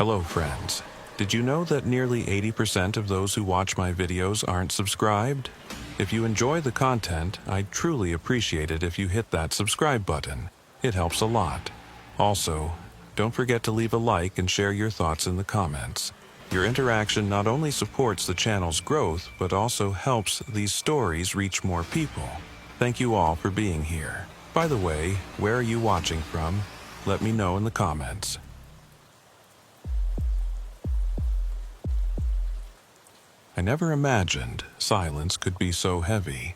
Hello friends. Did you know that nearly 80% of those who watch my videos aren't subscribed? If you enjoy the content, I'd truly appreciate it if you hit that subscribe button. It helps a lot. Also, don't forget to leave a like and share your thoughts in the comments. Your interaction not only supports the channel's growth, but also helps these stories reach more people. Thank you all for being here. By the way, where are you watching from? Let me know in the comments. I never imagined silence could be so heavy.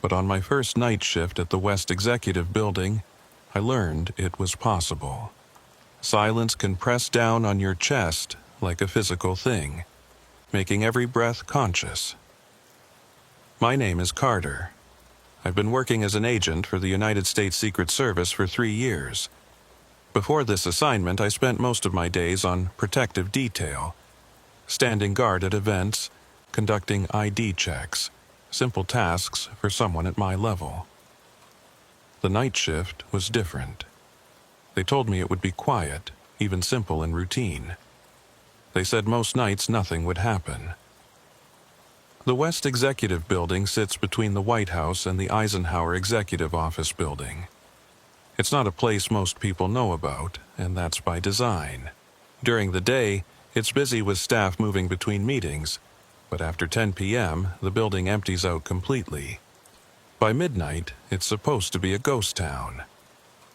But on my first night shift at the West Executive Building, I learned it was possible. Silence can press down on your chest like a physical thing, making every breath conscious. My name is Carter. I've been working as an agent for the United States Secret Service for 3 years. Before this assignment, I spent most of my days on protective detail, standing guard at events, conducting ID checks, simple tasks for someone at my level. The night shift was different. They told me it would be quiet, even simple and routine. They said most nights nothing would happen. The West Executive Building sits between the White House and the Eisenhower Executive Office Building. It's not a place most people know about, and that's by design. During the day, it's busy with staff moving between meetings, but after 10 p.m., the building empties out completely. By midnight, it's supposed to be a ghost town.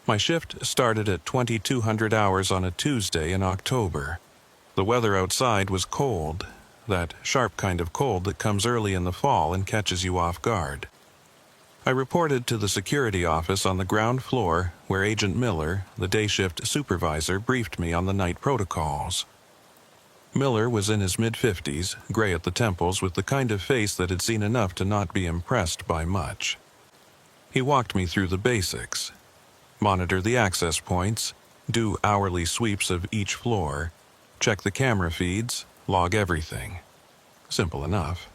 My shift started at 2200 hours on a Tuesday in October. The weather outside was cold, that sharp kind of cold that comes early in the fall and catches you off guard. I reported to the security office on the ground floor where Agent Miller, the day shift supervisor, briefed me on the night protocols. Miller was in his mid-50s, gray at the temples with the kind of face that had seen enough to not be impressed by much. He walked me through the basics. Monitor the access points, do hourly sweeps of each floor, check the camera feeds, log everything. Simple enough.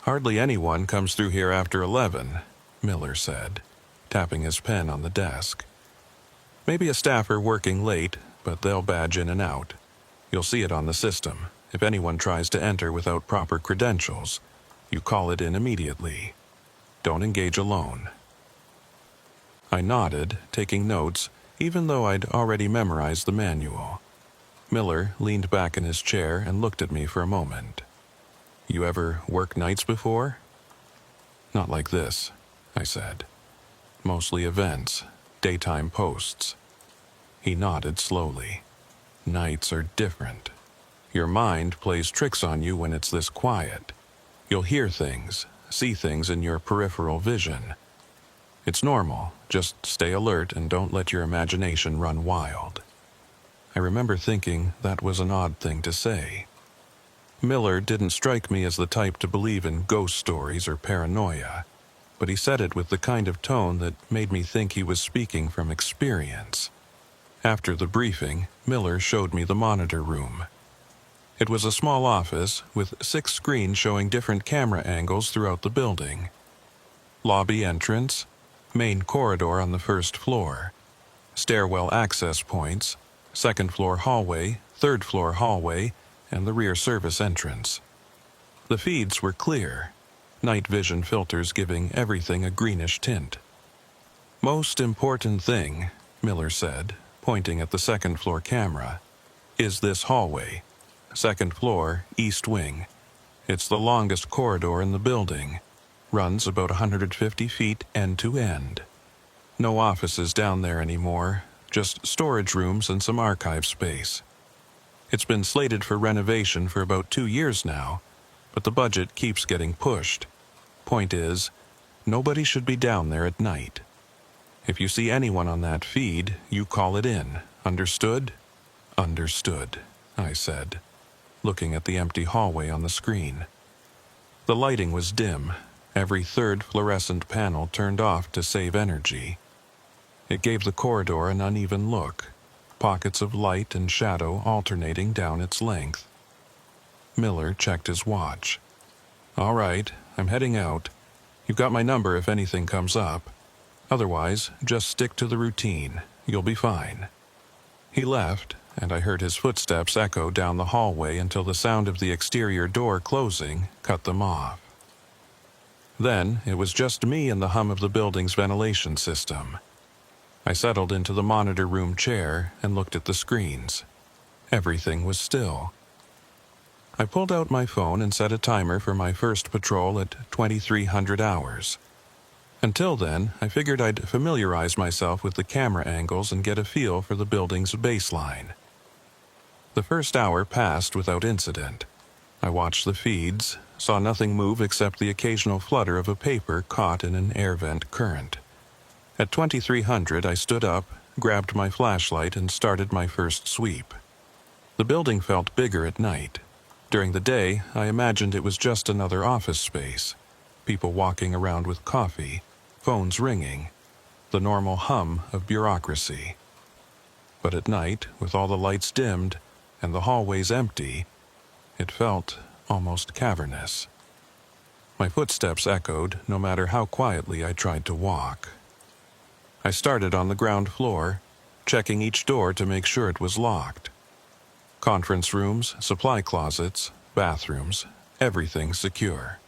Hardly anyone comes through here after 11, Miller said, tapping his pen on the desk. Maybe a staffer working late, but they'll badge in and out. You'll see it on the system. If anyone tries to enter without proper credentials, you call it in immediately. Don't engage alone. I nodded, taking notes, even though I'd already memorized the manual. Miller leaned back in his chair and looked at me for a moment. You ever worked nights before? Not like this, I said. Mostly events, daytime posts. He nodded slowly. Nights are different. Your mind plays tricks on you when it's this quiet. You'll hear things, see things in your peripheral vision. It's normal, just stay alert and don't let your imagination run wild. I remember thinking that was an odd thing to say. Miller didn't strike me as the type to believe in ghost stories or paranoia, but he said it with the kind of tone that made me think he was speaking from experience. After the briefing, Miller showed me the monitor room. It was a small office with 6 screens showing different camera angles throughout the building. Lobby entrance, main corridor on the first floor, stairwell access points, second floor hallway, third floor hallway, and the rear service entrance. The feeds were clear, night vision filters giving everything a greenish tint. Most important thing, Miller said, pointing at the second floor camera, is this hallway. Second floor, east wing. It's the longest corridor in the building. Runs about 150 feet end to end. No offices down there anymore, just storage rooms and some archive space. It's been slated for renovation for about 2 years now, but the budget keeps getting pushed. Point is, nobody should be down there at night. If you see anyone on that feed, you call it in. Understood? Understood, I said, looking at the empty hallway on the screen. The lighting was dim, every third fluorescent panel turned off to save energy. It gave the corridor an uneven look, pockets of light and shadow alternating down its length. Miller checked his watch. All right, I'm heading out. You've got my number if anything comes up. Otherwise, just stick to the routine. You'll be fine. He left, and I heard his footsteps echo down the hallway until the sound of the exterior door closing cut them off. Then it was just me and the hum of the building's ventilation system. I settled into the monitor room chair and looked at the screens. Everything was still. I pulled out my phone and set a timer for my first patrol at 2300 hours. Until then, I figured I'd familiarize myself with the camera angles and get a feel for the building's baseline. The first hour passed without incident. I watched the feeds, saw nothing move except the occasional flutter of a paper caught in an air vent current. At 2300, I stood up, grabbed my flashlight, and started my first sweep. The building felt bigger at night. During the day, I imagined it was just another office space. People walking around with coffee, phones ringing, the normal hum of bureaucracy. But at night, with all the lights dimmed and the hallways empty, it felt almost cavernous. My footsteps echoed no matter how quietly I tried to walk. I started on the ground floor, checking each door to make sure it was locked. Conference rooms, supply closets, bathrooms, everything secure.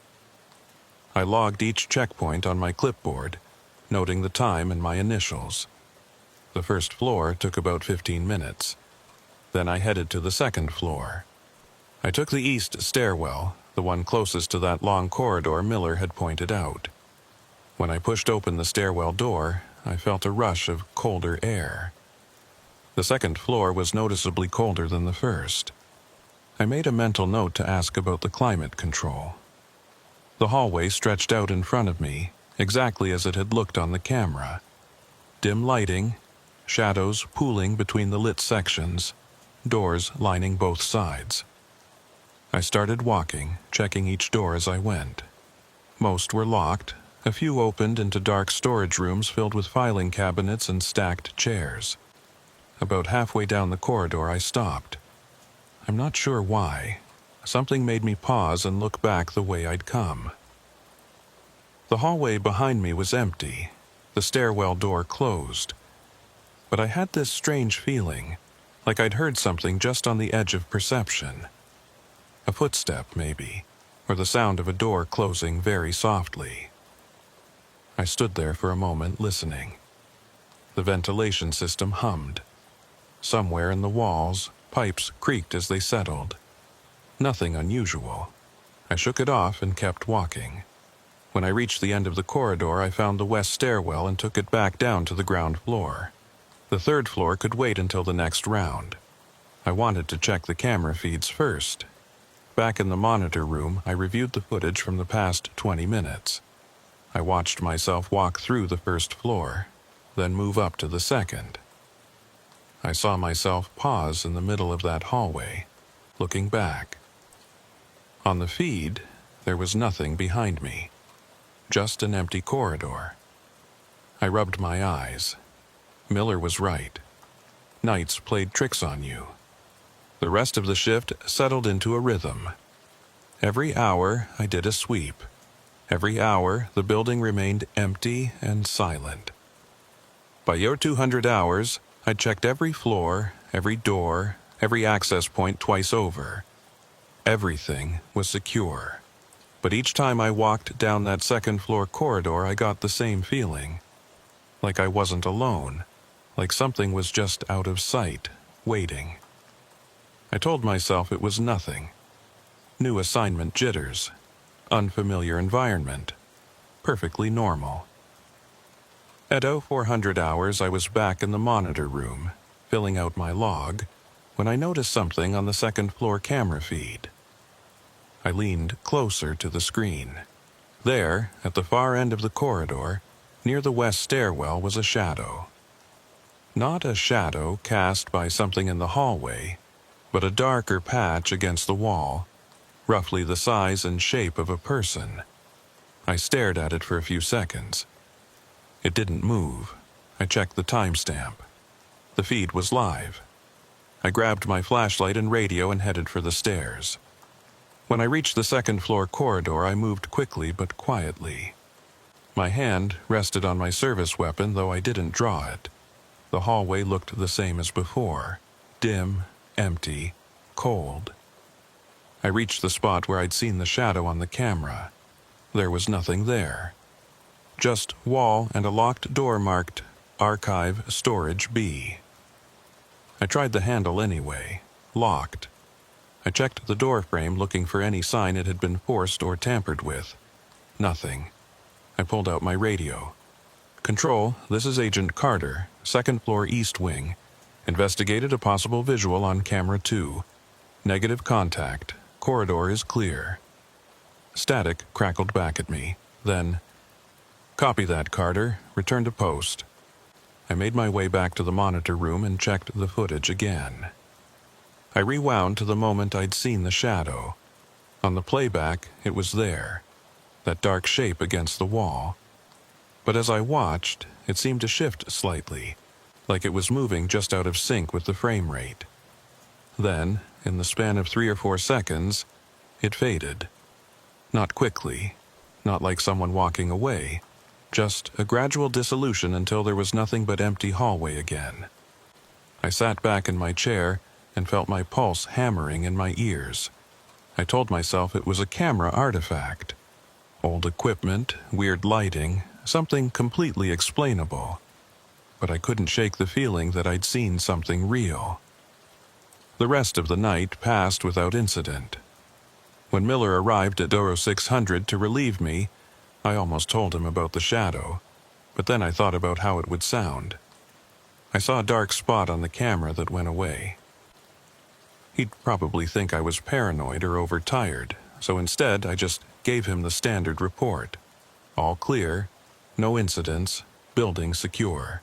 I logged each checkpoint on my clipboard, noting the time and my initials. The first floor took about 15 minutes. Then I headed to the second floor. I took the east stairwell, the one closest to that long corridor Miller had pointed out. When I pushed open the stairwell door, I felt a rush of colder air. The second floor was noticeably colder than the first. I made a mental note to ask about the climate control. The hallway stretched out in front of me, exactly as it had looked on the camera. Dim lighting, shadows pooling between the lit sections, doors lining both sides. I started walking, checking each door as I went. Most were locked. A few opened into dark storage rooms filled with filing cabinets and stacked chairs. About halfway down the corridor, I stopped. I'm not sure why. Something made me pause and look back the way I'd come. The hallway behind me was empty, the stairwell door closed. But I had this strange feeling, like I'd heard something just on the edge of perception. A footstep, maybe, or the sound of a door closing very softly. I stood there for a moment listening. The ventilation system hummed. Somewhere in the walls, pipes creaked as they settled. Nothing unusual. I shook it off and kept walking. When I reached the end of the corridor, I found the west stairwell and took it back down to the ground floor. The third floor could wait until the next round. I wanted to check the camera feeds first. Back in the monitor room, I reviewed the footage from the past 20 minutes. I watched myself walk through the first floor, then move up to the second. I saw myself pause in the middle of that hallway, looking back. On the feed, there was nothing behind me, just an empty corridor. I rubbed my eyes. Miller was right. Nights played tricks on you. The rest of the shift settled into a rhythm. Every hour, I did a sweep. Every hour, the building remained empty and silent. By your 200 hours, I checked every floor, every door, every access point twice over. Everything was secure. But each time I walked down that second floor corridor, I got the same feeling. Like I wasn't alone. Like something was just out of sight, waiting. I told myself it was nothing. New assignment jitters. Unfamiliar environment. Perfectly normal. At 0400 hours, I was back in the monitor room, filling out my log, when I noticed something on the second floor camera feed. I leaned closer to the screen. There, at the far end of the corridor, near the west stairwell, was a shadow. Not a shadow cast by something in the hallway, but a darker patch against the wall, roughly the size and shape of a person. I stared at it for a few seconds. It didn't move. I checked the timestamp. The feed was live. I grabbed my flashlight and radio and headed for the stairs. When I reached the second floor corridor, I moved quickly but quietly. My hand rested on my service weapon, though I didn't draw it. The hallway looked the same as before. dim, empty, cold. I reached the spot where I'd seen the shadow on the camera. There was nothing there. Just wall and a locked door marked Archive Storage B. I tried the handle anyway. Locked. I checked the door frame looking for any sign it had been forced or tampered with. Nothing. I pulled out my radio. "Control, this is Agent Carter, second floor east wing. Investigated a possible visual on camera 2. Negative contact. Corridor is clear." Static crackled back at me. Then, "Copy that, Carter. Return to post." I made my way back to the monitor room and checked the footage again. I rewound to the moment I'd seen the shadow. On the playback, it was there, that dark shape against the wall. But as I watched, it seemed to shift slightly, like it was moving just out of sync with the frame rate. Then, in the span of 3 or 4 seconds, it faded. Not quickly, not like someone walking away, just a gradual dissolution until there was nothing but empty hallway again. I sat back in my chair and felt my pulse hammering in my ears. I told myself it was a camera artifact. Old equipment, weird lighting, something completely explainable. But I couldn't shake the feeling that I'd seen something real. The rest of the night passed without incident. When Miller arrived at Doro 600 to relieve me, I almost told him about the shadow, but then I thought about how it would sound. I saw a dark spot on the camera that went away. He'd probably think I was paranoid or overtired, so instead I just gave him the standard report. All clear, no incidents, building secure.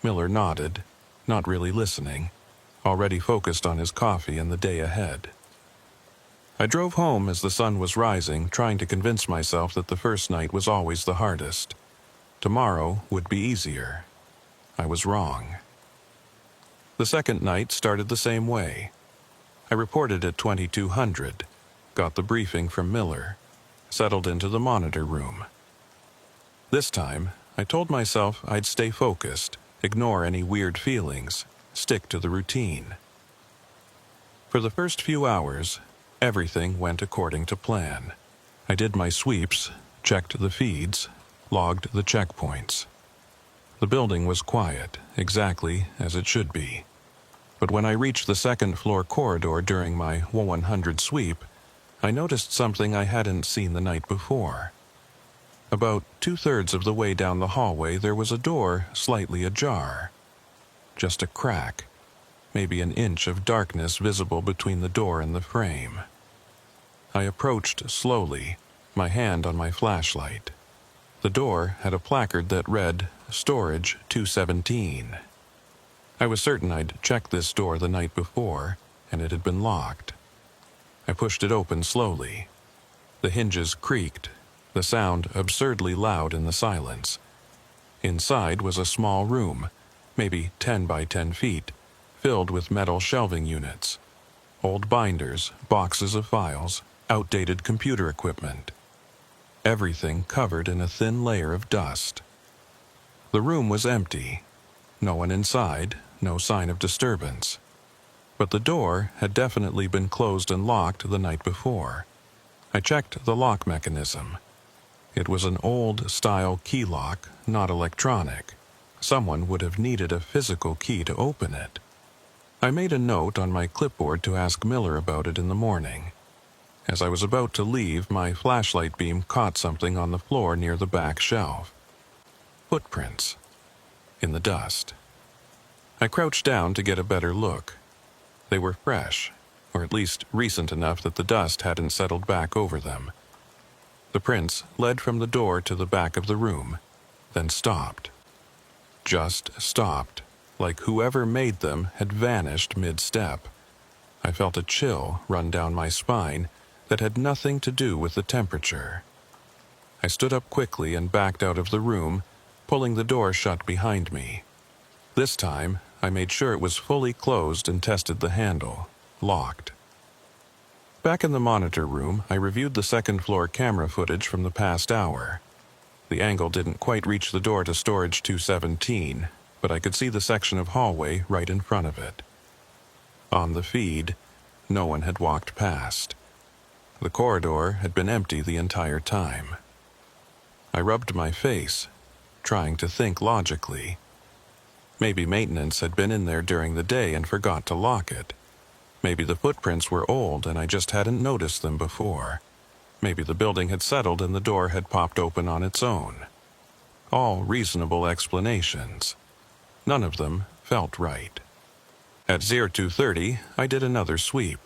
Miller nodded, not really listening, already focused on his coffee and the day ahead. I drove home as the sun was rising, trying to convince myself that the first night was always the hardest. Tomorrow would be easier. I was wrong. The second night started the same way. I reported at 2200, got the briefing from Miller, settled into the monitor room. This time, I told myself I'd stay focused, ignore any weird feelings, stick to the routine. For the first few hours, everything went according to plan. I did my sweeps, checked the feeds, logged the checkpoints. The building was quiet, exactly as it should be. But when I reached the second floor corridor during my 100 sweep, I noticed something I hadn't seen the night before. About 2/3 of the way down the hallway, there was a door slightly ajar. Just a crack, maybe an inch of darkness visible between the door and the frame. I approached slowly, my hand on my flashlight. The door had a placard that read, "Storage 217." I was certain I'd checked this door the night before, and it had been locked. I pushed it open slowly. The hinges creaked, the sound absurdly loud in the silence. Inside was a small room, maybe 10 by 10 feet, filled with metal shelving units. Old binders, boxes of files, outdated computer equipment. Everything covered in a thin layer of dust. The room was empty. No one inside, no sign of disturbance. But the door had definitely been closed and locked the night before. I checked the lock mechanism. It was an old-style key lock, not electronic. Someone would have needed a physical key to open it. I made a note on my clipboard to ask Miller about it in the morning. As I was about to leave, my flashlight beam caught something on the floor near the back shelf. Footprints. In the dust. I crouched down to get a better look. They were fresh, or at least recent enough that the dust hadn't settled back over them. The prints led from the door to the back of the room, then stopped. Just stopped, like whoever made them had vanished mid-step. I felt a chill run down my spine that had nothing to do with the temperature. I stood up quickly and backed out of the room, pulling the door shut behind me. This time, I made sure it was fully closed and tested the handle, locked. Back in the monitor room, I reviewed the second-floor camera footage from the past hour. The angle didn't quite reach the door to storage 217, but I could see the section of hallway right in front of it. On the feed, no one had walked past. The corridor had been empty the entire time. I rubbed my face, trying to think logically. Maybe maintenance had been in there during the day and forgot to lock it. Maybe the footprints were old and I just hadn't noticed them before. Maybe the building had settled and the door had popped open on its own. All reasonable explanations. None of them felt right. At 02:30, I did another sweep.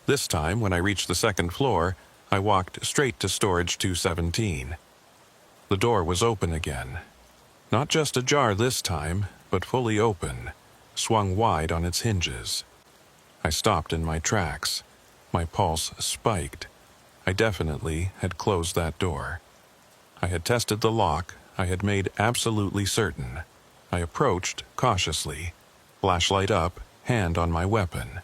This time, when I reached the second floor, I walked straight to storage 217. The door was open again. Not just ajar this time, but fully open, swung wide on its hinges. I stopped in my tracks. My pulse spiked. I definitely had closed that door. I had tested the lock. I had made absolutely certain. I approached cautiously, flashlight up, hand on my weapon.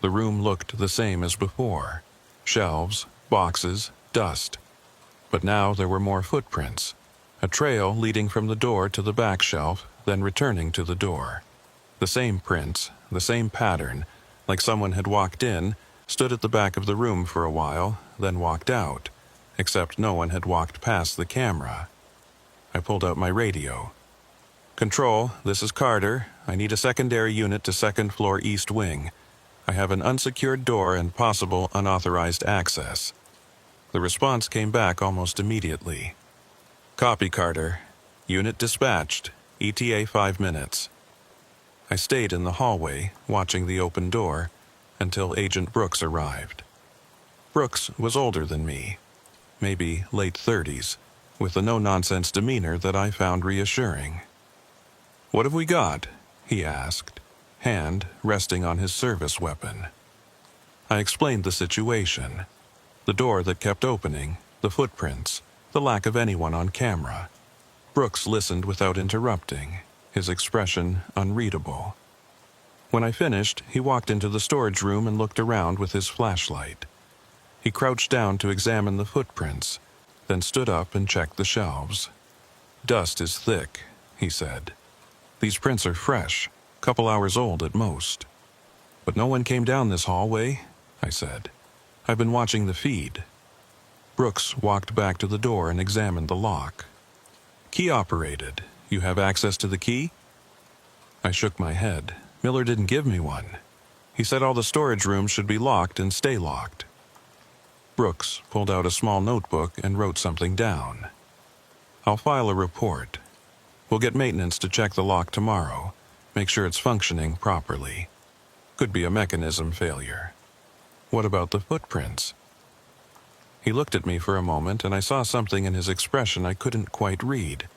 The room looked the same as before. Shelves, boxes, dust. But now there were more footprints. A trail leading from the door to the back shelf, then returning to the door. The same prints, the same pattern, like someone had walked in, stood at the back of the room for a while, then walked out, except no one had walked past the camera. I pulled out my radio. "Control, this is Carter. I need a secondary unit to second floor east wing. I have an unsecured door and possible unauthorized access." The response came back almost immediately. "Copy, Carter. Unit dispatched. ETA 5 minutes." I stayed in the hallway, watching the open door, until Agent Brooks arrived. Brooks was older than me, maybe late 30s, with a no-nonsense demeanor that I found reassuring. "What have we got?" he asked, hand resting on his service weapon. I explained the situation. The door that kept opening, the footprints, the lack of anyone on camera. Brooks listened without interrupting, his expression unreadable. When I finished, he walked into the storage room and looked around with his flashlight. He crouched down to examine the footprints, then stood up and checked the shelves. "Dust is thick," he said. "These prints are fresh, couple hours old at most." "But no one came down this hallway," I said. "I've been watching the feed." Brooks walked back to the door and examined the lock. "Key operated. You have access to the key?" I shook my head. "Miller didn't give me one. He said all the storage rooms should be locked and stay locked." Brooks pulled out a small notebook and wrote something down. "I'll file a report. We'll get maintenance to check the lock tomorrow, make sure it's functioning properly. Could be a mechanism failure." "What about the footprints?" He looked at me for a moment, and I saw something in his expression I couldn't quite read.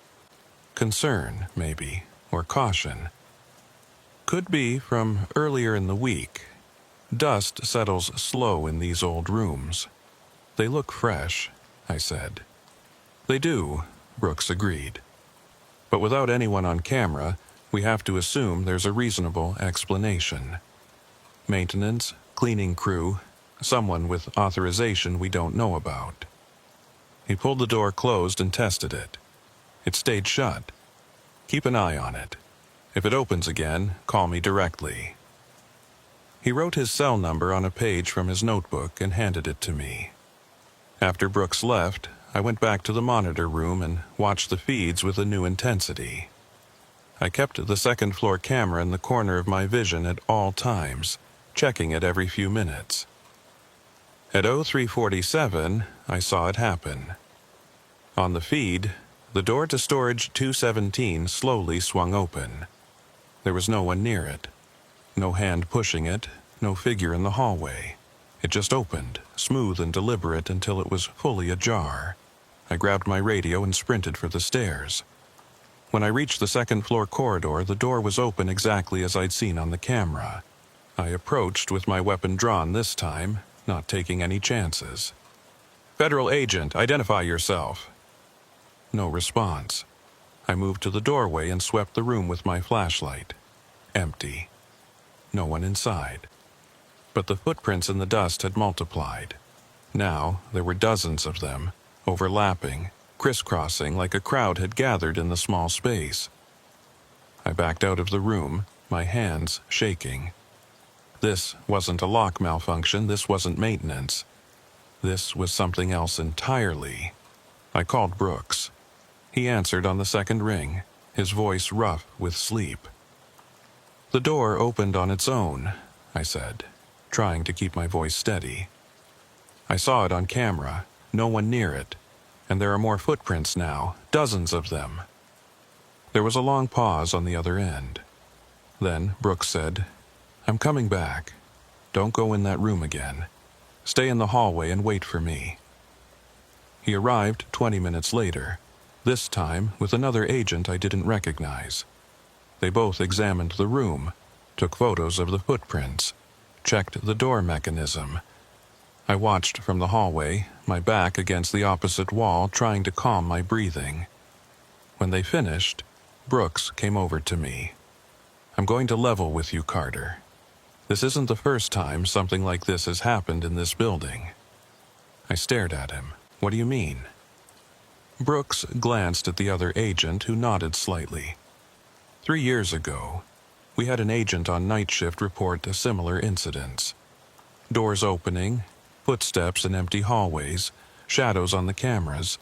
Concern, maybe, or caution. "Could be from earlier in the week. Dust settles slow in these old rooms. They look fresh," I said. "They do," Brooks agreed. "But without anyone on camera, we have to assume there's a reasonable explanation. Maintenance, cleaning crew, someone with authorization we don't know about." He pulled the door closed and tested it. It stayed shut. "Keep an eye on it. If it opens again, call me directly." He wrote his cell number on a page from his notebook and handed it to me. After Brooks left, I went back to the monitor room and watched the feeds with a new intensity. I kept the second-floor camera in the corner of my vision at all times, checking it every few minutes. At 03:47, I saw it happen. On the feed, the door to storage 217 slowly swung open. There was no one near it. No hand pushing it, no figure in the hallway. It just opened, smooth and deliberate, until it was fully ajar. I grabbed my radio and sprinted for the stairs. When I reached the second-floor corridor, the door was open exactly as I'd seen on the camera. I approached with my weapon drawn this time, not taking any chances. "Federal agent, identify yourself." No response. I moved to the doorway and swept the room with my flashlight. Empty. No one inside. But the footprints in the dust had multiplied. Now there were dozens of them, overlapping, crisscrossing like a crowd had gathered in the small space. I backed out of the room, my hands shaking. This wasn't a lock malfunction, this wasn't maintenance. This was something else entirely. I called Brooks. He answered on the second ring, his voice rough with sleep. "The door opened on its own," I said, trying to keep my voice steady. "I saw it on camera, no one near it, and there are more footprints now, dozens of them." There was a long pause on the other end. Then Brooks said, "I'm coming back. Don't go in that room again. Stay in the hallway and wait for me." He arrived 20 minutes later, this time with another agent I didn't recognize. They both examined the room, took photos of the footprints, checked the door mechanism. I watched from the hallway, my back against the opposite wall, trying to calm my breathing. When they finished, Brooks came over to me. "I'm going to level with you, Carter. This isn't the first time something like this has happened in this building." I stared at him. "What do you mean?" Brooks glanced at the other agent, who nodded slightly. 3 years ago, we had an agent on night shift report a similar incident. Doors opening, footsteps in empty hallways, shadows on the cameras.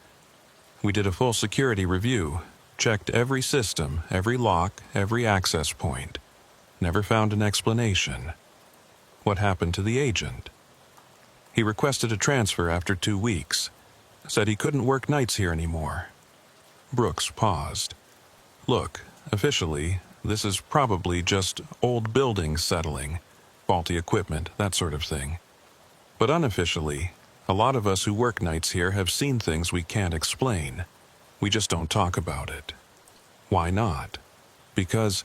We did a full security review, checked every system, every lock, every access point. Never found an explanation. What happened to the agent? He requested a transfer after 2 weeks. Said he couldn't work nights here anymore. Brooks paused. "Look, officially, this is probably just old buildings settling, faulty equipment, that sort of thing. But unofficially, a lot of us who work nights here have seen things we can't explain. We just don't talk about it." "Why not?" "Because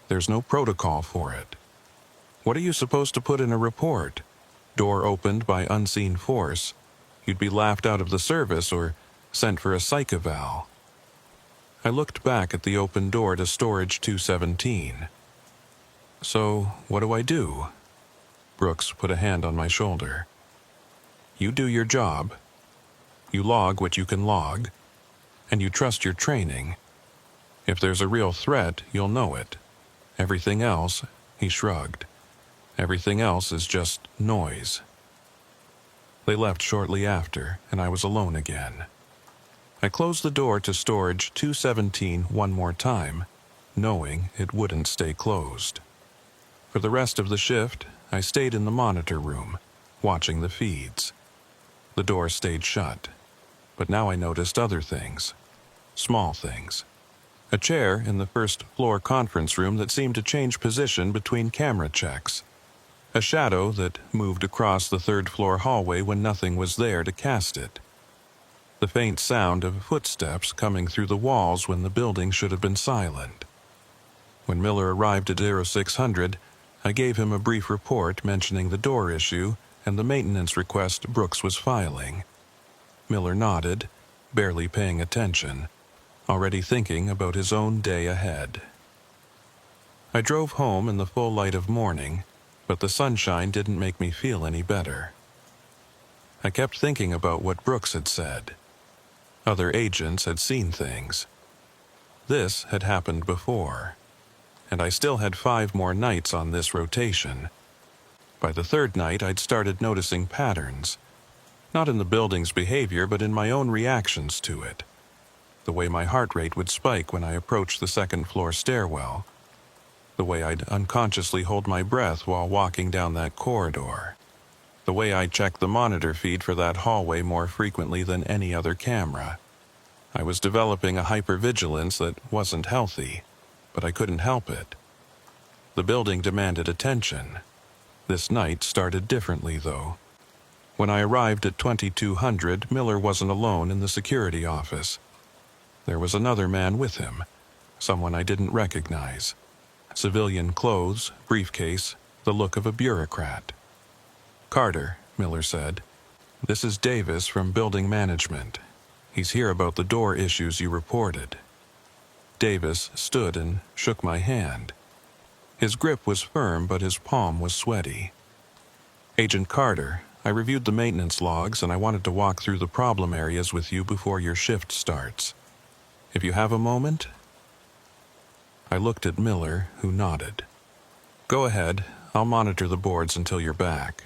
there's no protocol for it. What are you supposed to put in a report? Door opened by unseen force. You'd be laughed out of the service or sent for a psych eval." I looked back at the open door to storage 217. "So, what do I do?" Brooks put a hand on my shoulder. "You do your job. You log what you can log, and you trust your training. If there's a real threat, you'll know it. Everything else," he shrugged, "everything else is just noise." They left shortly after, and I was alone again. I closed the door to storage 217 one more time, knowing it wouldn't stay closed. For the rest of the shift, I stayed in the monitor room, watching the feeds. The door stayed shut, but now I noticed other things. Small things. A chair in the first floor conference room that seemed to change position between camera checks. A shadow that moved across the third-floor hallway when nothing was there to cast it. The faint sound of footsteps coming through the walls when the building should have been silent. When Miller arrived at 0600, I gave him a brief report mentioning the door issue and the maintenance request Brooks was filing. Miller nodded, barely paying attention, already thinking about his own day ahead. I drove home in the full light of morning, but the sunshine didn't make me feel any better. I kept thinking about what Brooks had said. Other agents had seen things. This had happened before, and I still had 5 more nights on this rotation. By the 3rd night, I'd started noticing patterns, not in the building's behavior, but in my own reactions to it. The way my heart rate would spike when I approached the second-floor stairwell. The way I'd unconsciously hold my breath while walking down that corridor. The way I'd check the monitor feed for that hallway more frequently than any other camera. I was developing a hypervigilance that wasn't healthy, but I couldn't help it. The building demanded attention. This night started differently, though. When I arrived at 2200, Miller wasn't alone in the security office. There was another man with him, someone I didn't recognize. Civilian clothes, briefcase, the look of a bureaucrat. "Carter," Miller said, "this is Davis from building management. He's here about the door issues you reported." Davis stood and shook my hand. His grip was firm, but his palm was sweaty. "Agent Carter, I reviewed the maintenance logs and I wanted to walk through the problem areas with you before your shift starts. If you have a moment?" I looked at Miller, who nodded. "Go ahead. I'll monitor the boards until you're back."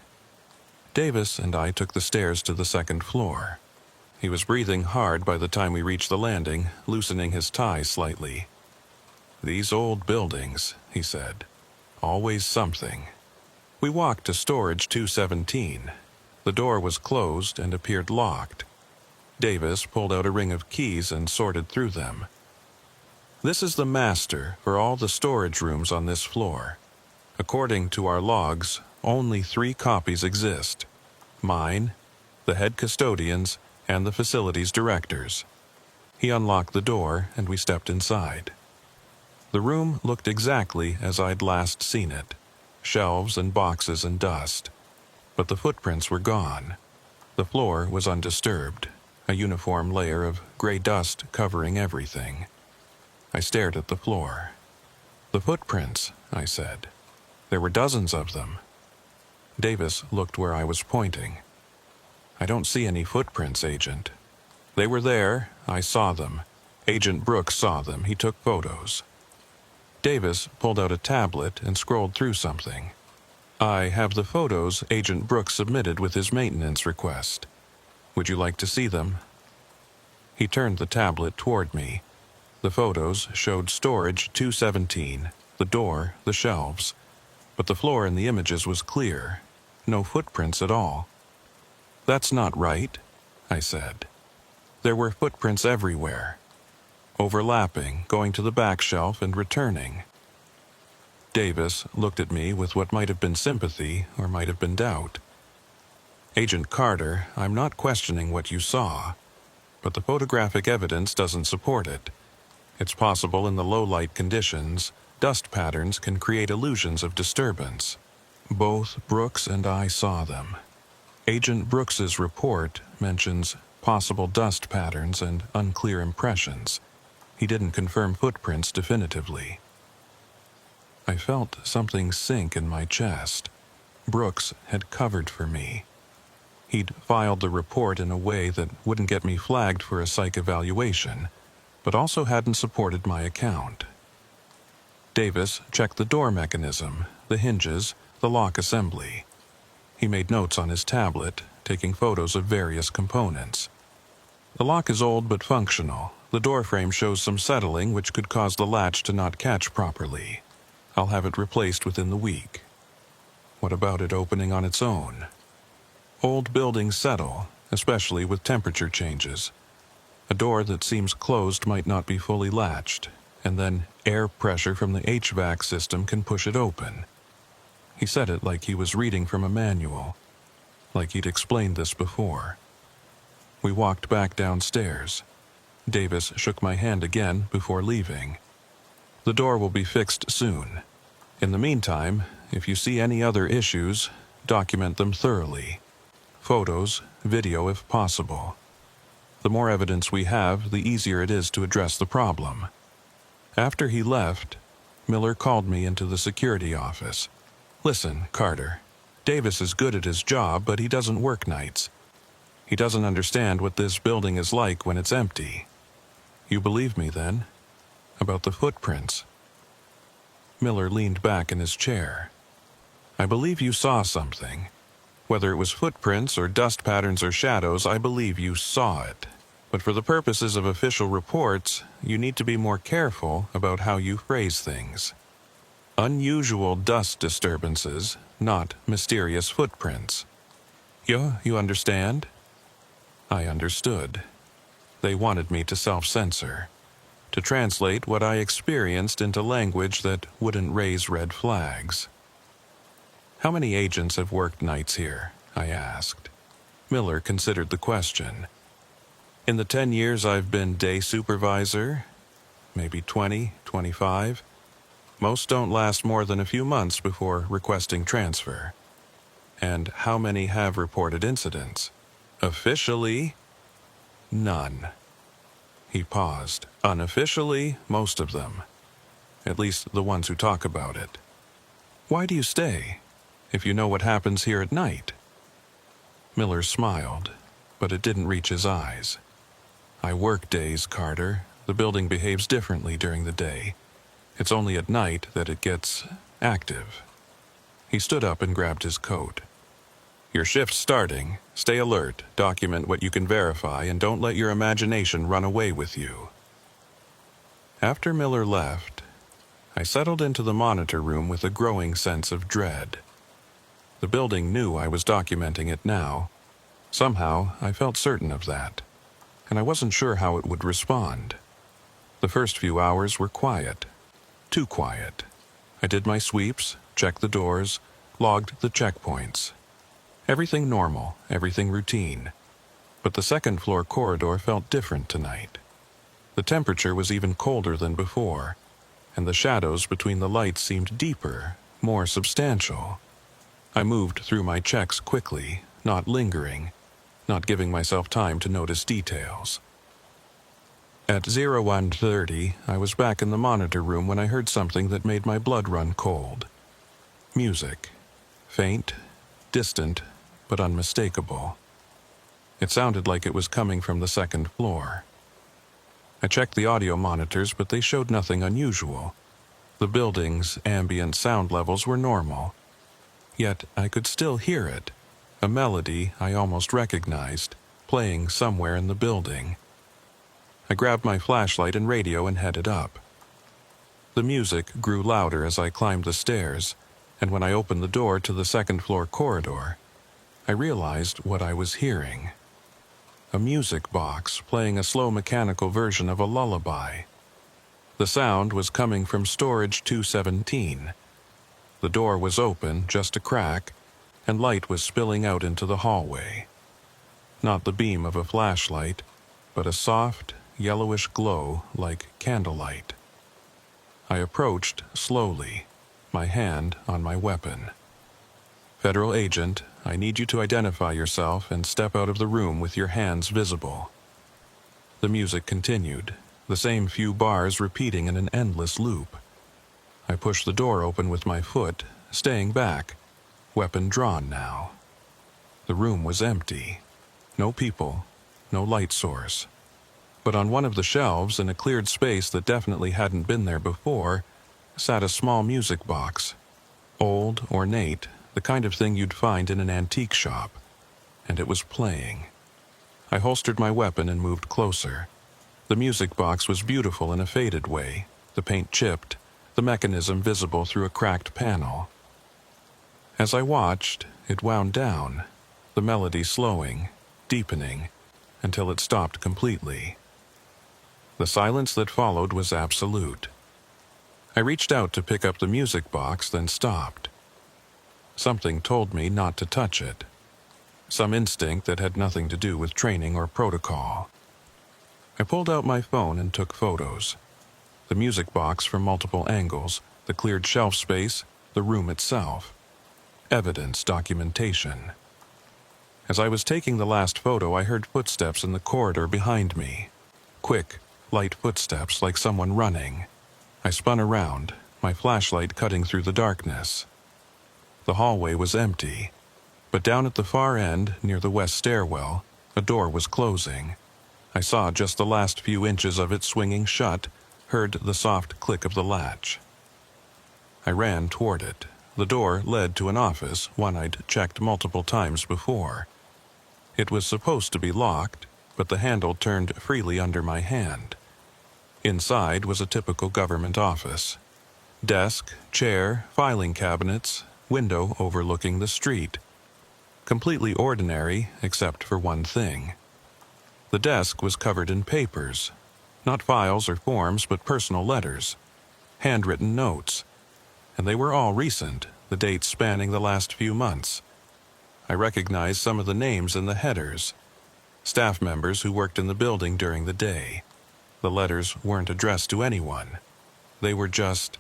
Davis and I took the stairs to the second floor. He was breathing hard by the time we reached the landing, loosening his tie slightly. "These old buildings," he said. "Always something." We walked to storage 217. The door was closed and appeared locked. Davis pulled out a ring of keys and sorted through them. "This is the master for all the storage rooms on this floor. According to our logs, only 3 copies exist. Mine, the head custodian's, and the facility's director's." He unlocked the door and we stepped inside. The room looked exactly as I'd last seen it. Shelves and boxes and dust. But the footprints were gone. The floor was undisturbed, a uniform layer of gray dust covering everything. I stared at the floor. "The footprints," I said. "There were dozens of them." Davis looked where I was pointing. "I don't see any footprints, Agent." "They were there. I saw them. Agent Brooks saw them. He took photos." Davis pulled out a tablet and scrolled through something. "I have the photos Agent Brooks submitted with his maintenance request. Would you like to see them?" He turned the tablet toward me. The photos showed storage 217, the door, the shelves, but the floor in the images was clear. No footprints at all. "That's not right," I said. There were footprints everywhere. Overlapping, going to the back shelf and returning. Davis looked at me with what might have been sympathy or might have been doubt. "Agent Carter, I'm not questioning what you saw, but the photographic evidence doesn't support it. It's possible in the low-light conditions, dust patterns can create illusions of disturbance. Both Brooks and I saw them. Agent Brooks's report mentions possible dust patterns and unclear impressions. He didn't confirm footprints definitively." I felt something sink in my chest. Brooks had covered for me. He'd filed the report in a way that wouldn't get me flagged for a psych evaluation, but also hadn't supported my account. Davis checked the door mechanism, the hinges, the lock assembly. He made notes on his tablet, taking photos of various components. "The lock is old but functional. The door frame shows some settling which could cause the latch to not catch properly. I'll have it replaced within the week." "What about it opening on its own?" "Old buildings settle, especially with temperature changes. A door that seems closed might not be fully latched, and then air pressure from the HVAC system can push it open." He said it like he was reading from a manual, like he'd explained this before. We walked back downstairs. Davis shook my hand again before leaving. "The door will be fixed soon. In the meantime, if you see any other issues, document them thoroughly. Photos, video if possible. The more evidence we have, the easier it is to address the problem." After he left, Miller called me into the security office. "Listen, Carter, Davis is good at his job, but he doesn't work nights. He doesn't understand what this building is like when it's empty. You believe me, then? About the footprints?" Miller leaned back in his chair. "I believe you saw something. Whether it was footprints or dust patterns or shadows, I believe you saw it. But for the purposes of official reports, you need to be more careful about how you phrase things. Unusual dust disturbances, not mysterious footprints. You understand?" I understood. They wanted me to self-censor, to translate what I experienced into language that wouldn't raise red flags. "How many agents have worked nights here?" I asked. Miller considered the question. "In the 10 years I've been day supervisor, maybe 20, 25. Most don't last more than a few months before requesting transfer." "And how many have reported incidents?" "Officially, none." He paused. "Unofficially, most of them. At least the ones who talk about it." "Why do you stay, if you know what happens here at night?" Miller smiled, but it didn't reach his eyes. "I work days, Carter. The building behaves differently during the day. It's only at night that it gets active." He stood up and grabbed his coat. "Your shift's starting. Stay alert, document what you can verify, and don't let your imagination run away with you." After Miller left, I settled into the monitor room with a growing sense of dread. The building knew I was documenting it now. Somehow, I felt certain of that, and I wasn't sure how it would respond. The first few hours were quiet. Too quiet. I did my sweeps, checked the doors, logged the checkpoints. Everything normal, everything routine. But the second-floor corridor felt different tonight. The temperature was even colder than before, and the shadows between the lights seemed deeper, more substantial. I moved through my checks quickly, not lingering, not giving myself time to notice details. At 01:30, I was back in the monitor room when I heard something that made my blood run cold. Music. Faint, distant, but unmistakable. It sounded like it was coming from the second floor. I checked the audio monitors, but they showed nothing unusual. The building's ambient sound levels were normal. Yet I could still hear it, a melody I almost recognized, playing somewhere in the building. I grabbed my flashlight and radio and headed up. The music grew louder as I climbed the stairs, and when I opened the door to the second-floor corridor, I realized what I was hearing. A music box playing a slow mechanical version of a lullaby. The sound was coming from storage 217. The door was open, just a crack, and light was spilling out into the hallway. Not the beam of a flashlight, but a soft, yellowish glow like candlelight. I approached slowly, my hand on my weapon. "Federal agent, I need you to identify yourself and step out of the room with your hands visible." The music continued, the same few bars repeating in an endless loop. I pushed the door open with my foot, staying back, weapon drawn now. The room was empty. No people, no light source. But on one of the shelves, in a cleared space that definitely hadn't been there before, sat a small music box. Old, ornate, the kind of thing you'd find in an antique shop. And it was playing. I holstered my weapon and moved closer. The music box was beautiful in a faded way, the paint chipped, the mechanism visible through a cracked panel. As I watched, it wound down, the melody slowing, deepening, until it stopped completely. The silence that followed was absolute. I reached out to pick up the music box, then stopped. Something told me not to touch it. Some instinct that had nothing to do with training or protocol. I pulled out my phone and took photos. The music box from multiple angles, the cleared shelf space, the room itself. Evidence, documentation. As I was taking the last photo, I heard footsteps in the corridor behind me. Quick, light footsteps like someone running. I spun around, my flashlight cutting through the darkness. The hallway was empty, but down at the far end, near the west stairwell, a door was closing. I saw just the last few inches of it swinging shut, heard the soft click of the latch. I ran toward it. The door led to an office, one I'd checked multiple times before. It was supposed to be locked, but the handle turned freely under my hand. Inside was a typical government office. Desk, chair, filing cabinets, window overlooking the street. Completely ordinary, except for one thing. The desk was covered in papers. Not files or forms, but personal letters. Handwritten notes. And they were all recent, the dates spanning the last few months. I recognized some of the names in the headers. Staff members who worked in the building during the day. The letters weren't addressed to anyone. They were just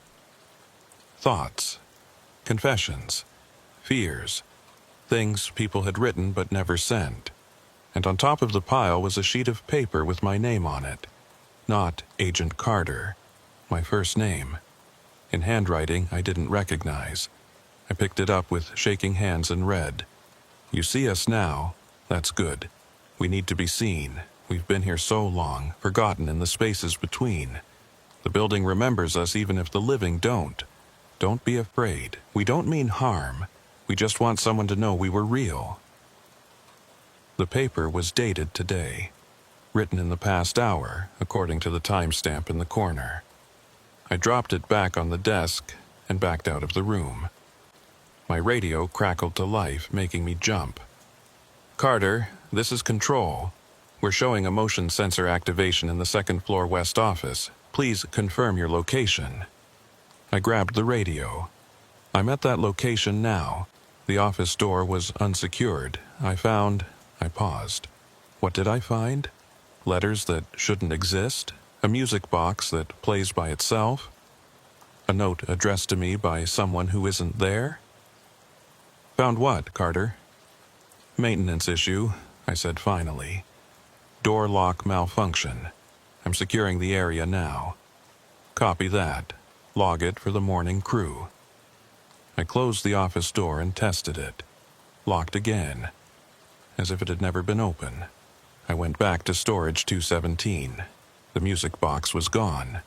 thoughts, confessions, fears, things people had written but never sent. And on top of the pile was a sheet of paper with my name on it. Not Agent Carter, my first name. In handwriting I didn't recognize. I picked it up with shaking hands and read, "You see us now. That's good. We need to be seen. We've been here so long, forgotten in the spaces between. The building remembers us even if the living don't Don't be afraid. We don't mean harm. We just want someone to know we were real." The paper was dated today, written in the past hour, according to the timestamp in the corner. I dropped it back on the desk and backed out of the room. My radio crackled to life, making me jump. "Carter, this is Control. We're showing a motion sensor activation in the second-floor west office. Please confirm your location." I grabbed the radio. "I'm at that location now. The office door was unsecured. I paused. What did I find? Letters that shouldn't exist? A music box that plays by itself? A note addressed to me by someone who isn't there?" "Found what, Carter?" "Maintenance issue," I said finally. "Door lock malfunction. I'm securing the area now." "Copy that. Log it for the morning crew." I closed the office door and tested it. Locked again, as if it had never been open. I went back to storage 217. The music box was gone.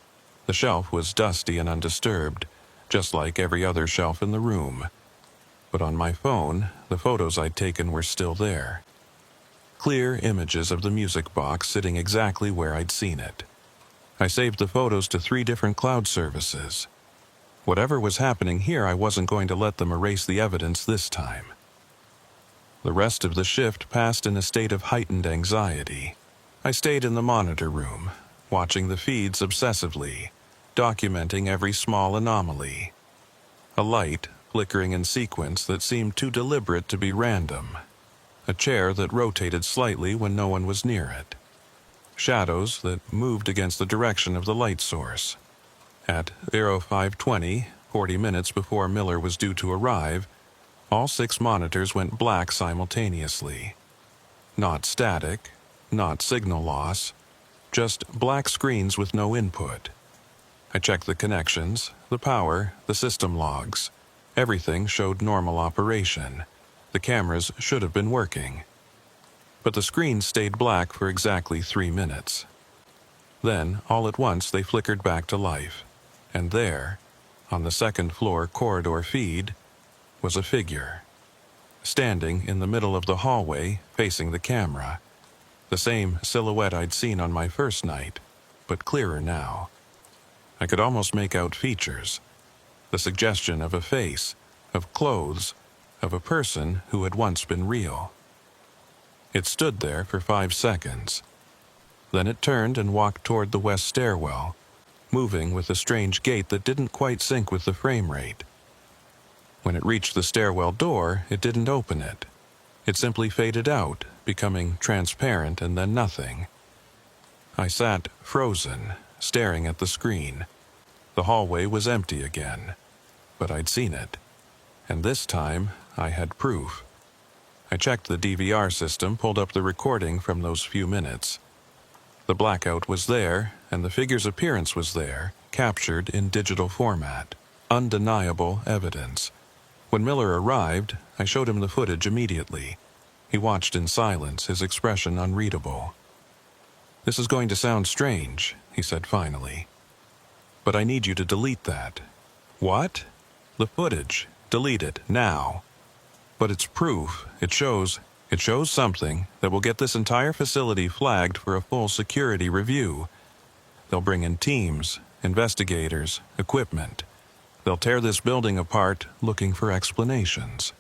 The shelf was dusty and undisturbed, just like every other shelf in the room. But on my phone, the photos I'd taken were still there. Clear images of the music box sitting exactly where I'd seen it. I saved the photos to 3 different cloud services. Whatever was happening here, I wasn't going to let them erase the evidence this time. The rest of the shift passed in a state of heightened anxiety. I stayed in the monitor room, watching the feeds obsessively, documenting every small anomaly. A light flickering in sequence that seemed too deliberate to be random. A chair that rotated slightly when no one was near it. Shadows that moved against the direction of the light source. At 05:20, 40 minutes before Miller was due to arrive, all 6 monitors went black simultaneously. Not static, not signal loss, just black screens with no input. I checked the connections, the power, the system logs. Everything showed normal operation. The cameras should have been working. But the screens stayed black for exactly 3 minutes. Then, all at once, they flickered back to life. And there, on the second-floor corridor feed, was a figure. Standing in the middle of the hallway, facing the camera. The same silhouette I'd seen on my first night, but clearer now. I could almost make out features. The suggestion of a face, of clothes, of a person who had once been real. It stood there for 5 seconds. Then it turned and walked toward the west stairwell, moving with a strange gait that didn't quite sync with the frame rate. When it reached the stairwell door, it didn't open it. It simply faded out, becoming transparent and then nothing. I sat frozen, staring at the screen. The hallway was empty again, but I'd seen it. And this time, I had proof. I checked the DVR system, pulled up the recording from those few minutes. The blackout was there, and the figure's appearance was there, captured in digital format. Undeniable evidence. When Miller arrived, I showed him the footage immediately. He watched in silence, his expression unreadable. "This is going to sound strange," he said finally. "But I need you to delete that." "What?" "The footage. Delete it, now." "But it's proof. It shows something that will get this entire facility flagged for a full security review. They'll bring in teams, investigators, equipment. They'll tear this building apart looking for explanations."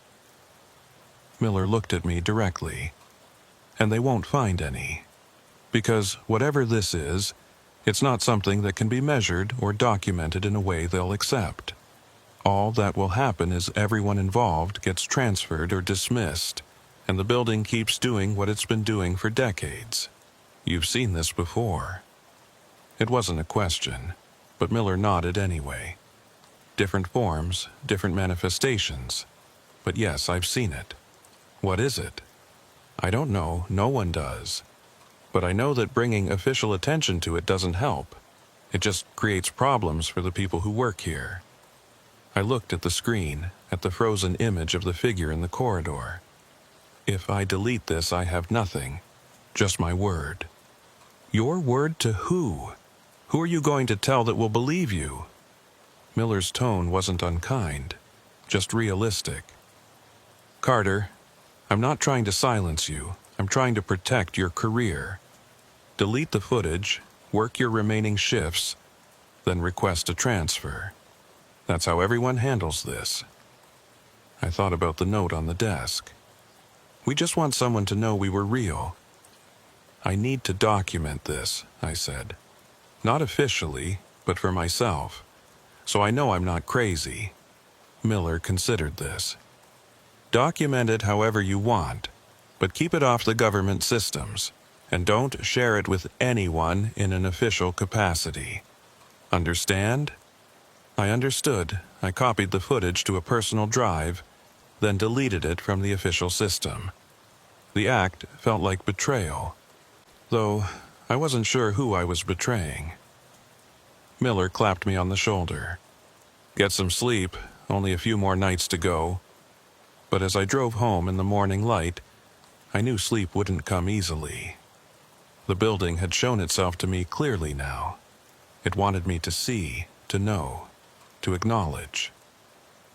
Miller looked at me directly. "And they won't find any. Because whatever this is, it's not something that can be measured or documented in a way they'll accept. All that will happen is everyone involved gets transferred or dismissed, and the building keeps doing what it's been doing for decades. You've seen this before." It wasn't a question, but Miller nodded anyway. Different forms, different manifestations. But yes, I've seen it. What is it? I don't know, no one does. But I know that bringing official attention to it doesn't help. It just creates problems for the people who work here. I looked at the screen, at the frozen image of the figure in the corridor. If I delete this, I have nothing. Just my word. Your word to who? Who are you going to tell that will believe you? Miller's tone wasn't unkind, just realistic. "Carter, I'm not trying to silence you. I'm trying to protect your career. Delete the footage, work your remaining shifts, then request a transfer. That's how everyone handles this." I thought about the note on the desk. "We just want someone to know we were real." "I need to document this," I said. "Not officially, but for myself, so I know I'm not crazy." Miller considered this. "Document it however you want, but keep it off the government systems, and don't share it with anyone in an official capacity. Understand?" I understood. I copied the footage to a personal drive, then deleted it from the official system. The act felt like betrayal, though I wasn't sure who I was betraying. Miller clapped me on the shoulder. "Get some sleep, only a few more nights to go." But as I drove home in the morning light, I knew sleep wouldn't come easily. The building had shown itself to me clearly now. It wanted me to see, to know, to acknowledge.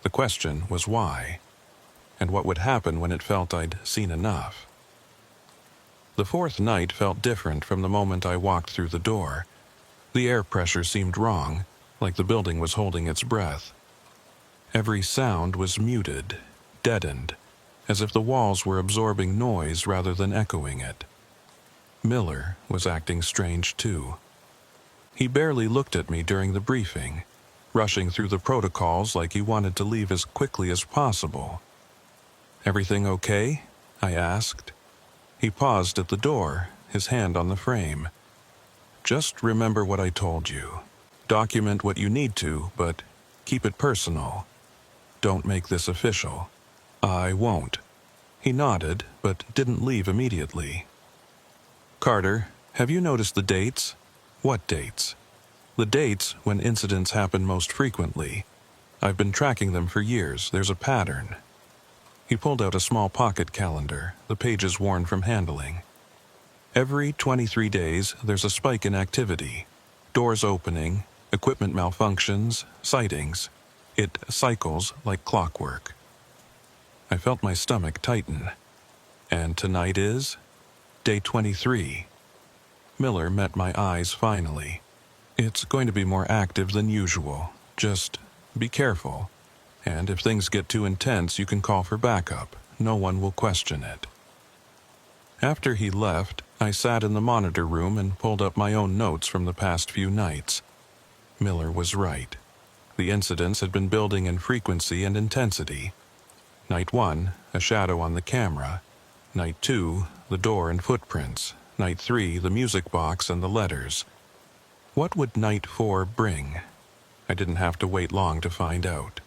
The question was why, and what would happen when it felt I'd seen enough. The fourth night felt different from the moment I walked through the door. The air pressure seemed wrong, like the building was holding its breath. Every sound was muted, deadened, as if the walls were absorbing noise rather than echoing it. Miller was acting strange too. He barely looked at me during the briefing, rushing through the protocols like he wanted to leave as quickly as possible. "Everything okay?" I asked. He paused at the door, his hand on the frame. "Just remember what I told you. Document what you need to, but keep it personal. Don't make this official." "I won't." He nodded, but didn't leave immediately. "Carter, have you noticed the dates?" "What dates?" "The dates when incidents happen most frequently. I've been tracking them for years. There's a pattern." He pulled out a small pocket calendar, the pages worn from handling. "Every 23 days, there's a spike in activity. Doors opening, equipment malfunctions, sightings. It cycles like clockwork." I felt my stomach tighten. "And tonight is?" "Day 23. Miller met my eyes finally. "It's going to be more active than usual. Just be careful. And if things get too intense, you can call for backup. No one will question it." After he left, I sat in the monitor room and pulled up my own notes from the past few nights. Miller was right. The incidents had been building in frequency and intensity. Night 1, a shadow on the camera. Night 2, the door and footprints. Night 3, the music box and the letters. What would Night 4 bring? I didn't have to wait long to find out.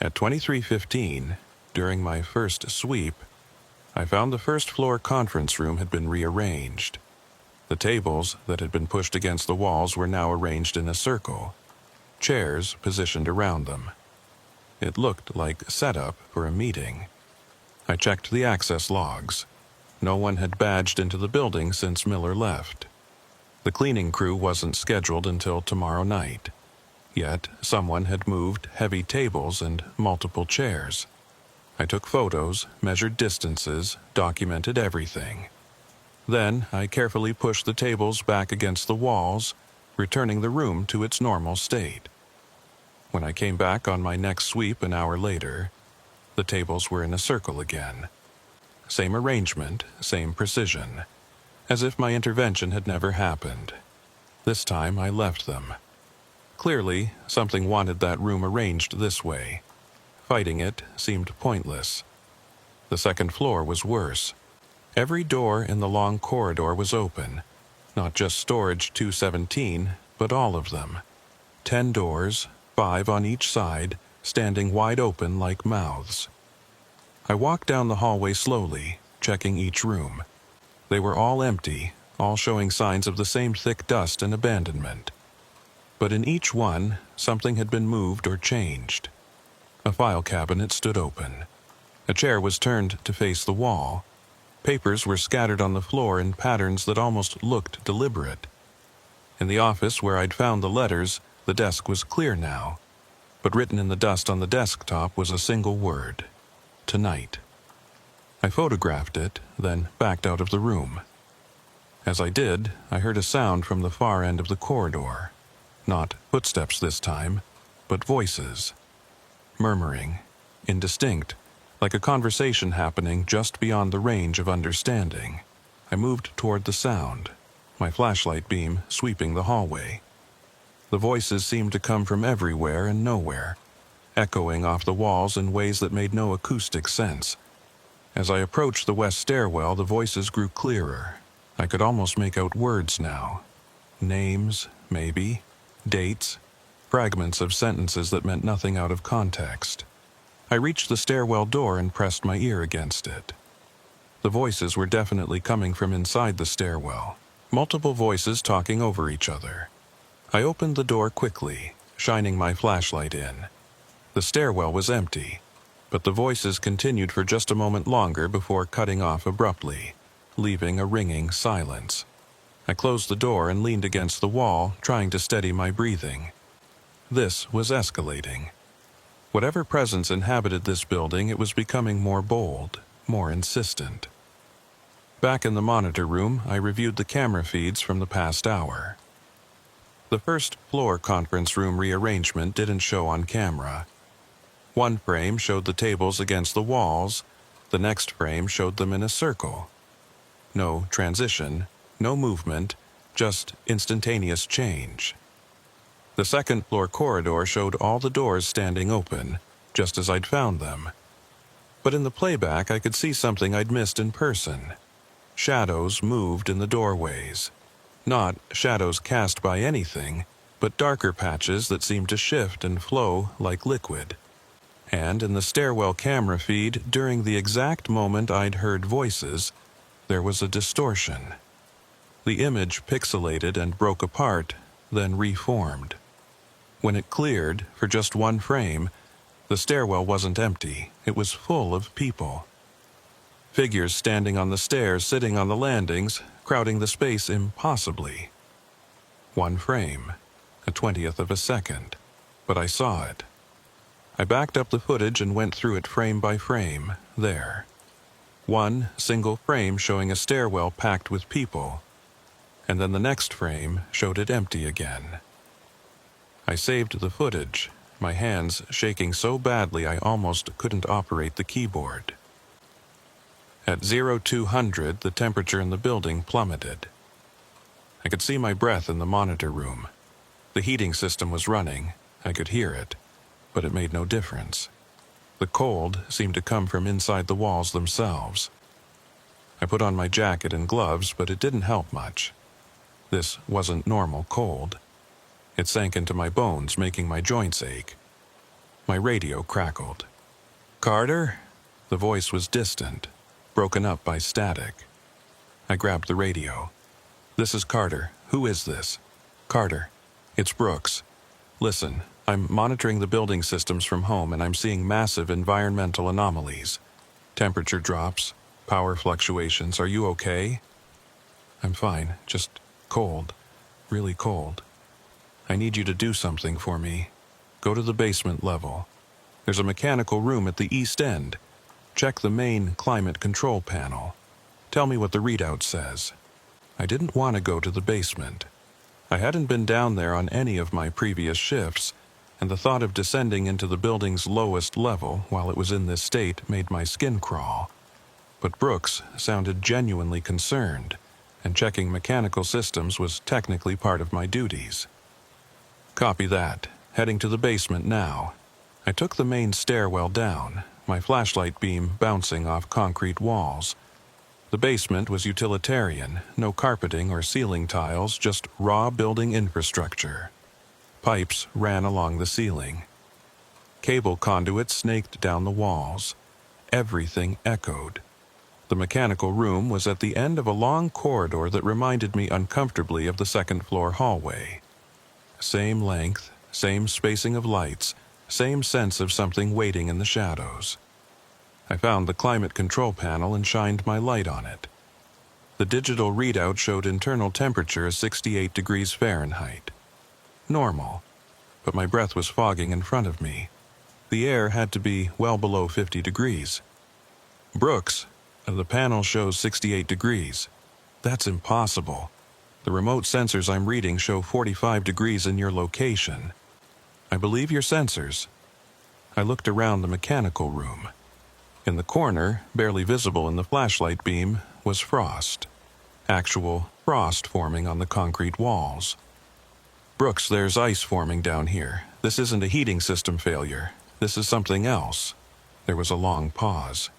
At 23:15, during my first sweep, I found the first-floor conference room had been rearranged. The tables that had been pushed against the walls were now arranged in a circle, chairs positioned around them. It looked like setup for a meeting. I checked the access logs. No one had badged into the building since Miller left. The cleaning crew wasn't scheduled until tomorrow night. Yet someone had moved heavy tables and multiple chairs. I took photos, measured distances, documented everything. Then I carefully pushed the tables back against the walls, returning the room to its normal state. When I came back on my next sweep an hour later, the tables were in a circle again. Same arrangement, same precision, as if my intervention had never happened. This time I left them. Clearly, something wanted that room arranged this way. Fighting it seemed pointless. The second floor was worse. Every door in the long corridor was open, not just storage 217, but all of them. 10 doors, 5 on each side, standing wide open like mouths. I walked down the hallway slowly, checking each room. They were all empty, all showing signs of the same thick dust and abandonment. But in each one, something had been moved or changed. A file cabinet stood open. A chair was turned to face the wall. Papers were scattered on the floor in patterns that almost looked deliberate. In the office where I'd found the letters, The desk was clear now, but written in the dust on the desktop was a single word: tonight. I photographed it, then backed out of the room. As I did, I heard a sound from the far end of the corridor. Not footsteps this time, but voices. Murmuring, indistinct, like a conversation happening just beyond the range of understanding. I moved toward the sound, my flashlight beam sweeping the hallway. The voices seemed to come from everywhere and nowhere, echoing off the walls in ways that made no acoustic sense. As I approached the west stairwell, the voices grew clearer. I could almost make out words now. Names, maybe. Dates. Fragments of sentences that meant nothing out of context. I reached the stairwell door and pressed my ear against it. The voices were definitely coming from inside the stairwell. Multiple voices talking over each other. I opened the door quickly, shining my flashlight in. The stairwell was empty, but the voices continued for just a moment longer before cutting off abruptly, leaving a ringing silence. I closed the door and leaned against the wall, trying to steady my breathing. This was escalating. Whatever presence inhabited this building, it was becoming more bold, more insistent. Back in the monitor room, I reviewed the camera feeds from the past hour. The first floor conference room rearrangement didn't show on camera. One frame showed the tables against the walls, the next frame showed them in a circle. No transition, no movement, just instantaneous change. The second floor corridor showed all the doors standing open, just as I'd found them. But in the playback, I could see something I'd missed in person. Shadows moved in the doorways. Not shadows cast by anything, but darker patches that seemed to shift and flow like liquid. And in the stairwell camera feed, during the exact moment I'd heard voices, there was a distortion. The image pixelated and broke apart, then reformed. When it cleared, for just one frame, the stairwell wasn't empty. It was full of people. Figures standing on the stairs, sitting on the landings, crowding the space impossibly. One frame, a 20th of a second, but I saw it. I backed up the footage and went through it frame by frame, there. One single frame showing a stairwell packed with people, and then the next frame showed it empty again. I saved the footage, my hands shaking so badly I almost couldn't operate the keyboard. At 0200, the temperature in the building plummeted. I could see my breath in the monitor room. The heating system was running. I could hear it, but it made no difference. The cold seemed to come from inside the walls themselves. I put on my jacket and gloves, but it didn't help much. This wasn't normal cold. It sank into my bones, making my joints ache. My radio crackled. "Carter?" The voice was distant, broken up by static. I grabbed the radio. "This is Carter. Who is this?" "Carter. It's Brooks. Listen, I'm monitoring the building systems from home and I'm seeing massive environmental anomalies. Temperature drops, power fluctuations. Are you okay?" "I'm fine, just cold. Really cold. I need you to do something for me. Go to the basement level. There's a mechanical room at the east end. Check the main climate control panel. Tell me what the readout says." I didn't want to go to the basement. I hadn't been down there on any of my previous shifts, and the thought of descending into the building's lowest level while it was in this state made my skin crawl. But Brooks sounded genuinely concerned, and checking mechanical systems was technically part of my duties. "Copy that. Heading to the basement now." I took the main stairwell down, my flashlight beam bouncing off concrete walls. The basement was utilitarian, no carpeting or ceiling tiles, just raw building infrastructure. Pipes ran along the ceiling. Cable conduits snaked down the walls. Everything echoed. The mechanical room was at the end of a long corridor that reminded me uncomfortably of the second-floor hallway. Same length, same spacing of lights, same sense of something waiting in the shadows. I found the climate control panel and shined my light on it. The digital readout showed internal temperature as 68 degrees Fahrenheit. Normal. but my breath was fogging in front of me. The air had to be well below 50 degrees. Brooks, the panel shows 68 degrees. That's impossible. The remote sensors I'm reading show 45 degrees in your location. I believe your sensors. I looked around the mechanical room. In the corner, barely visible in the flashlight beam, was frost. Actual frost forming on the concrete walls. Brooks, there's ice forming down here. This isn't a heating system failure. This is something else. There was a long pause.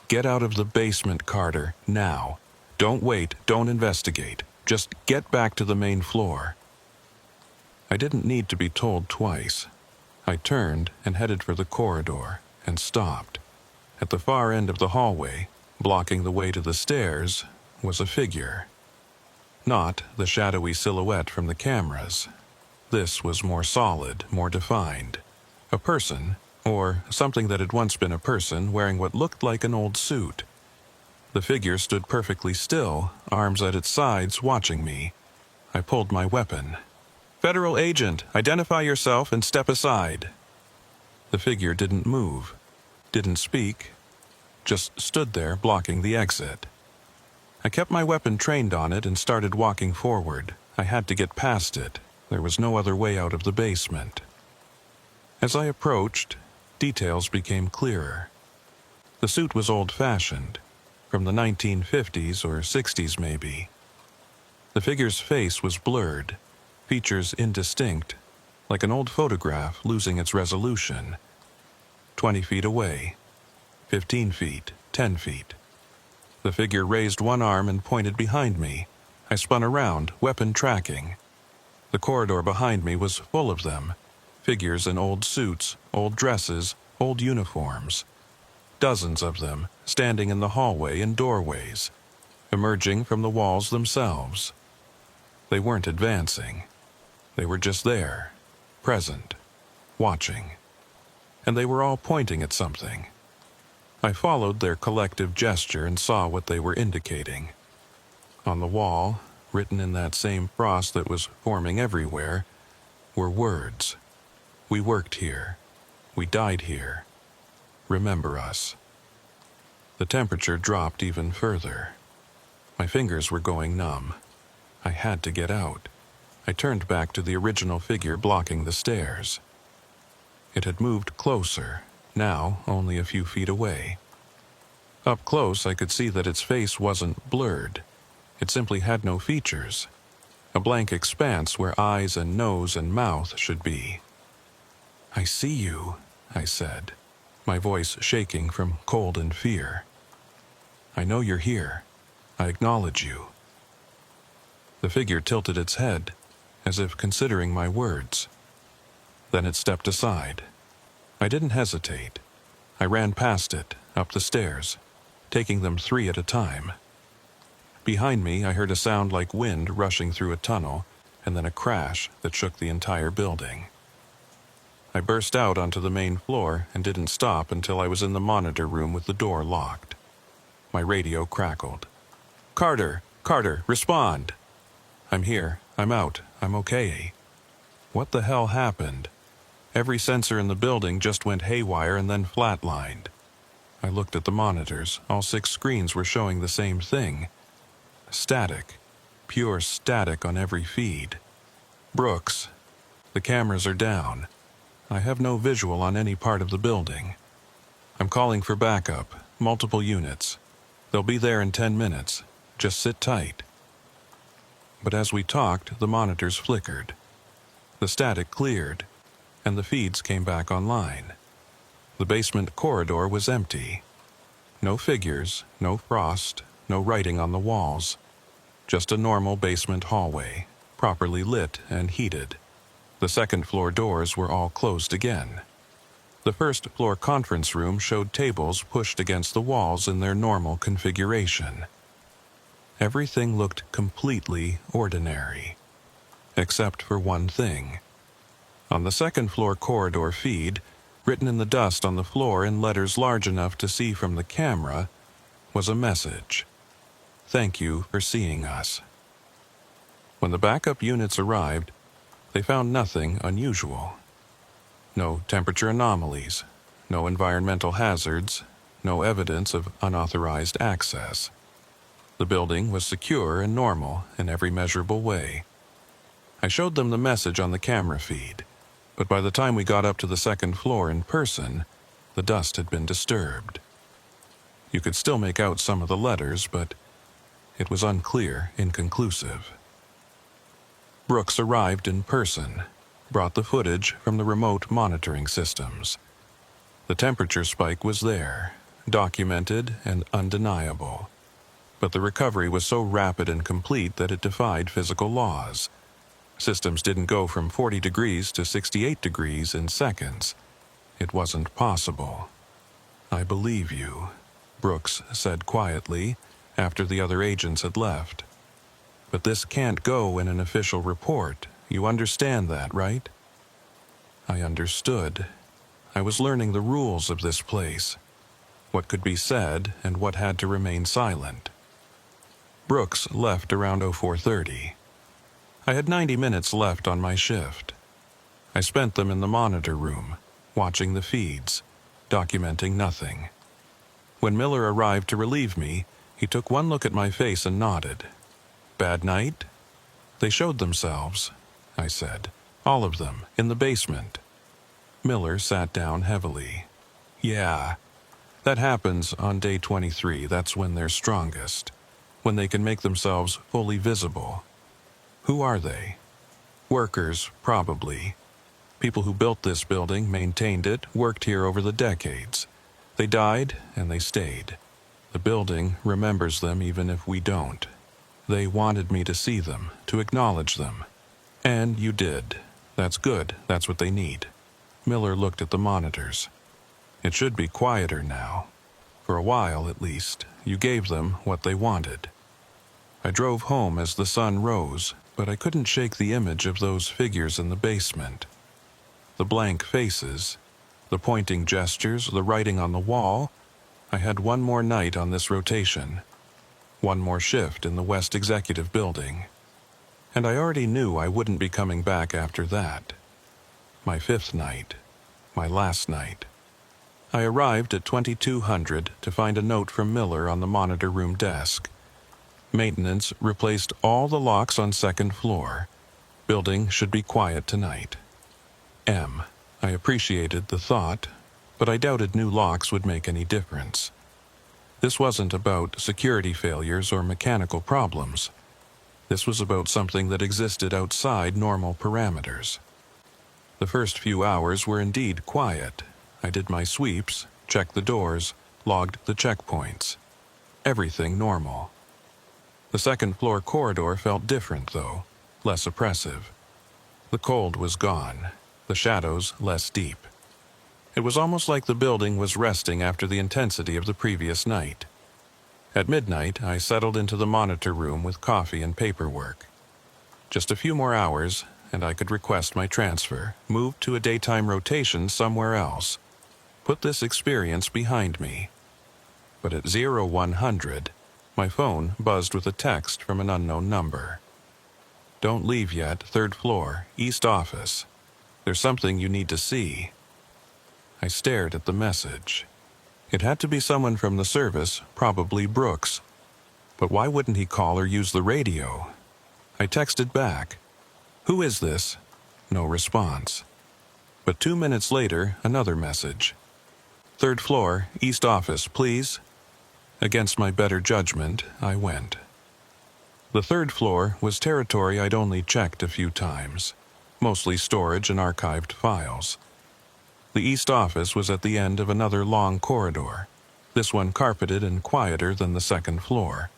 Get out of the basement, Carter, now. Don't wait, don't investigate. Just get back to the main floor. I didn't need to be told twice. I turned and headed for the corridor and stopped. At the far end of the hallway, blocking the way to the stairs, was a figure. Not the shadowy silhouette from the cameras. This was more solid, more defined. A person, or something that had once been a person, wearing what looked like an old suit. The figure stood perfectly still, arms at its sides, watching me. I pulled my weapon. "Federal agent, identify yourself and step aside." The figure didn't move, didn't speak, just stood there blocking the exit. I kept my weapon trained on it and started walking forward. I had to get past it. There was no other way out of the basement. As I approached, details became clearer. The suit was old-fashioned, from the 1950s or 60s maybe. The figure's face was blurred, features indistinct, like an old photograph losing its resolution. 20 feet away, 15 feet, 10 feet. The figure raised one arm and pointed behind me. I spun around, weapon tracking. The corridor behind me was full of them, figures in old suits, old dresses, old uniforms. Dozens of them, standing in the hallway and doorways, emerging from the walls themselves. They weren't advancing. They were just there, present, watching. And they were all pointing at something. I followed their collective gesture and saw what they were indicating. On the wall, written in that same frost that was forming everywhere, were words. "We worked here. We died here. Remember us." The temperature dropped even further. My fingers were going numb. I had to get out. I turned back to the original figure blocking the stairs. It had moved closer, now only a few feet away. Up close, I could see that its face wasn't blurred. It simply had no features. A blank expanse where eyes and nose and mouth should be. "I see you," I said, my voice shaking from cold and fear. "I know you're here. I acknowledge you." The figure tilted its head, as if considering my words. Then it stepped aside. I didn't hesitate. I ran past it, up the stairs, taking them 3 at a time. Behind me, I heard a sound like wind rushing through a tunnel, and then a crash that shook the entire building. I burst out onto the main floor and didn't stop until I was in the monitor room with the door locked. My radio crackled. "Carter! Carter, respond!" "I'm here. I'm out. I'm okay." What the hell happened? Every sensor in the building just went haywire and then flatlined. I looked at the monitors. All 6 screens were showing the same thing. Static. Pure static on every feed. "Brooks, the cameras are down. I have no visual on any part of the building. I'm calling for backup, multiple units. They'll be there in 10 minutes. Just sit tight." But as we talked, the monitors flickered. The static cleared, and the feeds came back online. The basement corridor was empty. No figures, no frost, no writing on the walls. Just a normal basement hallway, properly lit and heated. The second-floor doors were all closed again. The first-floor conference room showed tables pushed against the walls in their normal configuration. Everything looked completely ordinary, except for one thing. On the second-floor corridor feed, written in the dust on the floor in letters large enough to see from the camera, was a message. "Thank you for seeing us." When the backup units arrived, They found nothing unusual. No temperature anomalies, no environmental hazards, no evidence of unauthorized access. The building was secure and normal in every measurable way. I showed them the message on the camera feed, but by the time we got up to the second floor in person, the dust had been disturbed. You could still make out some of the letters, but it was unclear, inconclusive. Brooks arrived in person, brought the footage from the remote monitoring systems. The temperature spike was there, documented and undeniable. But the recovery was so rapid and complete that it defied physical laws. Systems didn't go from 40 degrees to 68 degrees in seconds. It wasn't possible. "I believe you," Brooks said quietly after the other agents had left. "But this can't go in an official report. You understand that, right?" I understood. I was learning the rules of this place, what could be said and what had to remain silent. Brooks left around 04:30. I had 90 minutes left on my shift. I spent them in the monitor room, watching the feeds, documenting nothing. When Miller arrived to relieve me, he took one look at my face and nodded. "Bad night?" "They showed themselves," I said. "All of them, in the basement." Miller sat down heavily. "Yeah, that happens on day 23. That's when they're strongest, when they can make themselves fully visible." "Who are they?" "Workers, probably. People who built this building, maintained it, worked here over the decades. They died, and they stayed. The building remembers them even if we don't. They wanted me to see them, to acknowledge them. And you did. That's good. That's what they need." Miller looked at the monitors. "It should be quieter now. For a while, at least, you gave them what they wanted." I drove home as the sun rose, but I couldn't shake the image of those figures in the basement. The blank faces, the pointing gestures, the writing on the wall. I had one more night on this rotation, one more shift in the West Executive Building. And I already knew I wouldn't be coming back after that. My 5th night, my last night. I arrived at 2200 to find a note from Miller on the monitor room desk. Maintenance replaced all the locks on second floor. Building should be quiet tonight. M. I appreciated the thought, but I doubted new locks would make any difference. This wasn't about security failures or mechanical problems. This was about something that existed outside normal parameters. The first few hours were indeed quiet. I did my sweeps, checked the doors, logged the checkpoints. Everything normal. The second floor corridor felt different, though, less oppressive. The cold was gone, the shadows less deep. It was almost like the building was resting after the intensity of the previous night. At midnight, I settled into the monitor room with coffee and paperwork. Just a few more hours, and I could request my transfer, move to a daytime rotation somewhere else, put this experience behind me. But at 0100, my phone buzzed with a text from an unknown number. "Don't leave yet, 3rd floor, East office. There's something you need to see." I stared at the message. It had to be someone from the service, probably Brooks. But why wouldn't he call or use the radio? I texted back, "Who is this?" No response. But 2 minutes later, another message. "3rd floor, East office, please." Against my better judgment, I went. The 3rd floor was territory I'd only checked a few times, mostly storage and archived files. The East office was at the end of another long corridor, this one carpeted and quieter than the 2nd floor.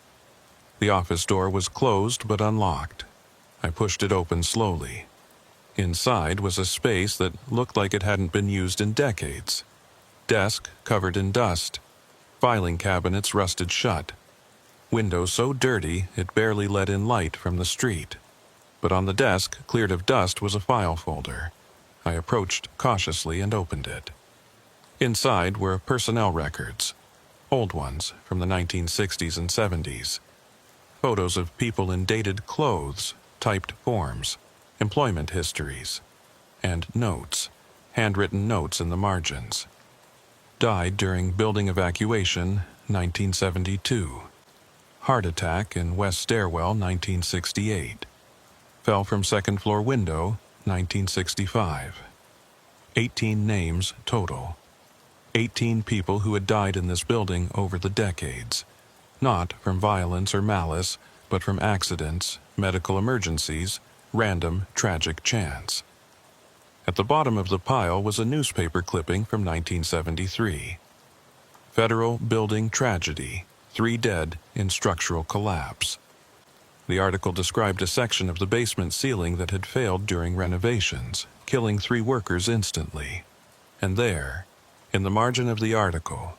The office door was closed but unlocked. I pushed it open slowly. Inside was a space that looked like it hadn't been used in decades. Desk covered in dust, filing cabinets rusted shut, windows so dirty it barely let in light from the street. But on the desk, cleared of dust, was a file folder. I approached cautiously and opened it. Inside were personnel records, old ones from the 1960s and 70s. Photos of people in dated clothes, typed forms. employment histories, and notes, handwritten notes in the margins. Died during building evacuation, 1972. Heart attack in west stairwell, 1968. Fell from second floor window, 1965. 18 names total. 18 people who had died in this building over the decades. Not from violence or malice, but from accidents, medical emergencies, random, tragic chance. At the bottom of the pile was a newspaper clipping from 1973. Federal Building Tragedy, 3 dead in structural collapse. The article described a section of the basement ceiling that had failed during renovations, killing 3 workers instantly. And there, in the margin of the article,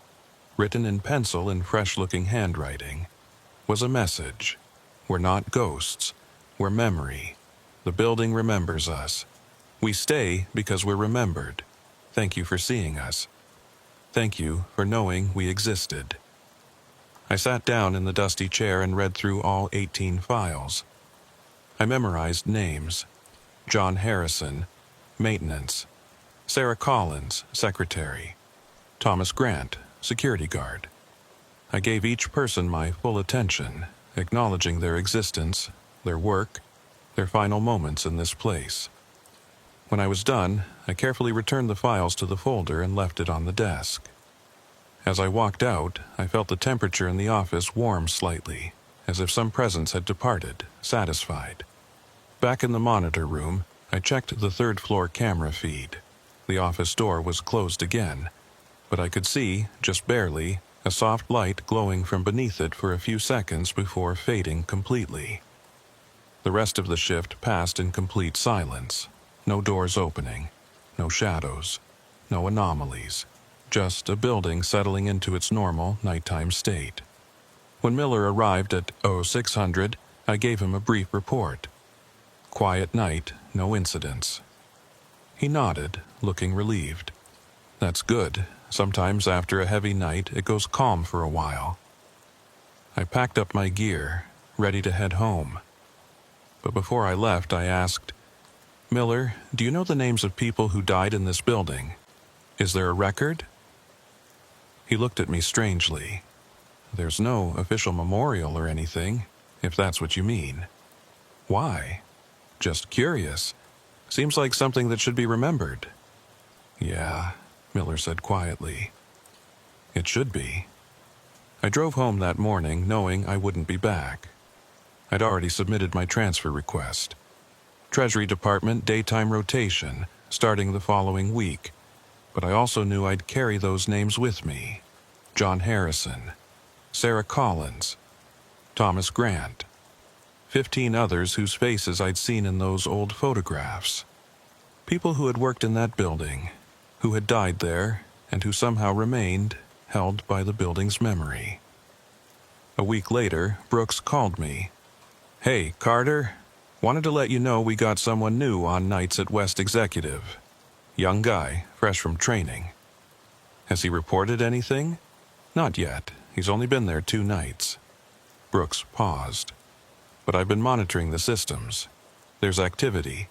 written in pencil in fresh-looking handwriting, was a message. We're not ghosts. We're memory. The building remembers us. We stay because we're remembered. Thank you for seeing us. Thank you for knowing we existed. I sat down in the dusty chair and read through all 18 files. I memorized names. John Harrison, maintenance. Sarah Collins, secretary. Thomas Grant, security guard. I gave each person my full attention, acknowledging their existence, their work, their final moments in this place. When I was done, I carefully returned the files to the folder and left it on the desk. As I walked out, I felt the temperature in the office warm slightly, as if some presence had departed, satisfied. Back in the monitor room, I checked the third-floor camera feed. The office door was closed again, but I could see, just barely, a soft light glowing from beneath it for a few seconds before fading completely. The rest of the shift passed in complete silence. No doors opening, no shadows, no anomalies, just a building settling into its normal nighttime state. When Miller arrived at 0600, I gave him a brief report. Quiet night, no incidents. He nodded, looking relieved. That's good. Sometimes after a heavy night, it goes calm for a while. I packed up my gear, ready to head home. But before I left, I asked, Miller, do you know the names of people who died in this building? Is there a record? He looked at me strangely. There's no official memorial or anything, if that's what you mean. Why? Just curious. Seems like something that should be remembered. Yeah, Miller said quietly. It should be. I drove home that morning knowing I wouldn't be back. I'd already submitted my transfer request. Treasury Department daytime rotation, starting the following week, but I also knew I'd carry those names with me. John Harrison, Sarah Collins, Thomas Grant, 15 others whose faces I'd seen in those old photographs. People who had worked in that building, who had died there, and who somehow remained, held by the building's memory. A week later, Brooks called me. Hey, Carter. Wanted to let you know we got someone new on nights at West Executive. Young guy, fresh from training. Has he reported anything? Not yet. He's only been there 2 nights. Brooks paused. But I've been monitoring the systems. There's activity.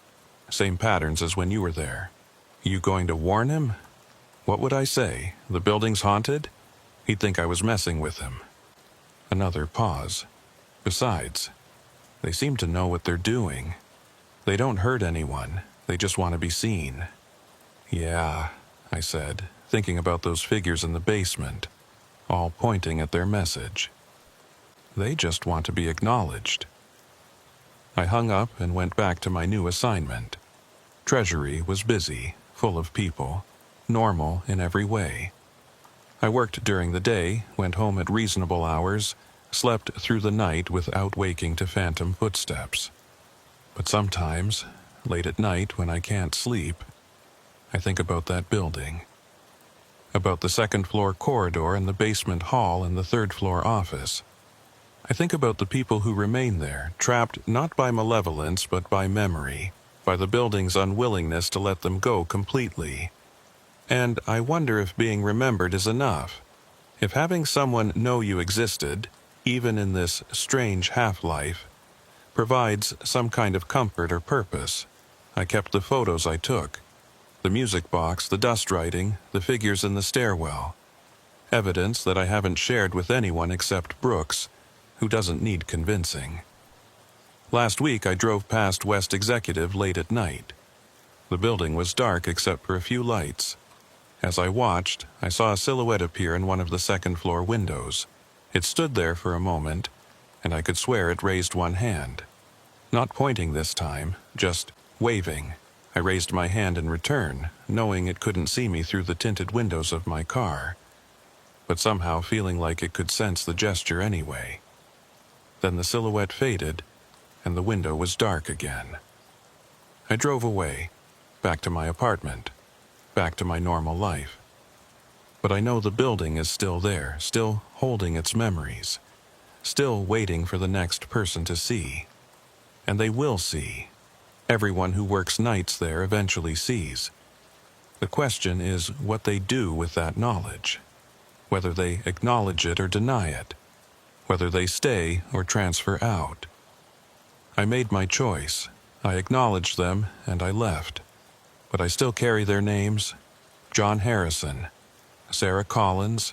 Same patterns as when you were there. You going to warn him? What would I say? The building's haunted? He'd think I was messing with him. Another pause. Besides, they seem to know what they're doing. They don't hurt anyone. They just want to be seen. Yeah, I said, thinking about those figures in the basement, all pointing at their message. They just want to be acknowledged. I hung up and went back to my new assignment. Treasury was busy, full of people, normal in every way. I worked during the day, went home at reasonable hours, slept through the night without waking to phantom footsteps. But sometimes, late at night when I can't sleep, I think about that building. About the second-floor corridor and the basement hall and the third-floor office. I think about the people who remain there, trapped not by malevolence but by memory, by the building's unwillingness to let them go completely. And I wonder if being remembered is enough. If having someone know you existed, even in this strange half-life, provides some kind of comfort or purpose, I kept the photos I took, the music box, the dust writing, the figures in the stairwell. Evidence that I haven't shared with anyone except Brooks, who doesn't need convincing. Last week I drove past West Executive late at night. The building was dark except for a few lights. As I watched, I saw a silhouette appear in one of the second-floor windows. It stood there for a moment, and I could swear it raised one hand. Not pointing this time, just waving. I raised my hand in return, knowing it couldn't see me through the tinted windows of my car, but somehow feeling like it could sense the gesture anyway. Then the silhouette faded, and the window was dark again. I drove away, back to my apartment, back to my normal life. But I know the building is still there, still holding its memories, still waiting for the next person to see. And they will see. Everyone who works nights there eventually sees. The question is what they do with that knowledge. Whether they acknowledge it or deny it. Whether they stay or transfer out. I made my choice. I acknowledged them and I left. But I still carry their names: John Harrison, Sarah Collins,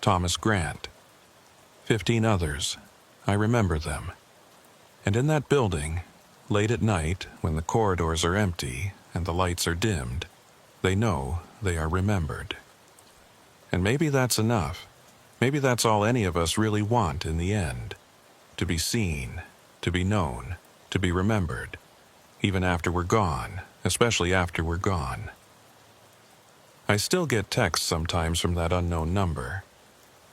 Thomas Grant. 15 others. I remember them. And in that building, late at night, when the corridors are empty and the lights are dimmed, they know they are remembered. And maybe that's enough. Maybe that's all any of us really want in the end. To be seen, to be known, to be remembered, even after we're gone, especially after we're gone. I still get texts sometimes from that unknown number.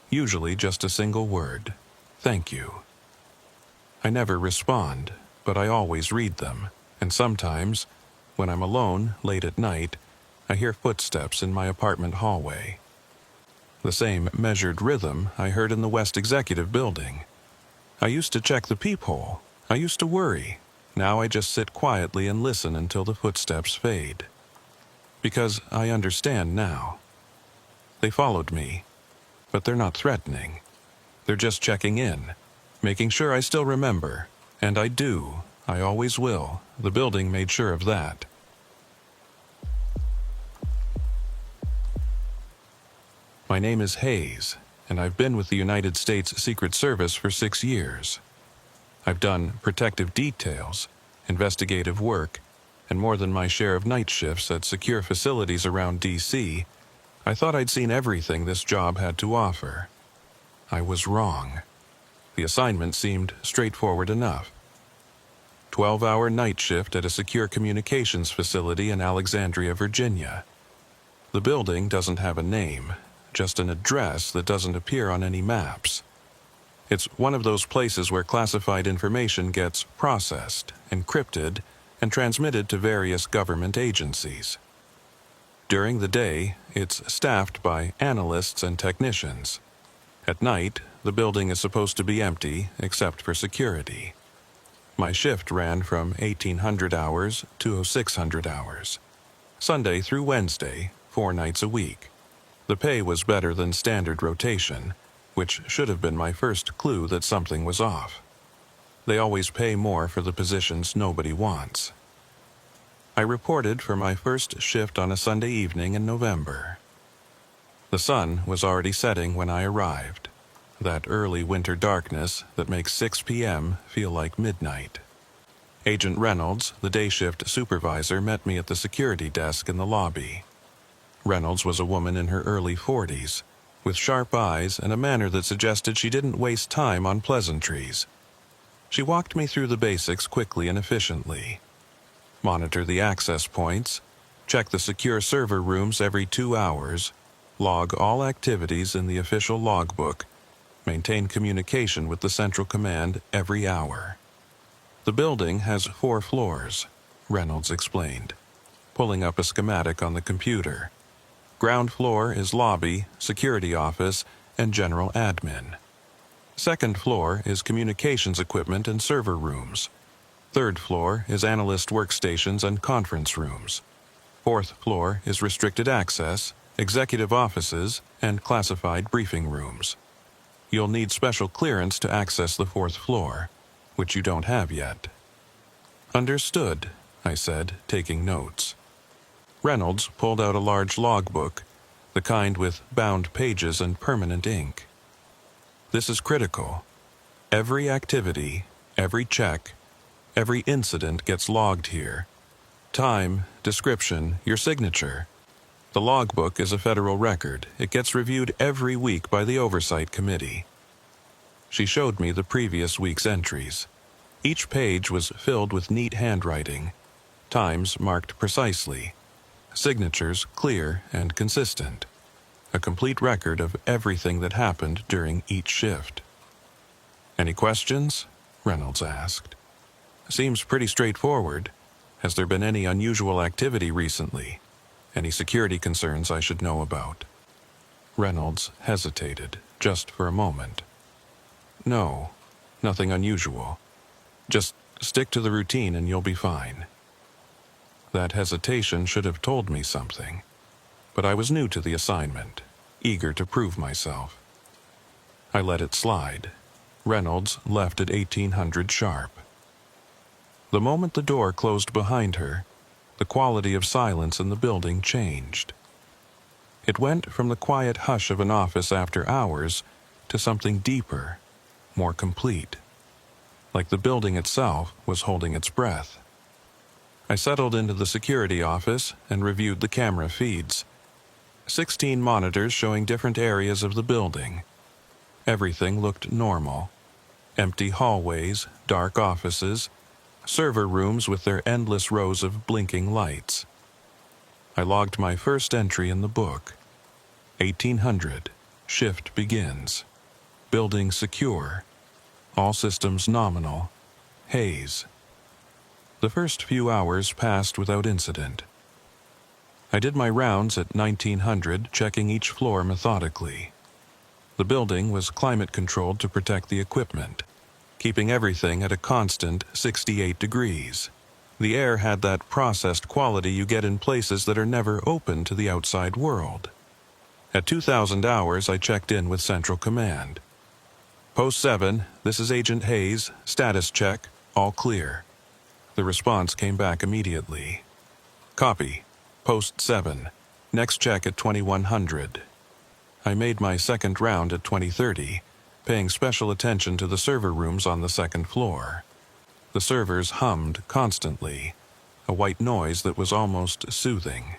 Usually just a single word: thank you. I never respond, but I always read them, and sometimes, when I'm alone late at night, I hear footsteps in my apartment hallway. The same measured rhythm I heard in the West Executive building. I used to check the peephole. I used to worry. Now I just sit quietly and listen until the footsteps fade. Because I understand now. They followed me, but they're not threatening. They're just checking in, making sure I still remember. And I do. I always will. The building made sure of that. My name is Hayes, and I've been with the United States Secret Service for 6 years. I've done protective details, investigative work, and more than my share of night shifts at secure facilities around D.C. I thought I'd seen everything this job had to offer. I was wrong. The assignment seemed straightforward enough. 12-hour night shift at a secure communications facility in Alexandria, Virginia. The building doesn't have a name, just an address that doesn't appear on any maps. It's one of those places where classified information gets processed, encrypted, and transmitted to various government agencies. During the day, it's staffed by analysts and technicians. At night, the building is supposed to be empty except for security. My shift ran from 1,800 hours to 600 hours. Sunday through Wednesday, 4 nights a week. The pay was better than standard rotation, which should have been my first clue that something was off. They always pay more for the positions nobody wants. I reported for my first shift on a Sunday evening in November. The sun was already setting when I arrived. That early winter darkness that makes 6 p.m. feel like midnight. Agent Reynolds, the day shift supervisor, met me at the security desk in the lobby. Reynolds was a woman in her early 40s, with sharp eyes and a manner that suggested she didn't waste time on pleasantries. She walked me through the basics quickly and efficiently. Monitor the access points, check the secure server rooms every 2 hours, log all activities in the official logbook, maintain communication with the Central Command every hour. The building has 4 floors, Reynolds explained, pulling up a schematic on the computer. Ground floor is lobby, security office, and general admin. Second floor is communications equipment and server rooms. Third floor is analyst workstations and conference rooms. Fourth floor is restricted access, executive offices, and classified briefing rooms. You'll need special clearance to access the 4th floor, which you don't have yet. Understood, I said, taking notes. Reynolds pulled out a large logbook, the kind with bound pages and permanent ink. This is critical. Every activity, every check, every incident gets logged here. Time, description, your signature. The logbook is a federal record. It gets reviewed every week by the Oversight Committee. She showed me the previous week's entries. Each page was filled with neat handwriting, times marked precisely, signatures clear and consistent. A complete record of everything that happened during each shift. "Any questions?" Reynolds asked. "Seems pretty straightforward. Has there been any unusual activity recently? Any security concerns I should know about?" Reynolds hesitated, just for a moment. "No, nothing unusual. Just stick to the routine and you'll be fine." That hesitation should have told me something, but I was new to the assignment, eager to prove myself. I let it slide. Reynolds left at 1800 sharp. The moment the door closed behind her, the quality of silence in the building changed. It went from the quiet hush of an office after hours to something deeper, more complete, like the building itself was holding its breath. I settled into the security office and reviewed the camera feeds. 16 monitors showing different areas of the building. Everything looked normal. Empty hallways, dark offices, server rooms with their endless rows of blinking lights. I logged my first entry in the book. 1800, shift begins. Building secure. All systems nominal. Haze. The first few hours passed without incident. I did my rounds at 1900, checking each floor methodically. The building was climate-controlled to protect the equipment, keeping everything at a constant 68 degrees. The air had that processed quality you get in places that are never open to the outside world. At 2000 hours, I checked in with Central Command. "Post 7, this is Agent Hayes, status check, all clear." The response came back immediately. "Copy. Post 7. Next check at 2100. I made my second round at 2030, paying special attention to the server rooms on the second floor. The servers hummed constantly, a white noise that was almost soothing.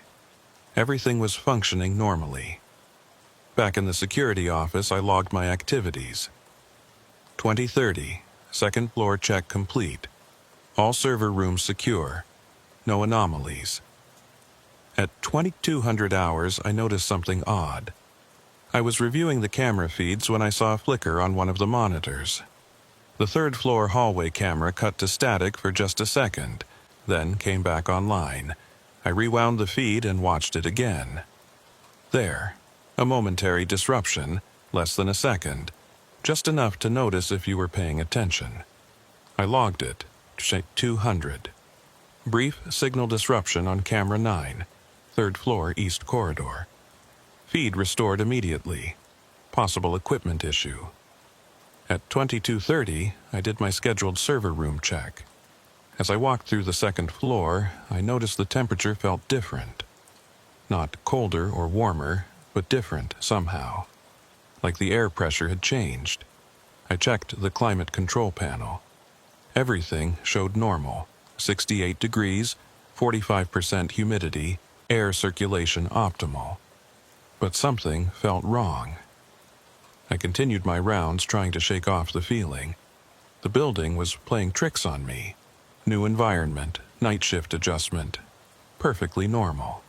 Everything was functioning normally. Back in the security office, I logged my activities. 2030, second floor check complete. All server rooms secure. No anomalies. At 2200 hours, I noticed something odd. I was reviewing the camera feeds when I saw a flicker on one of the monitors. The third floor hallway camera cut to static for just a second, then came back online. I rewound the feed and watched it again. There, a momentary disruption, less than a second, just enough to notice if you were paying attention. I logged it, 200. Brief signal disruption on camera 9, third floor east corridor. Feed restored immediately. Possible equipment issue. At 2230, I did my scheduled server room check. As I walked through the second floor, I noticed the temperature felt different. Not colder or warmer, but different somehow. Like the air pressure had changed. I checked the climate control panel. Everything showed normal. 68 degrees, 45% humidity, air circulation optimal. But something felt wrong. I continued my rounds, trying to shake off the feeling. The building was playing tricks on me. New environment, night shift adjustment. Perfectly normal.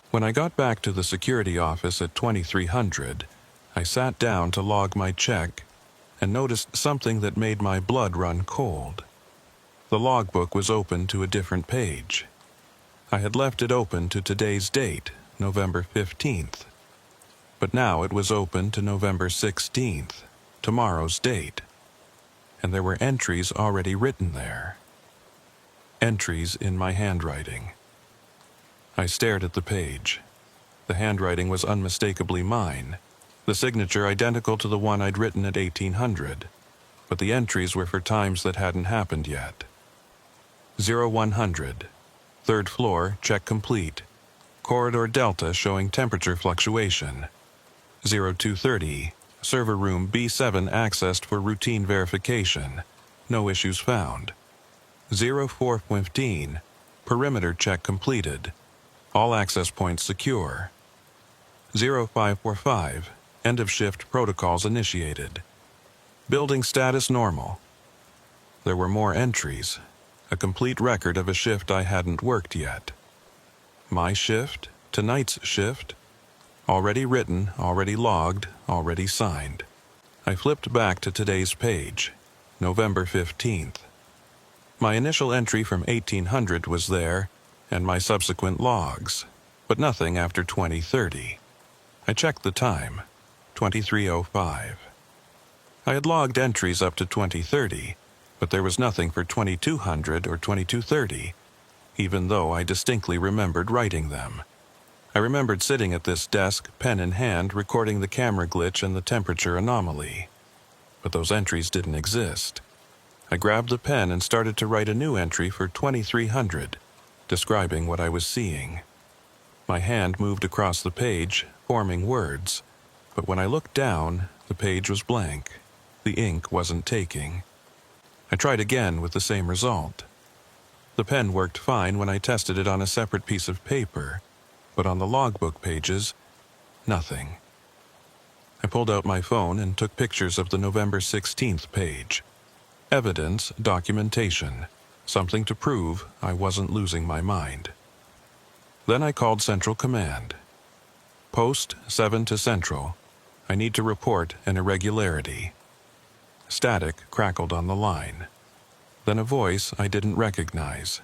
When I got back to the security office at 2300, I sat down to log my check and noticed something that made my blood run cold. The logbook was open to a different page. I had left it open to today's date, November 15th. But now it was open to November 16th, tomorrow's date. And there were entries already written there. Entries in my handwriting. I stared at the page. The handwriting was unmistakably mine, the signature identical to the one I'd written at 1800, but the entries were for times that hadn't happened yet. 0100. Third floor, check complete. Corridor Delta showing temperature fluctuation. 0230. Server room B7 accessed for routine verification. No issues found. 0415. Perimeter check completed. All access points secure. 0545. End of shift protocols initiated. Building status normal. There were more entries. A complete record of a shift I hadn't worked yet. My shift, tonight's shift. Already written, already logged, already signed. I flipped back to today's page, November 15th. My initial entry from 1800 was there, and my subsequent logs, but nothing after 2030. I checked the time, 23:05. I had logged entries up to 2030, but there was nothing for 2200 or 2230, even though I distinctly remembered writing them. I remembered sitting at this desk, pen in hand, recording the camera glitch and the temperature anomaly. But those entries didn't exist. I grabbed the pen and started to write a new entry for 2300, describing what I was seeing. My hand moved across the page, forming words, but when I looked down, the page was blank. The ink wasn't taking. I tried again with the same result. The pen worked fine when I tested it on a separate piece of paper, but on the logbook pages, nothing. I pulled out my phone and took pictures of the November 16th page. Evidence, documentation, something to prove I wasn't losing my mind. Then I called Central Command. Post 7 to Central. I need to report an irregularity. Static crackled on the line. Then a voice I didn't recognize.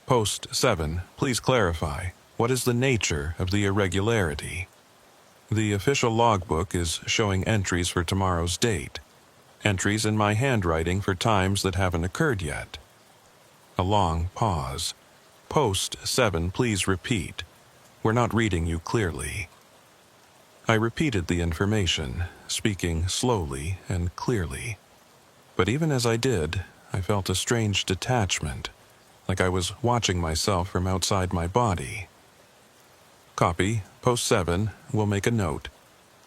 Post 7, please clarify. What is the nature of the irregularity? The official logbook is showing entries for tomorrow's date. Entries in my handwriting for times that haven't occurred yet. A long pause. Post 7, please repeat. We're not reading you clearly. I repeated the information, speaking slowly and clearly. But even as I did, I felt a strange detachment, like I was watching myself from outside my body. Copy, Post 7, we'll make a note.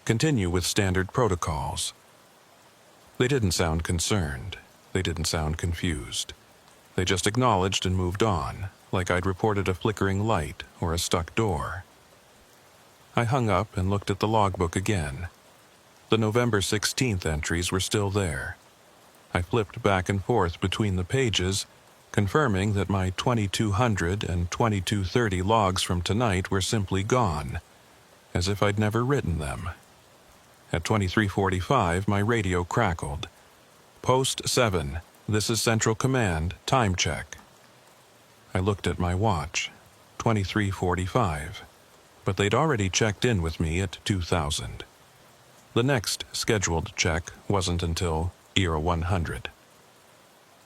Continue with standard protocols. They didn't sound concerned. They didn't sound confused. They just acknowledged and moved on, like I'd reported a flickering light or a stuck door. I hung up and looked at the logbook again. The November 16th entries were still there. I flipped back and forth between the pages, confirming that my 2200 and 2230 logs from tonight were simply gone, as if I'd never written them. At 23:45, my radio crackled. Post 7, this is Central Command, time check. I looked at my watch, 23:45, but they'd already checked in with me at 2000. The next scheduled check wasn't until 100.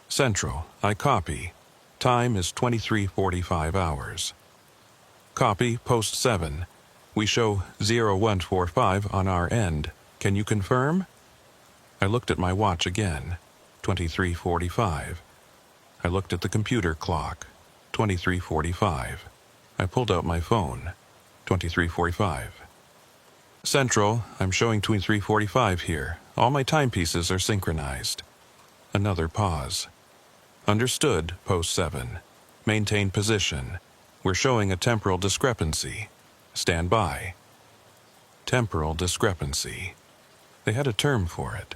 Central, I copy. Time is 23:45 hours. Copy, Post 7. We show 0145 on our end. Can you confirm? I looked at my watch again, 23:45. I looked at the computer clock, 23:45. I pulled out my phone, 23:45. Central, I'm showing 23:45 here. All my timepieces are synchronized. Another pause. Understood, Post 7. Maintain position. We're showing a temporal discrepancy. Stand by. Temporal discrepancy. They had a term for it.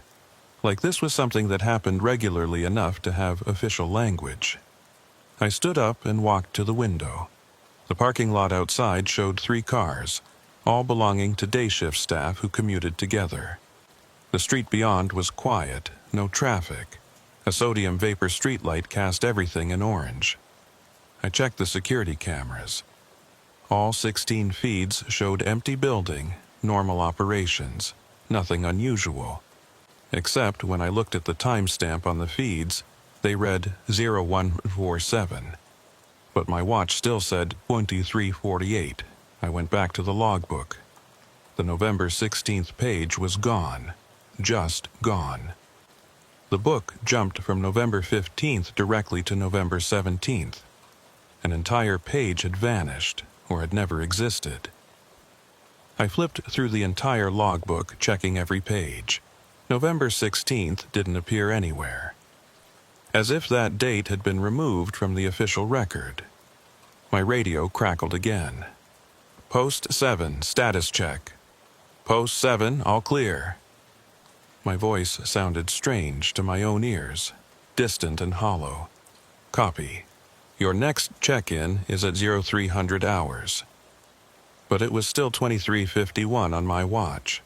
Like this was something that happened regularly enough to have official language. I stood up and walked to the window. The parking lot outside showed 3 cars, all belonging to day shift staff who commuted together. The street beyond was quiet, no traffic. A sodium vapor streetlight cast everything in orange. I checked the security cameras. All 16 feeds showed empty building, normal operations, nothing unusual. Except when I looked at the timestamp on the feeds, they read 0147. But my watch still said 23:48. I went back to the logbook. The November 16th page was gone. Just gone. The book jumped from November 15th directly to November 17th. An entire page had vanished, or had never existed. I flipped through the entire logbook, checking every page. November 16th didn't appear anywhere, as if that date had been removed from the official record. My radio crackled again. Post 7, status check. Post 7, all clear. My voice sounded strange to my own ears, distant and hollow. Copy. Your next check-in is at 0300 hours. But it was still 23:51 on my watch.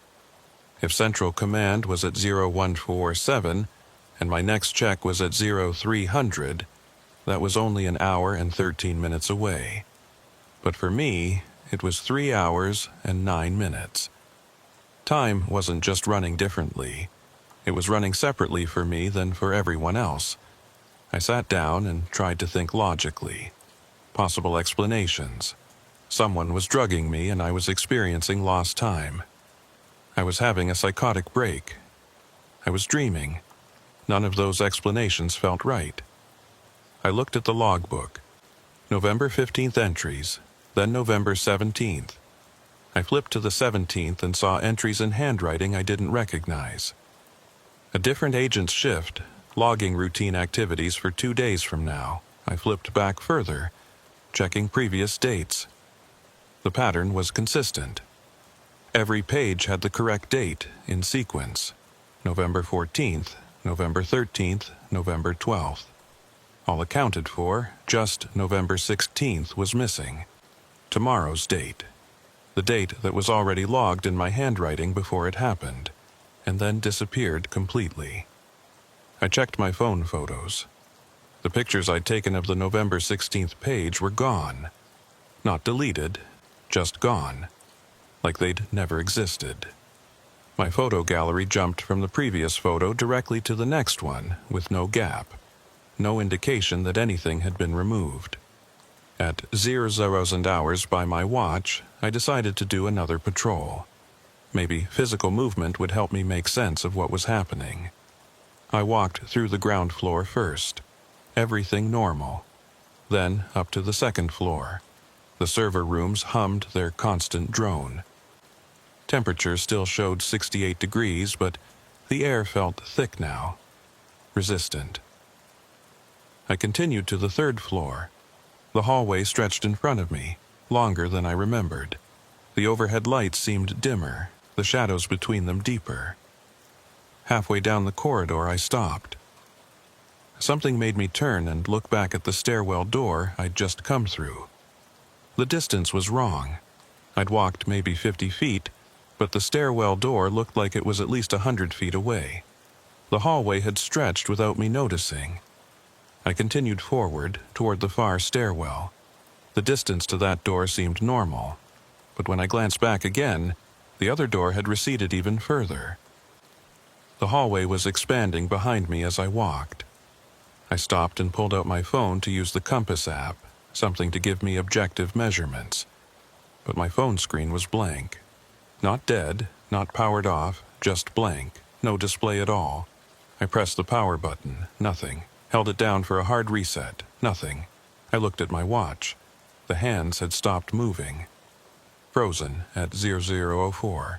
If Central Command was at 0147 and my next check was at 0300, that was only an hour and 13 minutes away. But for me, it was 3 hours and 9 minutes. Time wasn't just running differently. It was running separately for me than for everyone else. I sat down and tried to think logically. Possible explanations. Someone was drugging me and I was experiencing lost time. I was having a psychotic break. I was dreaming. None of those explanations felt right. I looked at the logbook. November 15th entries, then November 17th. I flipped to the 17th and saw entries in handwriting I didn't recognize. A different agent's shift, logging routine activities for 2 days from now. I flipped back further, checking previous dates. The pattern was consistent. Every page had the correct date in sequence. November 14th, November 13th, November 12th. All accounted for, just November 16th was missing. Tomorrow's date. The date that was already logged in my handwriting before it happened, and then disappeared completely. I checked my phone photos. The pictures I'd taken of the November 16th page were gone. Not deleted, just gone. Like they'd never existed. My photo gallery jumped from the previous photo directly to the next one, with no gap. No indication that anything had been removed. At 0000 hours by my watch, I decided to do another patrol. Maybe physical movement would help me make sense of what was happening. I walked through the ground floor first. Everything normal. Then up to the second floor. The server rooms hummed their constant drone. Temperature still showed 68 degrees, but the air felt thick now. Resistant. I continued to the third floor. The hallway stretched in front of me, longer than I remembered. The overhead lights seemed dimmer, the shadows between them deeper. Halfway down the corridor, I stopped. Something made me turn and look back at the stairwell door I'd just come through. The distance was wrong. I'd walked maybe 50 feet, but the stairwell door looked like it was at least 100 feet away. The hallway had stretched without me noticing. I continued forward, toward the far stairwell. The distance to that door seemed normal, but when I glanced back again, the other door had receded even further. The hallway was expanding behind me as I walked. I stopped and pulled out my phone to use the compass app, something to give me objective measurements. But my phone screen was blank. Not dead, not powered off, just blank, no display at all. I pressed the power button, nothing. Held it down for a hard reset, nothing. I looked at my watch. The hands had stopped moving. Frozen at 0004.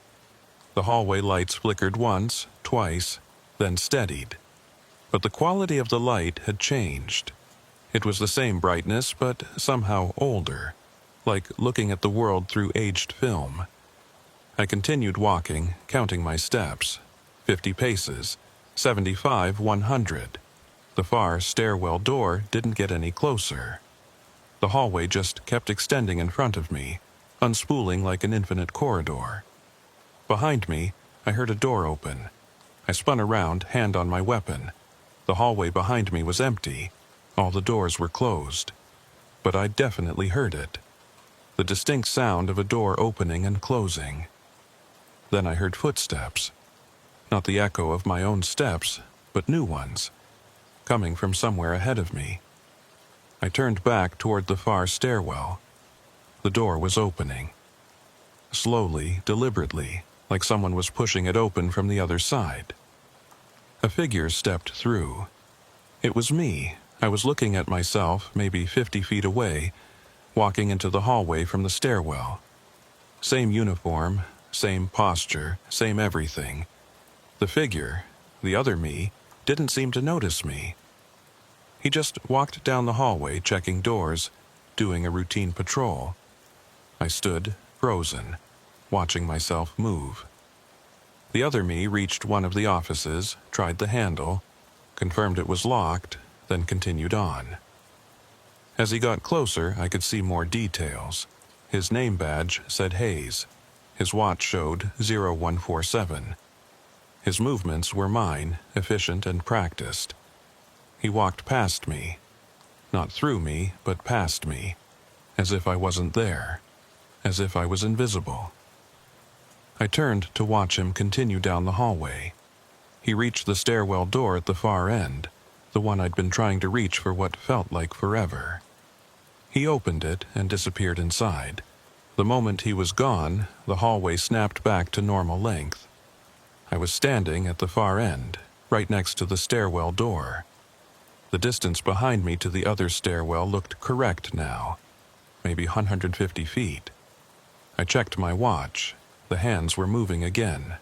The hallway lights flickered once, twice, then steadied. But the quality of the light had changed. It was the same brightness, but somehow older, like looking at the world through aged film. I continued walking, counting my steps. 50 paces, 75, 100. The far stairwell door didn't get any closer. The hallway just kept extending in front of me, unspooling like an infinite corridor. Behind me, I heard a door open. I spun around, hand on my weapon. The hallway behind me was empty. All the doors were closed. But I definitely heard it. The distinct sound of a door opening and closing. Then I heard footsteps. Not the echo of my own steps, but new ones, coming from somewhere ahead of me. I turned back toward the far stairwell. The door was opening. Slowly, deliberately, like someone was pushing it open from the other side. A figure stepped through. It was me. I was looking at myself, maybe 50 feet away, walking into the hallway from the stairwell. Same uniform, same posture, same everything. The figure, the other me, didn't seem to notice me. He just walked down the hallway, checking doors, doing a routine patrol. I stood, frozen, watching myself move. The other me reached one of the offices, tried the handle, confirmed it was locked, then continued on. As he got closer, I could see more details. His name badge said Hayes. His watch showed 0147. His movements were mine, efficient and practiced. He walked past me. Not through me, but past me. As if I wasn't there. As if I was invisible. I turned to watch him continue down the hallway. He reached the stairwell door at the far end, the one I'd been trying to reach for what felt like forever. He opened it and disappeared inside. The moment he was gone, the hallway snapped back to normal length. I was standing at the far end, right next to the stairwell door. The distance behind me to the other stairwell looked correct now, maybe 150 feet. I checked my watch. The hands were moving again.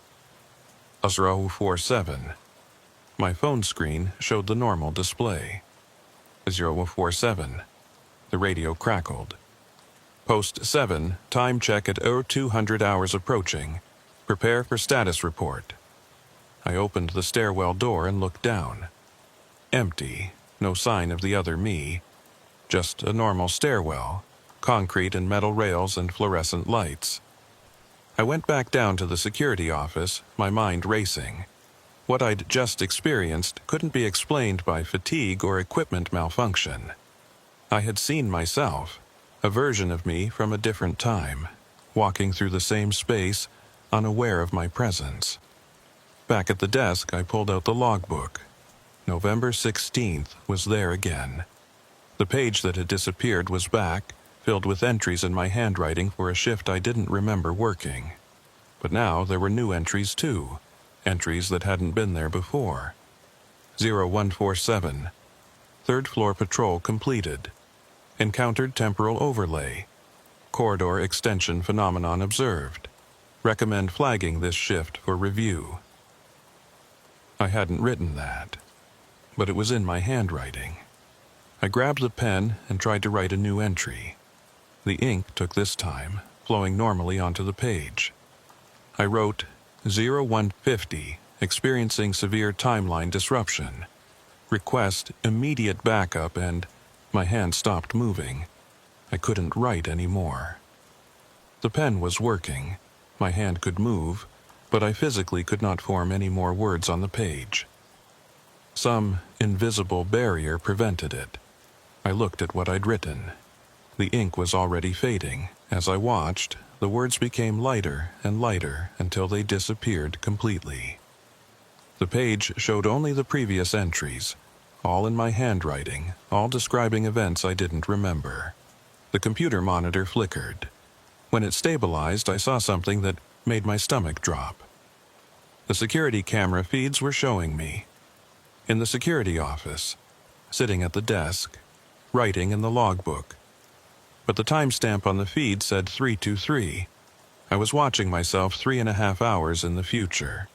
047. My phone screen showed the normal display. 047. The radio crackled. Post 7, time check at 0200 hours approaching. Prepare for status report. I opened the stairwell door and looked down. Empty, no sign of the other me. Just a normal stairwell, concrete and metal rails and fluorescent lights. I went back down to the security office, my mind racing. What I'd just experienced couldn't be explained by fatigue or equipment malfunction. I had seen myself, a version of me from a different time, walking through the same space, unaware of my presence. Back at the desk, I pulled out the logbook. November 16th was there again. The page that had disappeared was back, filled with entries in my handwriting for a shift I didn't remember working. But now there were new entries too, entries that hadn't been there before. 0147. Third floor patrol completed. Encountered temporal overlay. Corridor extension phenomenon observed. Recommend flagging this shift for review. I hadn't written that, but it was in my handwriting. I grabbed the pen and tried to write a new entry. The ink took this time, flowing normally onto the page. I wrote 0150, experiencing severe timeline disruption. Request immediate backup and my hand stopped moving. I couldn't write anymore. The pen was working. My hand could move, but I physically could not form any more words on the page. Some invisible barrier prevented it. I looked at what I'd written. The ink was already fading. As I watched, the words became lighter and lighter until they disappeared completely. The page showed only the previous entries, all in my handwriting, all describing events I didn't remember. The computer monitor flickered. When it stabilized, I saw something that made my stomach drop. The security camera feeds were showing me. In the security office, sitting at the desk, writing in the logbook. But the timestamp on the feed said 323. I was watching myself 3.5 hours in the future.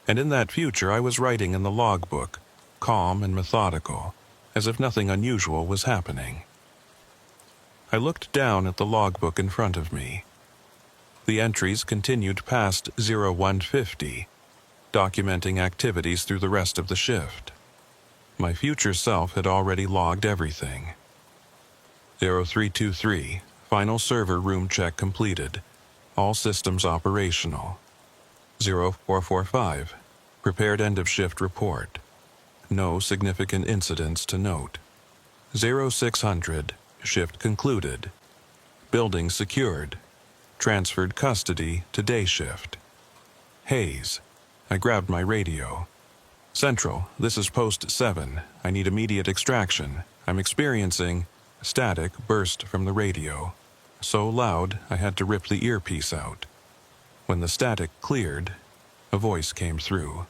And in that future I was writing in the logbook, calm and methodical, as if nothing unusual was happening. I looked down at the logbook in front of me. The entries continued past 0150, documenting activities through the rest of the shift. My future self had already logged everything. 0323, final server room check completed. All systems operational. 0445, prepared end-of-shift report. No significant incidents to note. 0600, shift concluded. Building secured. Transferred custody to day shift. Hayes. I grabbed my radio. Central, this is post 7. I need immediate extraction. I'm experiencing static burst from the radio. So loud, I had to rip the earpiece out. When the static cleared, a voice came through.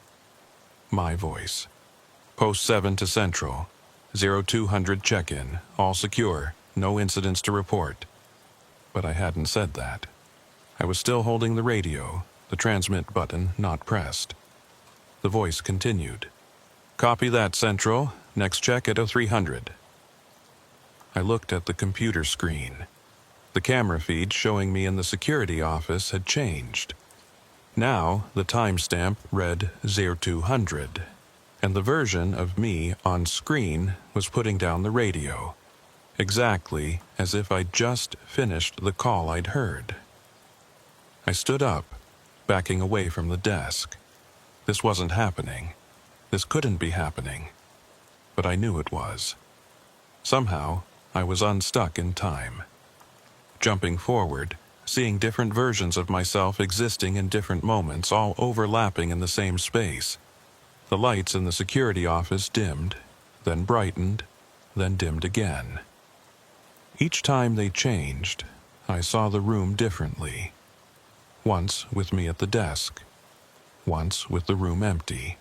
my voice. Post 7 to Central. 0200 check-in. All secure. No incidents to report. But I hadn't said that. I was still holding the radio, the transmit button not pressed. The voice continued. Copy that, Central. Next check at 0300. I looked at the computer screen. The camera feed showing me in the security office had changed. Now, the timestamp read 0200, and the version of me on screen was putting down the radio, exactly as if I'd just finished the call I'd heard. I stood up, backing away from the desk. This wasn't happening. This couldn't be happening. But I knew it was. Somehow, I was unstuck in time. Jumping forward, seeing different versions of myself existing in different moments, all overlapping in the same space. The lights in the security office dimmed, then brightened, then dimmed again. Each time they changed, I saw the room differently. Once with me at the desk. Once with the room empty.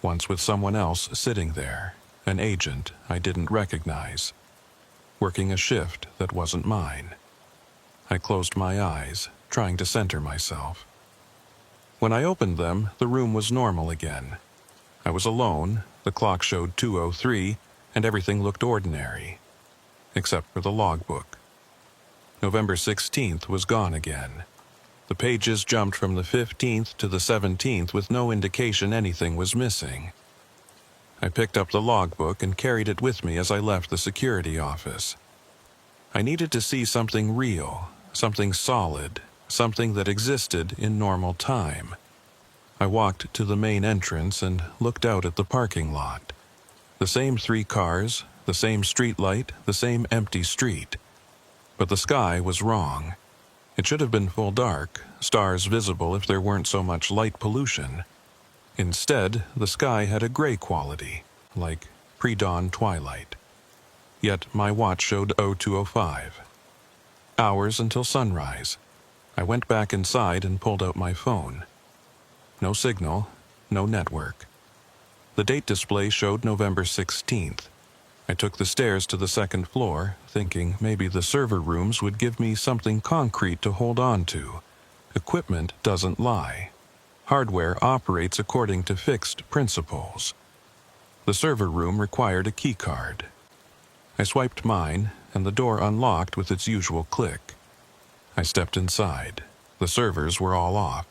Once with someone else sitting there, an agent I didn't recognize, working a shift that wasn't mine. I closed my eyes, trying to center myself. When I opened them, the room was normal again. I was alone, the clock showed 2:03, and everything looked ordinary, except for the logbook. November 16th was gone again. The pages jumped from the 15th to the 17th with no indication anything was missing. I picked up the logbook and carried it with me as I left the security office. I needed to see something real, something solid, something that existed in normal time. I walked to the main entrance and looked out at the parking lot. The same 3 cars, the same street light, the same empty street. But the sky was wrong. It should have been full dark, stars visible if there weren't so much light pollution. Instead, the sky had a gray quality, like pre-dawn twilight. Yet my watch showed 02:05. Hours until sunrise. I went back inside and pulled out my phone. No signal, no network. The date display showed November 16th. I took the stairs to the second floor, thinking maybe the server rooms would give me something concrete to hold on to. Equipment doesn't lie. Hardware operates according to fixed principles. The server room required a key card. I swiped mine, and the door unlocked with its usual click. I stepped inside. The servers were all off.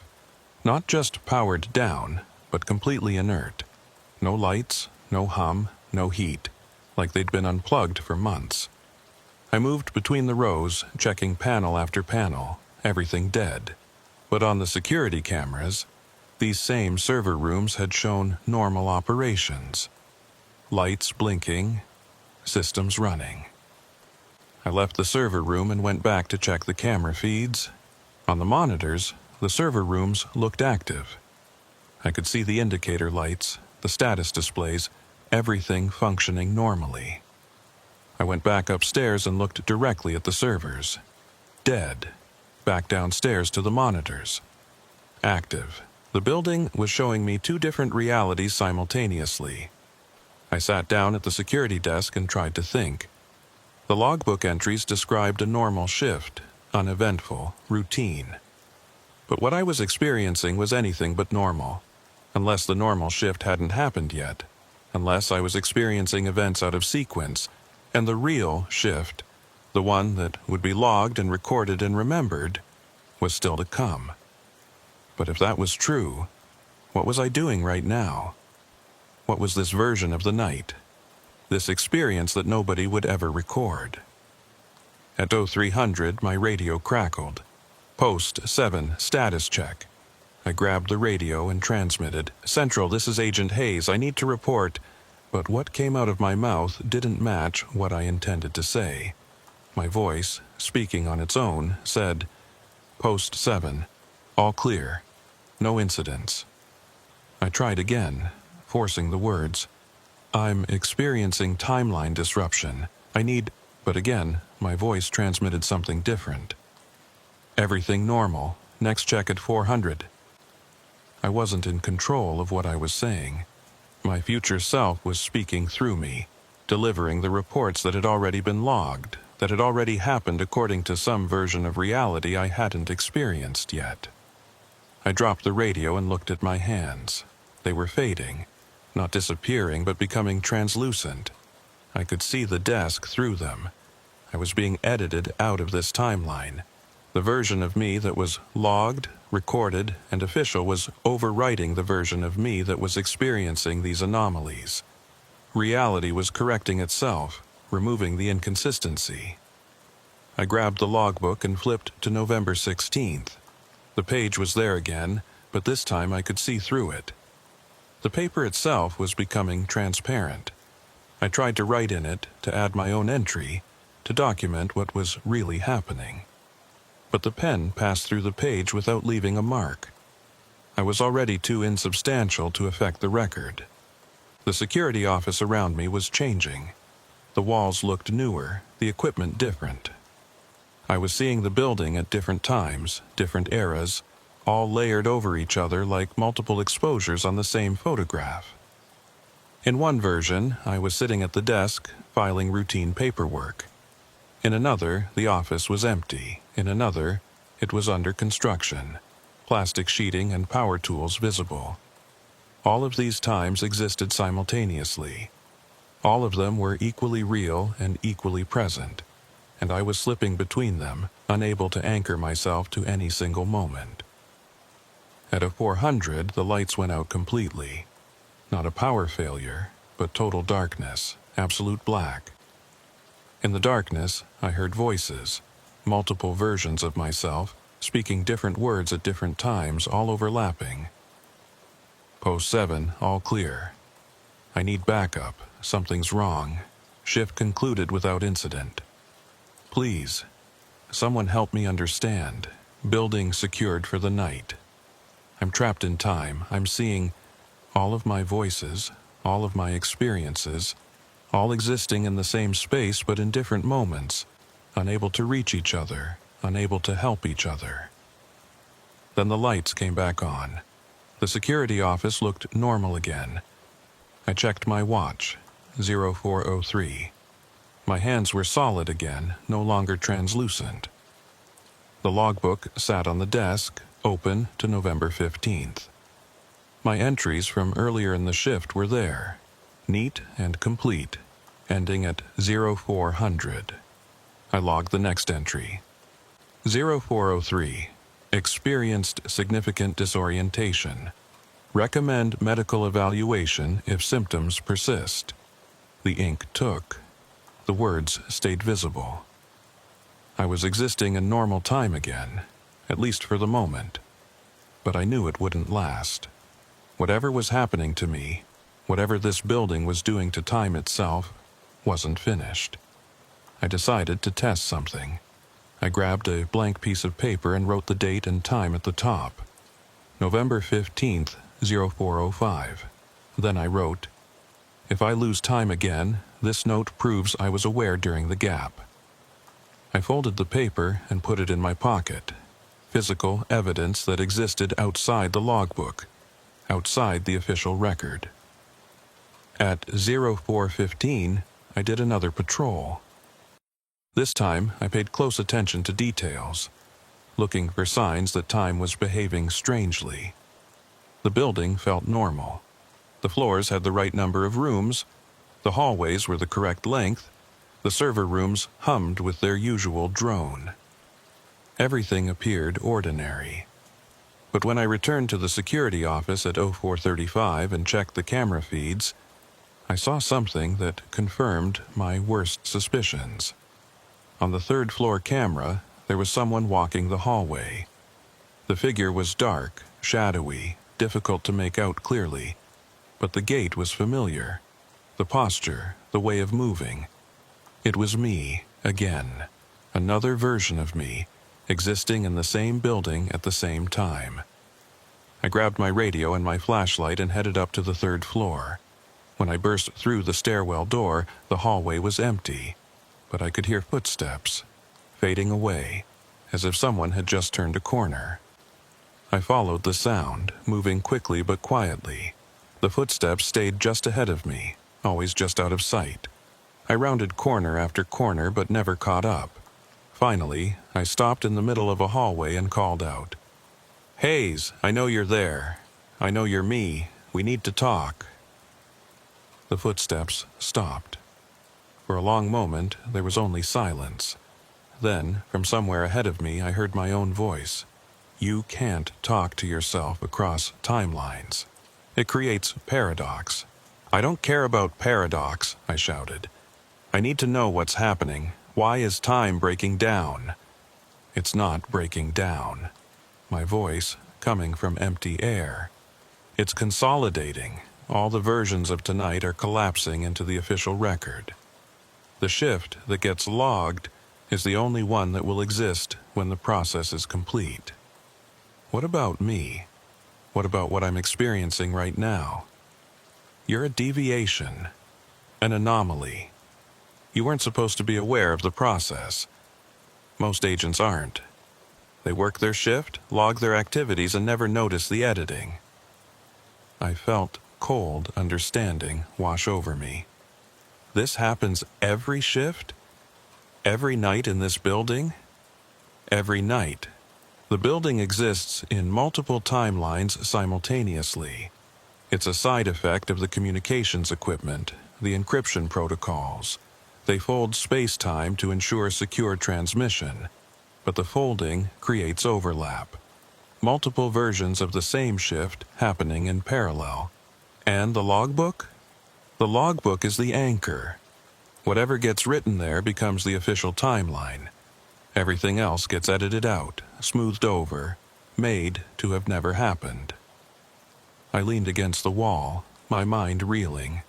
Not just powered down, but completely inert. No lights, no hum, no heat, like they'd been unplugged for months. I moved between the rows, checking panel after panel, everything dead. But on the security cameras, these same server rooms had shown normal operations. Lights blinking, systems running. I left the server room and went back to check the camera feeds. On the monitors, the server rooms looked active. I could see the indicator lights, the status displays, everything functioning normally. I went back upstairs and looked directly at the servers. Dead. Back downstairs to the monitors. Active. The building was showing me 2 different realities simultaneously. I sat down at the security desk and tried to think. The logbook entries described a normal shift, uneventful, routine. But what I was experiencing was anything but normal, unless the normal shift hadn't happened yet, unless I was experiencing events out of sequence, and the real shift, the one that would be logged and recorded and remembered, was still to come. But if that was true, what was I doing right now? What was this version of the night? This experience that nobody would ever record? At 0300, my radio crackled. Post 7, status check. I grabbed the radio and transmitted. Central, this is Agent Hayes. I need to report. But what came out of my mouth didn't match what I intended to say. My voice, speaking on its own, said, Post 7, all clear. No incidents. I tried again, forcing the words. I'm experiencing timeline disruption. I need... But again, my voice transmitted something different. Everything normal. Next check at 400. I wasn't in control of what I was saying. My future self was speaking through me, delivering the reports that had already been logged, that had already happened according to some version of reality I hadn't experienced yet. I dropped the radio and looked at my hands. They were fading, not disappearing but becoming translucent. I could see the desk through them. I was being edited out of this timeline. The version of me that was logged, recorded, and official was overwriting the version of me that was experiencing these anomalies. Reality was correcting itself, removing the inconsistency. I grabbed the logbook and flipped to November 16th. The page was there again, but this time I could see through it. The paper itself was becoming transparent. I tried to write in it, to add my own entry, to document what was really happening. But the pen passed through the page without leaving a mark. I was already too insubstantial to affect the record. The security office around me was changing. The walls looked newer, the equipment different. I was seeing the building at different times, different eras, all layered over each other like multiple exposures on the same photograph. In one version, I was sitting at the desk, filing routine paperwork. In another, the office was empty. In another, it was under construction, plastic sheeting and power tools visible. All of these times existed simultaneously. All of them were equally real and equally present, and I was slipping between them, unable to anchor myself to any single moment. At a 400, the lights went out completely. Not a power failure, but total darkness, absolute black. In the darkness, I heard voices, multiple versions of myself, speaking different words at different times, all overlapping. Post 7, all clear. I need backup. Something's wrong. Shift concluded without incident. Please, someone help me understand. Building secured for the night. I'm trapped in time. I'm seeing all of my voices, all of my experiences, all existing in the same space but in different moments, unable to reach each other, unable to help each other. Then the lights came back on. The security office looked normal again. I checked my watch, 0403. My hands were solid again, no longer translucent. The logbook sat on the desk, open to November 15th. My entries from earlier in the shift were there, neat and complete, ending at 0400. I logged the next entry. 0403. Experienced significant disorientation. Recommend medical evaluation if symptoms persist. The ink took. The words stayed visible. I was existing in normal time again, at least for the moment. But I knew it wouldn't last. Whatever was happening to me, whatever this building was doing to time itself, wasn't finished. I decided to test something. I grabbed a blank piece of paper and wrote the date and time at the top. November 15th, 0405. Then I wrote, "If I lose time again, this note proves I was aware during the gap." I folded the paper and put it in my pocket. Physical evidence that existed outside the logbook, outside the official record. At 0415, I did another patrol. This time, I paid close attention to details, looking for signs that time was behaving strangely. The building felt normal. The floors had the right number of rooms, the hallways were the correct length, the server rooms hummed with their usual drone. Everything appeared ordinary. But when I returned to the security office at 0435 and checked the camera feeds, I saw something that confirmed my worst suspicions. On the third floor camera, there was someone walking the hallway. The figure was dark, shadowy, difficult to make out clearly, but the gait was familiar. The posture, the way of moving. It was me, again, another version of me, existing in the same building at the same time. I grabbed my radio and my flashlight and headed up to the third floor. When I burst through the stairwell door, the hallway was empty, but I could hear footsteps, fading away, as if someone had just turned a corner. I followed the sound, moving quickly but quietly. The footsteps stayed just ahead of me, always just out of sight. I rounded corner after corner but never caught up. Finally, I stopped in the middle of a hallway and called out, "Hayes, I know you're there. I know you're me. We need to talk." The footsteps stopped. For a long moment, there was only silence. Then, from somewhere ahead of me, I heard my own voice. "You can't talk to yourself across timelines. It creates paradox." "I don't care about paradox," I shouted. "I need to know what's happening. Why is time breaking down?" "It's not breaking down." My voice, coming from empty air. "It's consolidating. All the versions of tonight are collapsing into the official record. The shift that gets logged is the only one that will exist when the process is complete." What about me? What about what I'm experiencing right now? You're a deviation, an anomaly. You weren't supposed to be aware of the process. Most agents aren't. They work their shift, log their activities, and never notice the editing. I felt cold understanding wash over me. This happens every shift? Every night in this building? Every night. The building exists in multiple timelines simultaneously. It's a side effect of the communications equipment, the encryption protocols. They fold space-time to ensure secure transmission, but the folding creates overlap. Multiple versions of the same shift happening in parallel. And the logbook? The logbook is the anchor. Whatever gets written there becomes the official timeline. Everything else gets edited out, smoothed over, made to have never happened. I leaned against the wall, my mind reeling.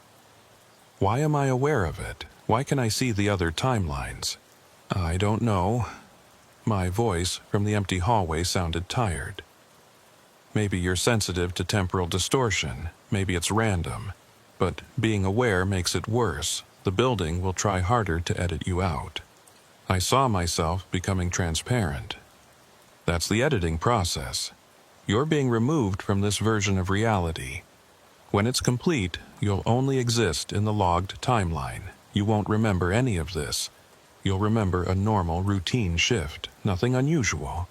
Why am I aware of it? Why can I see the other timelines? I don't know. My voice from the empty hallway sounded tired. Maybe you're sensitive to temporal distortion. Maybe it's random. But being aware makes it worse. The building will try harder to edit you out. I saw myself becoming transparent. That's the editing process. You're being removed from this version of reality. When it's complete, you'll only exist in the logged timeline. You won't remember any of this. You'll remember a normal, routine shift, nothing unusual.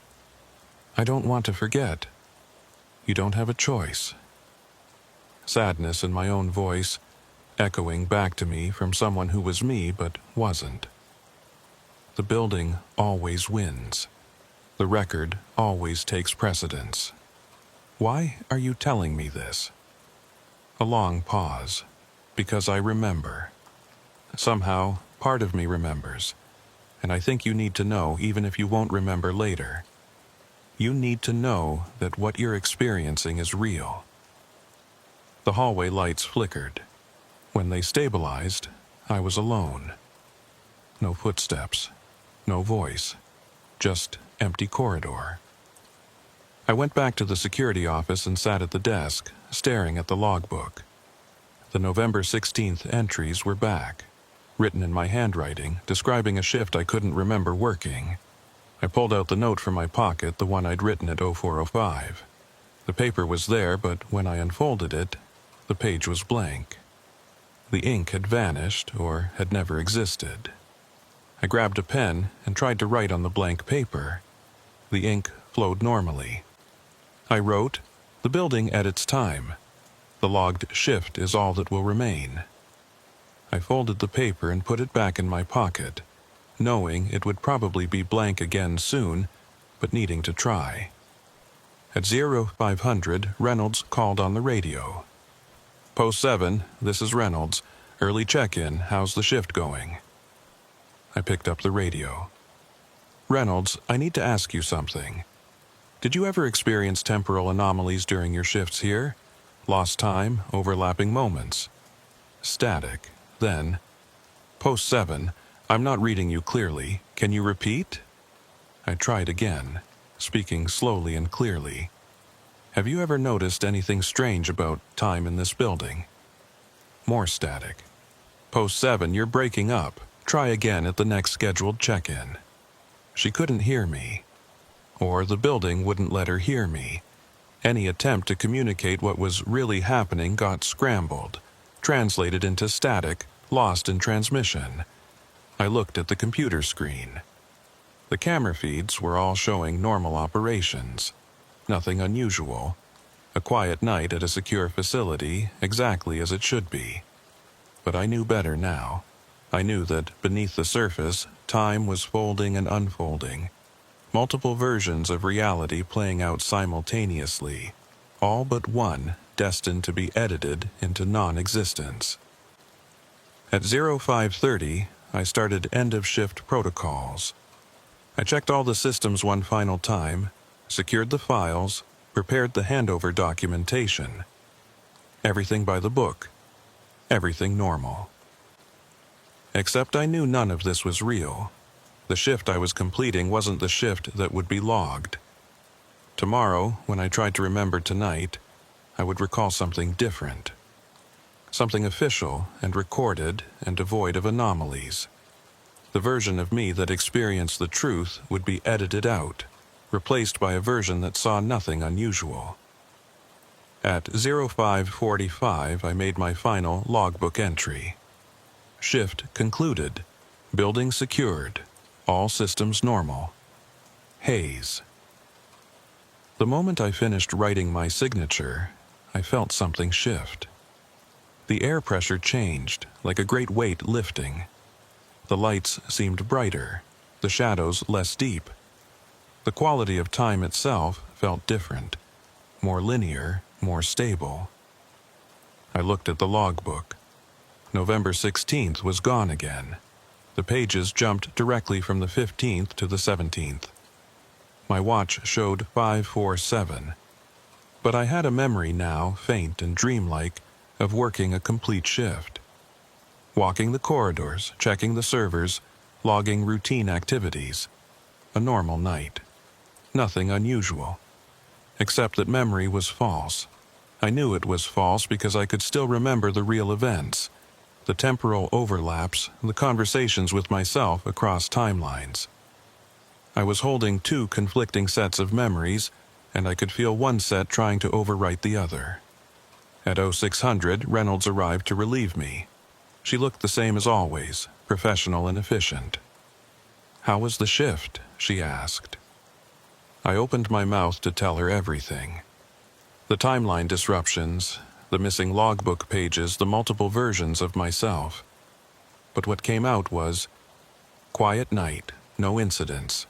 I don't want to forget. You don't have a choice. Sadness in my own voice, echoing back to me from someone who was me but wasn't. The building always wins. The record always takes precedence. Why are you telling me this? A long pause. Because I remember. Somehow, part of me remembers. And I think you need to know even if you won't remember later. You need to know that what you're experiencing is real. The hallway lights flickered. When they stabilized, I was alone. No footsteps, no voice, just empty corridor. I went back to the security office and sat at the desk, staring at the logbook. The November 16th entries were back, written in my handwriting, describing a shift I couldn't remember working. I pulled out the note from my pocket, the one I'd written at 0405. The paper was there, but when I unfolded it, the page was blank. The ink had vanished or had never existed. I grabbed a pen and tried to write on the blank paper. The ink flowed normally. I wrote, "The building at its time. The logged shift is all that will remain." I folded the paper and put it back in my pocket, knowing it would probably be blank again soon, but needing to try. At 0500, Reynolds called on the radio. "Post 7, this is Reynolds. Early check-in, how's the shift going?" I picked up the radio. "Reynolds, I need to ask you something. Did you ever experience temporal anomalies during your shifts here? Lost time, overlapping moments?" Static. Then, "Post 7, I'm not reading you clearly. Can you repeat?" I tried again, speaking slowly and clearly. "Have you ever noticed anything strange about time in this building?" More static. "Post 7, you're breaking up. Try again at the next scheduled check-in." She couldn't hear me. Or the building wouldn't let her hear me. Any attempt to communicate what was really happening got scrambled, translated into static, lost in transmission. I looked at the computer screen. The camera feeds were all showing normal operations. Nothing unusual. A quiet night at a secure facility, exactly as it should be. But I knew better now. I knew that beneath the surface, time was folding and unfolding. Multiple versions of reality playing out simultaneously, all but one destined to be edited into non-existence. At 0530, I started end-of-shift protocols. I checked all the systems one final time, secured the files, prepared the handover documentation. Everything by the book. Everything normal. Except I knew none of this was real. The shift I was completing wasn't the shift that would be logged. Tomorrow, when I tried to remember tonight, I would recall something different. Something official and recorded and devoid of anomalies. The version of me that experienced the truth would be edited out, replaced by a version that saw nothing unusual. At 0545, I made my final logbook entry. Shift concluded. Building secured. All systems normal. Haze. The moment I finished writing my signature, I felt something shift. The air pressure changed, like a great weight lifting. The lights seemed brighter, the shadows less deep. The quality of time itself felt different, more linear, more stable. I looked at the logbook. November 16th was gone again. The pages jumped directly from the 15th to the 17th. My watch showed 547, but I had a memory now, faint and dreamlike, of working a complete shift. Walking the corridors, checking the servers, logging routine activities. A normal night. Nothing unusual. Except that memory was false. I knew it was false because I could still remember the real events, the temporal overlaps, the conversations with myself across timelines. I was holding two conflicting sets of memories, and I could feel one set trying to overwrite the other. At 0600, Reynolds arrived to relieve me. She looked the same as always, professional and efficient. "How was the shift?" she asked. I opened my mouth to tell her everything. The timeline disruptions, the missing logbook pages, the multiple versions of myself. But what came out was, quiet night, no incidents.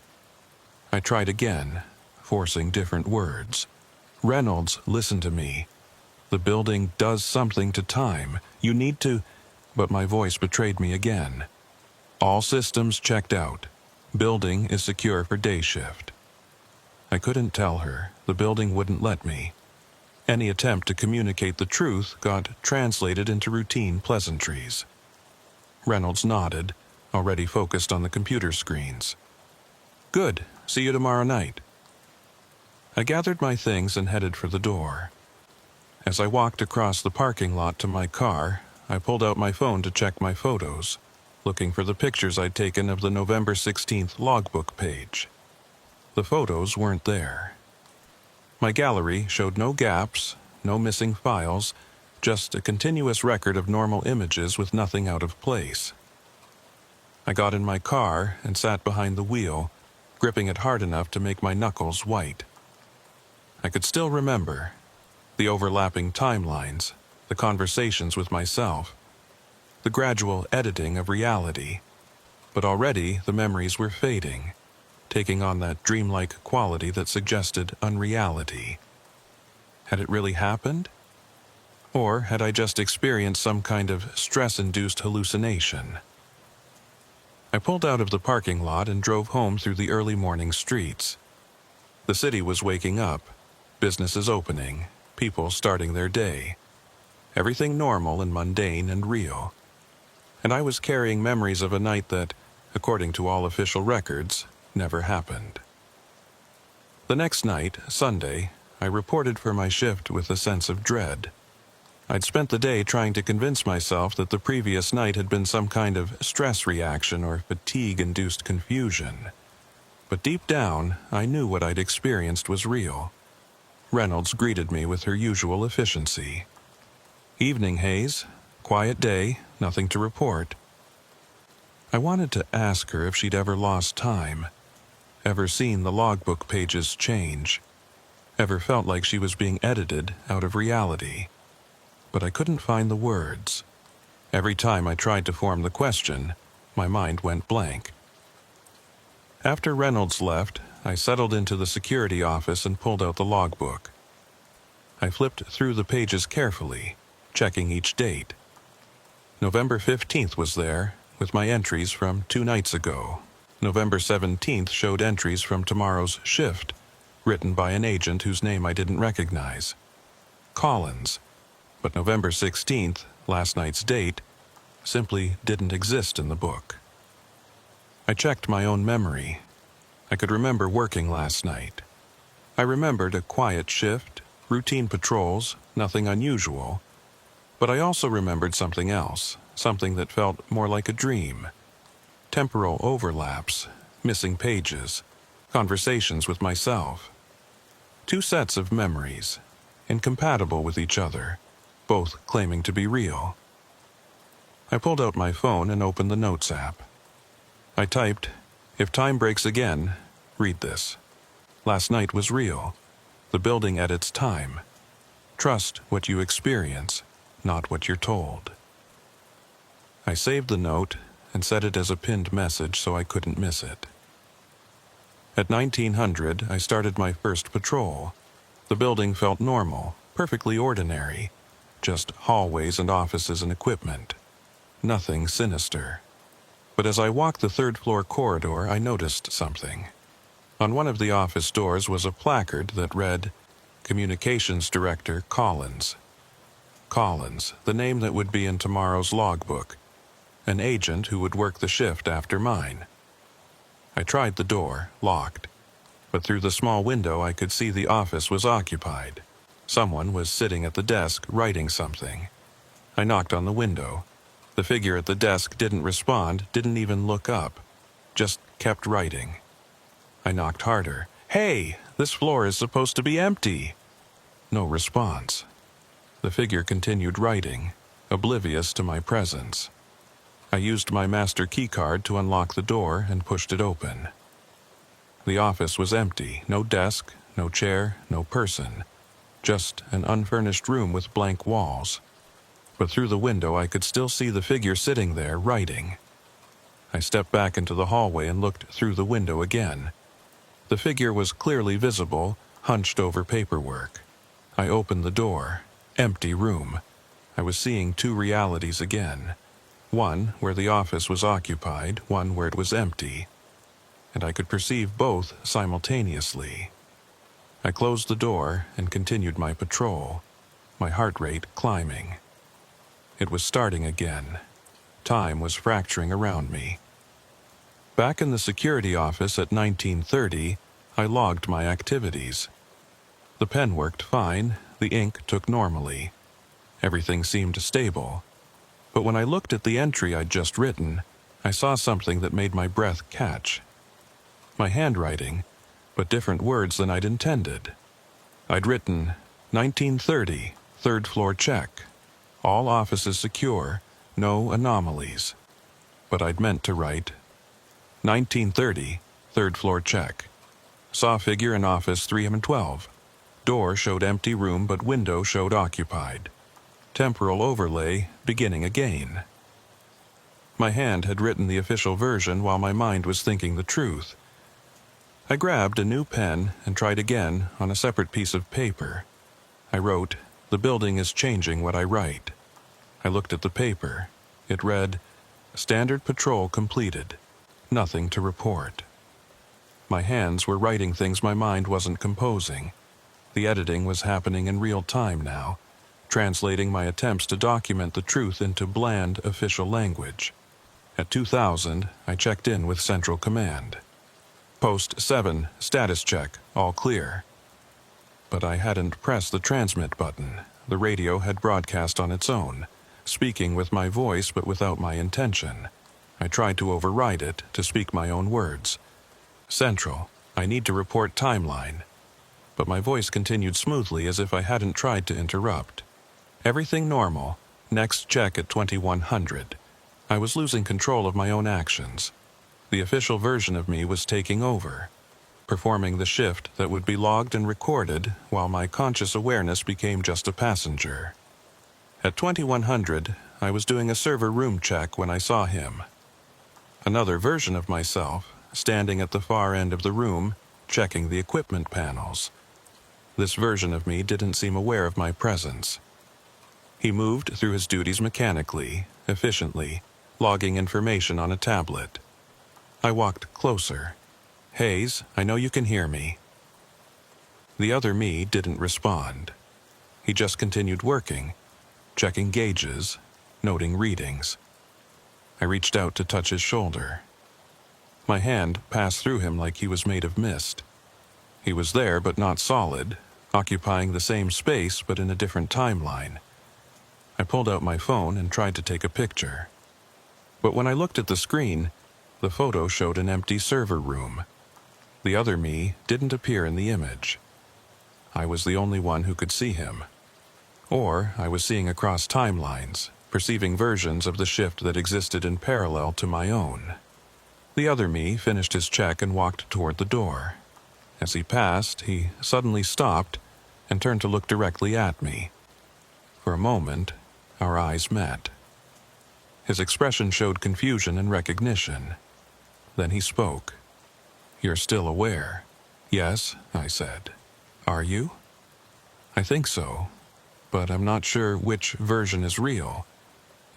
I tried again, forcing different words. "Reynolds, listen to me. The building does something to time. You need to..." But my voice betrayed me again. "All systems checked out. Building is secure for day shift." I couldn't tell her. The building wouldn't let me. Any attempt to communicate the truth got translated into routine pleasantries. Reynolds nodded, already focused on the computer screens. "Good. See you tomorrow night." I gathered my things and headed for the door. As I walked across the parking lot to my car, I pulled out my phone to check my photos, looking for the pictures I'd taken of the November 16th logbook page. The photos weren't there. My gallery showed no gaps, no missing files, just a continuous record of normal images with nothing out of place. I got in my car and sat behind the wheel, gripping it hard enough to make my knuckles white. I could still remember the overlapping timelines, the conversations with myself, the gradual editing of reality, but already the memories were fading, taking on that dreamlike quality that suggested unreality. Had it really happened? Or had I just experienced some kind of stress-induced hallucination? I pulled out of the parking lot and drove home through the early morning streets. The city was waking up, businesses opening, people starting their day. Everything normal and mundane and real. And I was carrying memories of a night that, according to all official records, never happened. The next night, Sunday, I reported for my shift with a sense of dread. I'd spent the day trying to convince myself that the previous night had been some kind of stress reaction or fatigue-induced confusion. But deep down, I knew what I'd experienced was real. Reynolds greeted me with her usual efficiency. "Evening, Hayes. Quiet day, nothing to report." I wanted to ask her if she'd ever lost time, ever seen the logbook pages change, ever felt like she was being edited out of reality. But I couldn't find the words. Every time I tried to form the question, my mind went blank. After Reynolds left, I settled into the security office and pulled out the logbook. I flipped through the pages carefully, checking each date. November 15th was there, with my entries from 2 nights ago. November 17th showed entries from tomorrow's shift, written by an agent whose name I didn't recognize. Collins. But November 16th, last night's date, simply didn't exist in the book. I checked my own memory. I could remember working last night. I remembered a quiet shift, routine patrols, nothing unusual. But I also remembered something else, something that felt more like a dream. Temporal overlaps, missing pages, conversations with myself. 2 sets of memories, incompatible with each other, both claiming to be real. I pulled out my phone and opened the Notes app. I typed, "If time breaks again, read this. Last night was real. The building at its time. Trust what you experience, not what you're told." I saved the note and set it as a pinned message so I couldn't miss it. At 1900, I started my first patrol. The building felt normal, perfectly ordinary, just hallways and offices and equipment. Nothing sinister. But as I walked the 3rd-floor corridor, I noticed something. On one of the office doors was a placard that read, "Communications Director Collins." Collins, the name that would be in tomorrow's logbook. An agent who would work the shift after mine. I tried the door, locked. But through the small window I could see the office was occupied. Someone was sitting at the desk writing something. I knocked on the window. The figure at the desk didn't respond, didn't even look up. Just kept writing. I knocked harder. "Hey, this floor is supposed to be empty." No response. The figure continued writing, oblivious to my presence. I used my master keycard to unlock the door and pushed it open. The office was empty, no desk, no chair, no person. Just an unfurnished room with blank walls. But through the window I could still see the figure sitting there, writing. I stepped back into the hallway and looked through the window again. The figure was clearly visible, hunched over paperwork. I opened the door. Empty room. I was seeing 2 realities again. One where the office was occupied, one where it was empty. And I could perceive both simultaneously. I closed the door and continued my patrol, my heart rate climbing. It was starting again. Time was fracturing around me. Back in the security office at 1930, I logged my activities. The pen worked fine, the ink took normally. Everything seemed stable. But when I looked at the entry I'd just written, I saw something that made my breath catch. My handwriting, but different words than I'd intended. I'd written, 1930, 3rd floor check. All offices secure, no anomalies. But I'd meant to write, 1930, 3rd floor check. Saw figure in office 312. Door showed empty room but window showed occupied. Temporal overlay beginning again. My hand had written the official version while my mind was thinking the truth. I grabbed a new pen and tried again on a separate piece of paper. I wrote, "The building is changing what I write." I looked at the paper. It read, "Standard patrol completed. Nothing to report." My hands were writing things my mind wasn't composing. The editing was happening in real time now, translating my attempts to document the truth into bland official language. At 2000, I checked in with Central Command. Post 7, status check, all clear. But I hadn't pressed the transmit button. The radio had broadcast on its own, speaking with my voice but without my intention. I tried to override it, to speak my own words. "Central, I need to report timeline." but my voice continued smoothly as if I hadn't tried to interrupt. Everything normal. Next check at 2100. I was losing control of my own actions. The official version of me was taking over, performing the shift that would be logged and recorded while my conscious awareness became just a passenger. At 2100, I was doing a server room check when I saw him. Another version of myself, standing at the far end of the room, checking the equipment panels. This version of me didn't seem aware of my presence. He moved through his duties mechanically, efficiently, logging information on a tablet. I walked closer. "Hayes, I know you can hear me." The other me didn't respond. He just continued working, checking gauges, noting readings. I reached out to touch his shoulder. My hand passed through him like he was made of mist. He was there but not solid, occupying the same space but in a different timeline. I pulled out my phone and tried to take a picture. But when I looked at the screen, the photo showed an empty server room. The other me didn't appear in the image. I was the only one who could see him. Or I was seeing across timelines, perceiving versions of the shift that existed in parallel to my own. The other me finished his check and walked toward the door. As he passed, he suddenly stopped and turned to look directly at me. For a moment, our eyes met. His expression showed confusion and recognition. Then he spoke. "You're still aware?" "Yes," I said. "Are you?" "I think so, but I'm not sure which version is real.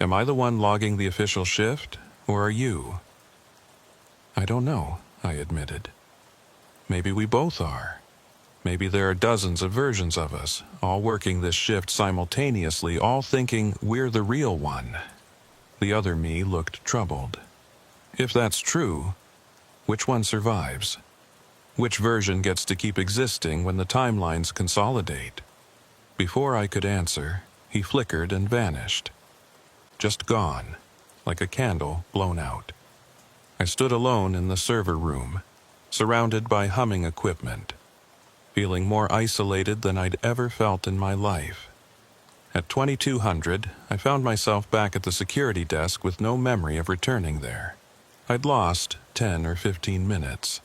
Am I the one logging the official shift, or are you?" "I don't know," I admitted. "Maybe we both are. Maybe there are dozens of versions of us, all working this shift simultaneously, all thinking we're the real one." The other me looked troubled. "If that's true, which one survives? Which version gets to keep existing when the timelines consolidate?" Before I could answer, he flickered and vanished. Just gone, like a candle blown out. I stood alone in the server room, surrounded by humming equipment, feeling more isolated than I'd ever felt in my life. At 2200, I found myself back at the security desk with no memory of returning there. I'd lost 10 or 15 minutes,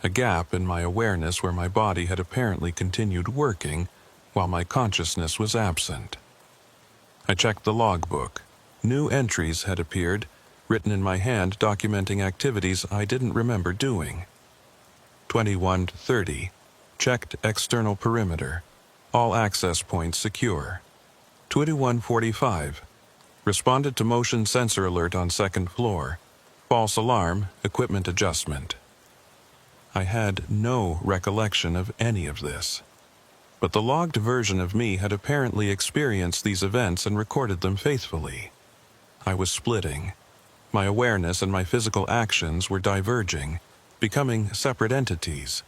a gap in my awareness where my body had apparently continued working while my consciousness was absent. I checked the logbook. New entries had appeared, written in my hand documenting activities I didn't remember doing. 21:30. Checked external perimeter. All access points secure. 21:45. Responded to motion sensor alert on second floor. False alarm, equipment adjustment. I had no recollection of any of this. But the logged version of me had apparently experienced these events and recorded them faithfully. I was splitting. My awareness and my physical actions were diverging, becoming separate entities.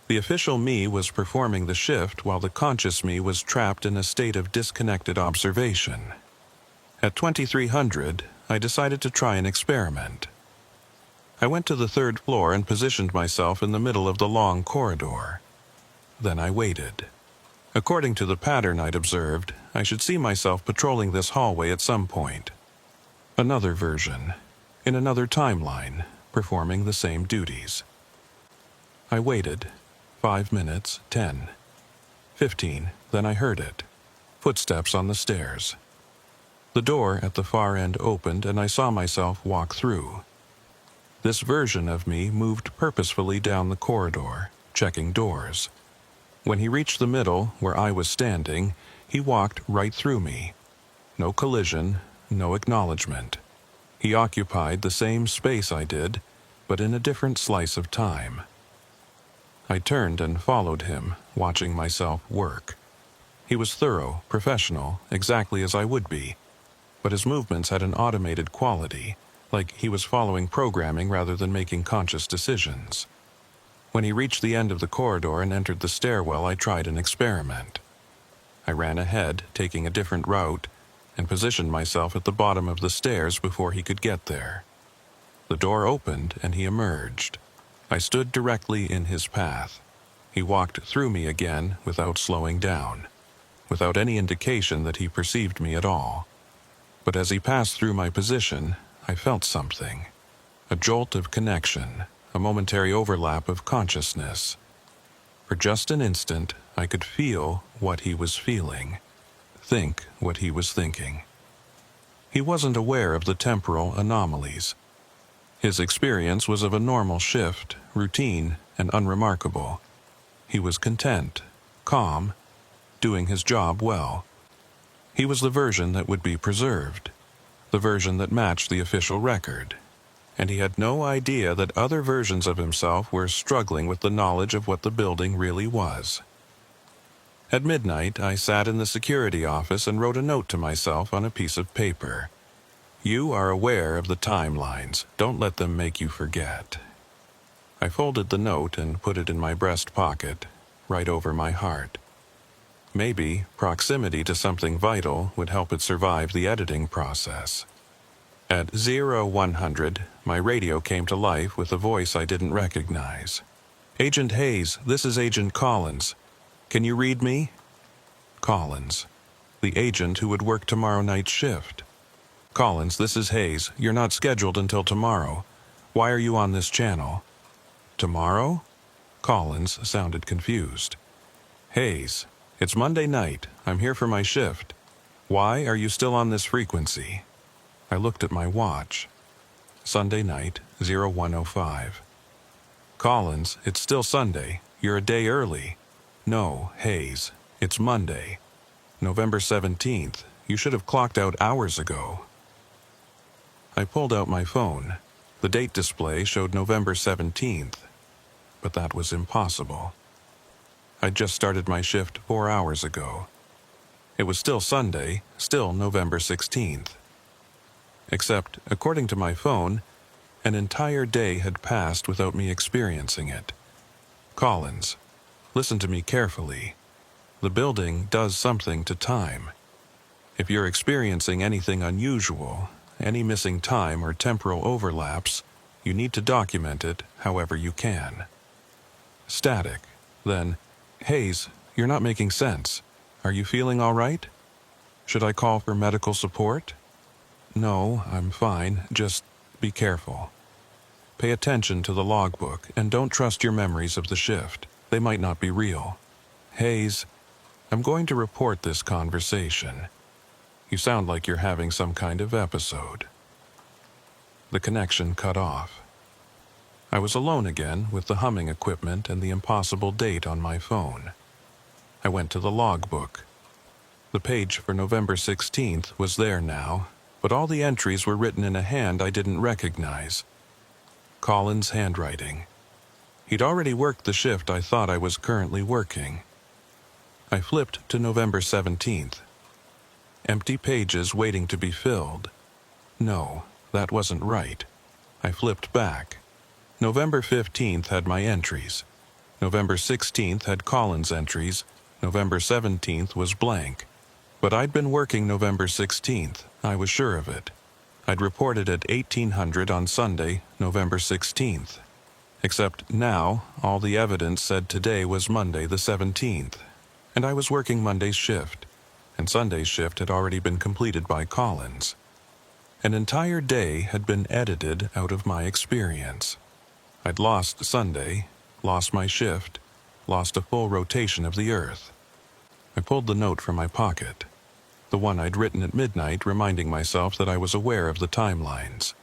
The official me was performing the shift while the conscious me was trapped in a state of disconnected observation. At 2300, I decided to try an experiment. I went to the third floor and positioned myself in the middle of the long corridor. Then I waited. According to the pattern I'd observed, I should see myself patrolling this hallway at some point. Another version, in another timeline, performing the same duties. I waited. 5 minutes, 10, 15, then I heard it. Footsteps on the stairs. The door at the far end opened and I saw myself walk through. This version of me moved purposefully down the corridor, checking doors. When he reached the middle, where I was standing, he walked right through me. No collision, no acknowledgement. He occupied the same space I did, but in a different slice of time. I turned and followed him, watching myself work. He was thorough, professional, exactly as I would be, but his movements had an automated quality, like he was following programming rather than making conscious decisions. When he reached the end of the corridor and entered the stairwell, I tried an experiment. I ran ahead, taking a different route, and positioned myself at the bottom of the stairs before he could get there. The door opened and he emerged. I stood directly in his path. He walked through me again without slowing down, without any indication that he perceived me at all. But as he passed through my position, I felt something. A jolt of connection, a momentary overlap of consciousness. For just an instant, I could feel what he was feeling, think what he was thinking. He wasn't aware of the temporal anomalies. His experience was of a normal shift, routine, and unremarkable. He was content, calm, doing his job well. He was the version that would be preserved, the version that matched the official record. And he had no idea that other versions of himself were struggling with the knowledge of what the building really was. At midnight, I sat in the security office and wrote a note to myself on a piece of paper. You are aware of the timelines. Don't let them make you forget. I folded the note and put it in my breast pocket, right over my heart. Maybe proximity to something vital would help it survive the editing process. At 0100, my radio came to life with a voice I didn't recognize. Agent Hayes, this is Agent Collins. Can you read me? Collins, the agent who would work tomorrow night's shift. Collins, this is Hayes. You're not scheduled until tomorrow. Why are you on this channel? Tomorrow? Collins sounded confused. Hayes, it's Monday night. I'm here for my shift. Why are you still on this frequency? I looked at my watch. Sunday night, 0105. Collins, it's still Sunday. You're a day early. No, Hayes, it's Monday. November 17th. You should have clocked out hours ago. I pulled out my phone. The date display showed November 17th, but that was impossible. I'd just started my shift 4 hours ago. It was still Sunday, still November 16th. Except, according to my phone, an entire day had passed without me experiencing it. Collins, listen to me carefully. The building does something to time. If you're experiencing anything unusual, any missing time or temporal overlaps, you need to document it however you can. Static. Then, Hayes, you're not making sense. Are you feeling all right? Should I call for medical support? No, I'm fine. Just be careful. Pay attention to the logbook and don't trust your memories of the shift. They might not be real. Hayes, I'm going to report this conversation. You sound like you're having some kind of episode. The connection cut off. I was alone again with the humming equipment and the impossible date on my phone. I went to the logbook. The page for November 16th was there now, but all the entries were written in a hand I didn't recognize. Collins' handwriting. He'd already worked the shift I thought I was currently working. I flipped to November 17th. Empty pages waiting to be filled. No, that wasn't right. I flipped back. November 15th had my entries. November 16th had Collins' entries. November 17th was blank. But I'd been working November 16th. I was sure of it. I'd reported at 1800 on Sunday, November 16th. Except now, all the evidence said today was Monday the 17th. And I was working Monday's shift. And Sunday's shift had already been completed by Collins. An entire day had been edited out of my experience. I'd lost Sunday, lost my shift, lost a full rotation of the Earth. I pulled the note from my pocket, the one I'd written at midnight reminding myself that I was aware of the timelines.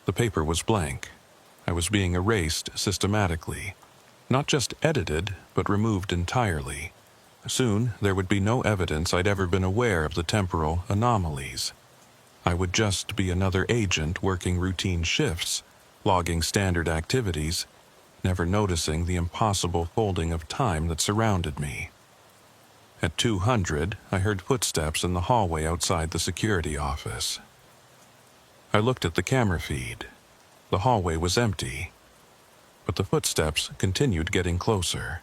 The paper was blank. I was being erased systematically, not just edited, but removed entirely. Soon, there would be no evidence I'd ever been aware of the temporal anomalies. I would just be another agent working routine shifts, logging standard activities, never noticing the impossible folding of time that surrounded me. At 200, I heard footsteps in the hallway outside the security office. I looked at the camera feed. The hallway was empty, but the footsteps continued getting closer.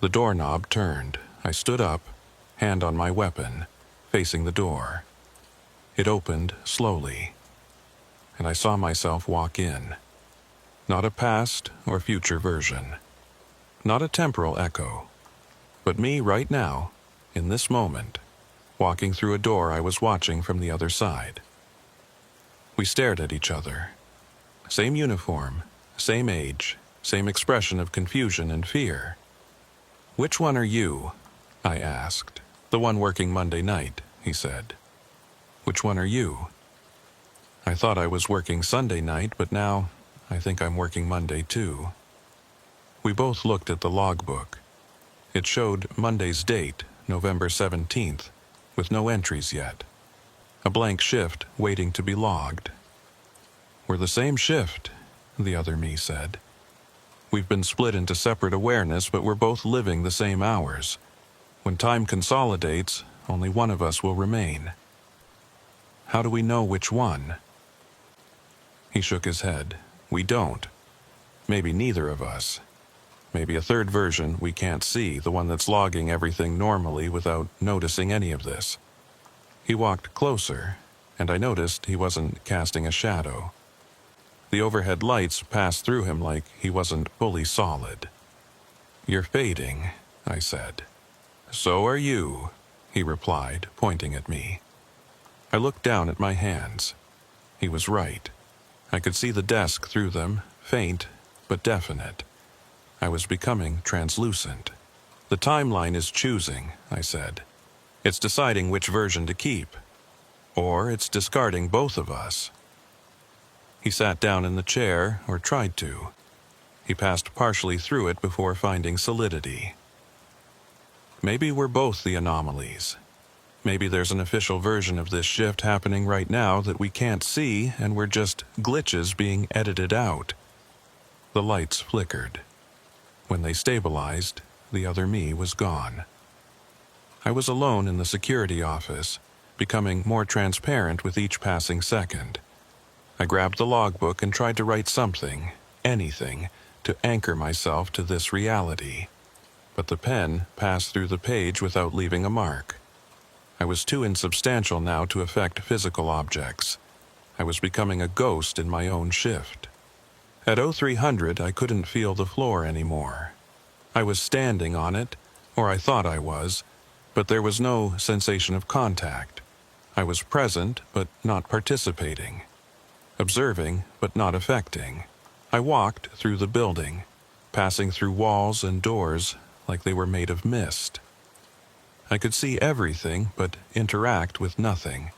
The doorknob turned. I stood up, hand on my weapon, facing the door. It opened slowly, and I saw myself walk in. Not a past or future version. Not a temporal echo, but me right now, in this moment, walking through a door I was watching from the other side. We stared at each other. Same uniform, same age, same expression of confusion and fear. "Which one are you?" I asked. "The one working Monday night," he said. "Which one are you?" I thought I was working Sunday night, but now I think I'm working Monday too. We both looked at the logbook. It showed Monday's date, November 17th, with no entries yet. A blank shift waiting to be logged. "We're the same shift," the other me said. "We've been split into separate awareness, but we're both living the same hours. When time consolidates, only one of us will remain. How do we know which one?" He shook his head. "We don't. Maybe neither of us. Maybe a third version we can't see, the one that's logging everything normally without noticing any of this." He walked closer, and I noticed he wasn't casting a shadow. The overhead lights passed through him like he wasn't fully solid. "You're fading," I said. "So are you," he replied, pointing at me. I looked down at my hands. He was right. I could see the desk through them, faint but definite. I was becoming translucent. "The timeline is choosing," I said. "It's deciding which version to keep. Or it's discarding both of us." He sat down in the chair, or tried to. He passed partially through it before finding solidity. "Maybe we're both the anomalies. Maybe there's an official version of this shift happening right now that we can't see, and we're just glitches being edited out." The lights flickered. When they stabilized, the other me was gone. I was alone in the security office, becoming more transparent with each passing second. I grabbed the logbook and tried to write something, anything, to anchor myself to this reality. But the pen passed through the page without leaving a mark. I was too insubstantial now to affect physical objects. I was becoming a ghost in my own shift. At 0300, I couldn't feel the floor anymore. I was standing on it, or I thought I was, but there was no sensation of contact. I was present, but not participating. Observing, but not affecting. I walked through the building, passing through walls and doors like they were made of mist. I could see everything, but interact with nothing.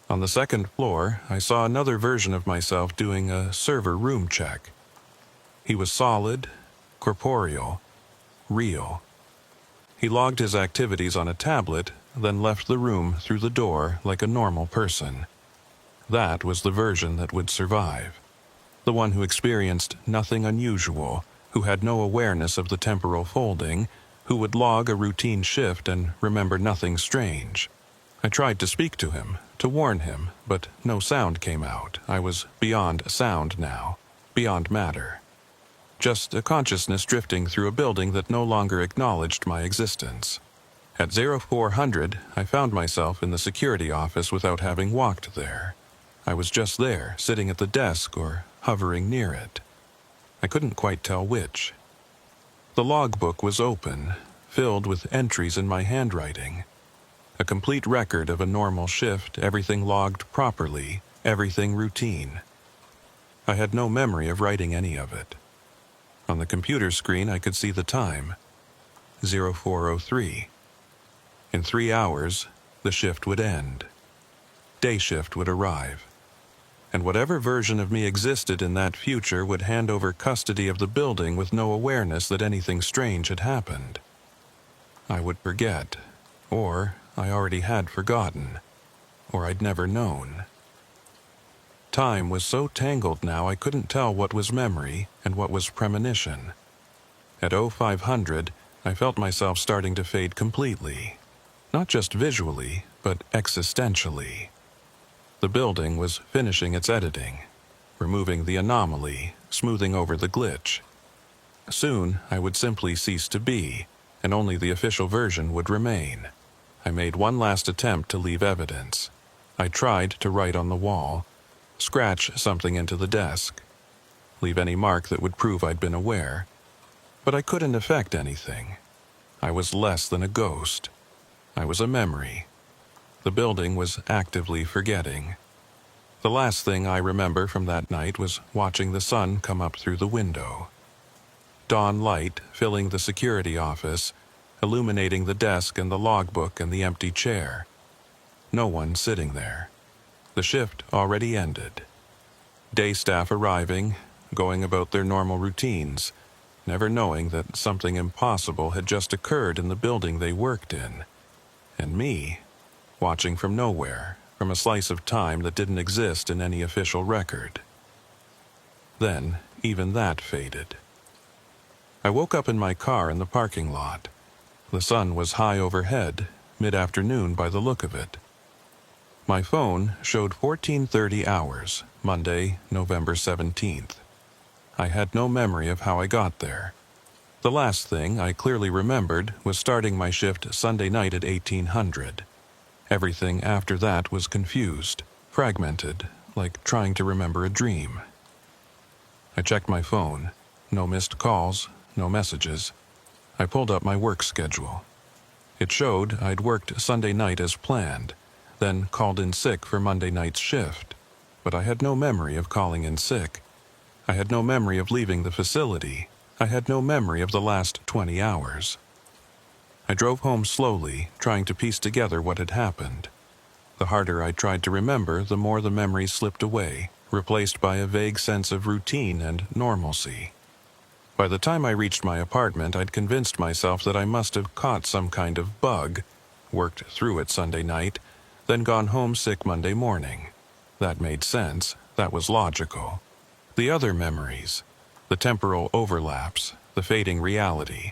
On the second floor, I saw another version of myself doing a server room check. He was solid, corporeal, real. He logged his activities on a tablet, then left the room through the door like a normal person. That was the version that would survive. The one who experienced nothing unusual, who had no awareness of the temporal folding, who would log a routine shift and remember nothing strange. I tried to speak to him, to warn him, but no sound came out. I was beyond sound now, beyond matter. Just a consciousness drifting through a building that no longer acknowledged my existence. At 0400, I found myself in the security office without having walked there. I was just there, sitting at the desk or hovering near it. I couldn't quite tell which. The logbook was open, filled with entries in my handwriting. A complete record of a normal shift, everything logged properly, everything routine. I had no memory of writing any of it. On the computer screen, I could see the time, 0403. In 3 hours, the shift would end. Day shift would arrive. And whatever version of me existed in that future would hand over custody of the building with no awareness that anything strange had happened. I would forget, or I already had forgotten, or I'd never known. Time was so tangled now I couldn't tell what was memory and what was premonition. At 0500, I felt myself starting to fade completely. Not just visually, but existentially. The building was finishing its editing, removing the anomaly, smoothing over the glitch. Soon, I would simply cease to be, and only the official version would remain. I made one last attempt to leave evidence. I tried to write on the wall, scratch something into the desk, leave any mark that would prove I'd been aware. But I couldn't affect anything. I was less than a ghost. I was a memory. The building was actively forgetting. The last thing I remember from that night was watching the sun come up through the window. Dawn light filling the security office, illuminating the desk and the logbook and the empty chair. No one sitting there. The shift already ended. Day staff arriving, going about their normal routines, never knowing that something impossible had just occurred in the building they worked in. And me, watching from nowhere, from a slice of time that didn't exist in any official record. Then, even that faded. I woke up in my car in the parking lot. The sun was high overhead, mid-afternoon by the look of it. My phone showed 14:30 hours, Monday, November 17th. I had no memory of how I got there. The last thing I clearly remembered was starting my shift Sunday night at 1800. Everything after that was confused, fragmented, like trying to remember a dream. I checked my phone. No missed calls, no messages. I pulled up my work schedule. It showed I'd worked Sunday night as planned, then called in sick for Monday night's shift. But I had no memory of calling in sick. I had no memory of leaving the facility. I had no memory of the last 20 hours. I drove home slowly, trying to piece together what had happened. The harder I tried to remember, the more the memories slipped away, replaced by a vague sense of routine and normalcy. By the time I reached my apartment, I'd convinced myself that I must have caught some kind of bug, worked through it Sunday night, then gone home sick Monday morning. That made sense. That was logical. The other memories, the temporal overlaps, the fading reality,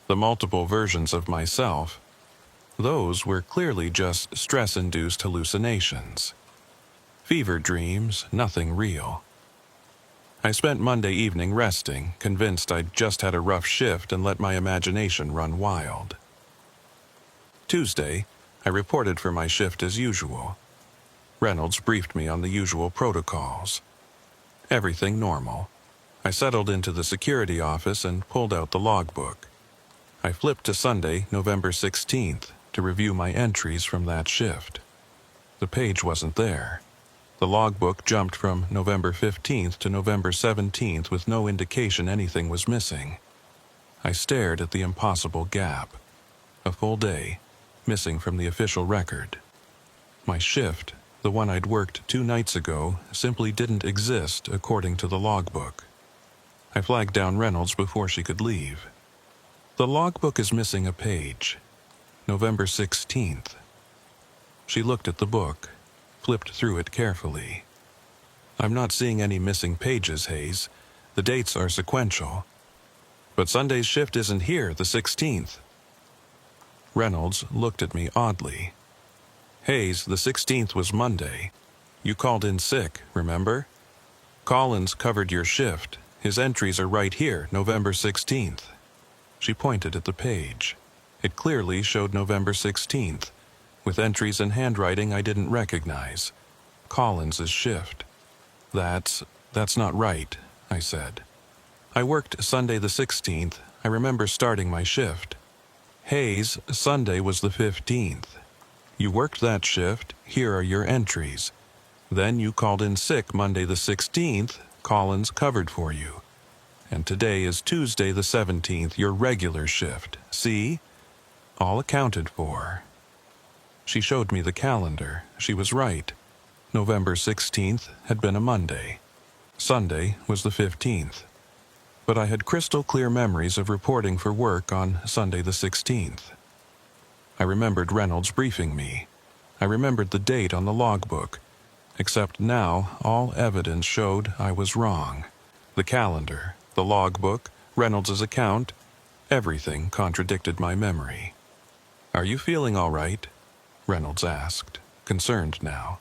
the multiple versions of myself, those were clearly just stress-induced hallucinations. Fever dreams, nothing real. I spent Monday evening resting, convinced I'd just had a rough shift and let my imagination run wild. Tuesday, I reported for my shift as usual. Reynolds briefed me on the usual protocols. Everything normal. I settled into the security office and pulled out the logbook. I flipped to Sunday, November 16th, to review my entries from that shift. The page wasn't there. The logbook jumped from November 15th to November 17th with no indication anything was missing. I stared at the impossible gap. A full day, missing from the official record. My shift, the one I'd worked 2 nights ago, simply didn't exist according to the logbook. I flagged down Reynolds before she could leave. The logbook is missing a page. November 16th. She looked at the book, flipped through it carefully. I'm not seeing any missing pages, Hayes. The dates are sequential. But Sunday's shift isn't here, the 16th. Reynolds looked at me oddly. Hayes, the 16th was Monday. You called in sick, remember? Collins covered your shift. His entries are right here, November 16th. She pointed at the page. It clearly showed November 16th, with entries in handwriting I didn't recognize. Collins's shift. That's not right, I said. I worked Sunday the 16th. I remember starting my shift. Hayes, Sunday was the 15th. You worked that shift. Here are your entries. Then you called in sick Monday the 16th. Collins covered for you. And today is Tuesday the 17th, your regular shift. See? All accounted for. She showed me the calendar. She was right. November 16th had been a Monday. Sunday was the 15th. But I had crystal clear memories of reporting for work on Sunday the 16th. I remembered Reynolds briefing me. I remembered the date on the logbook. Except now, all evidence showed I was wrong. The calendar, the logbook, Reynolds' account, everything contradicted my memory. Are you feeling all right? Reynolds asked, concerned now.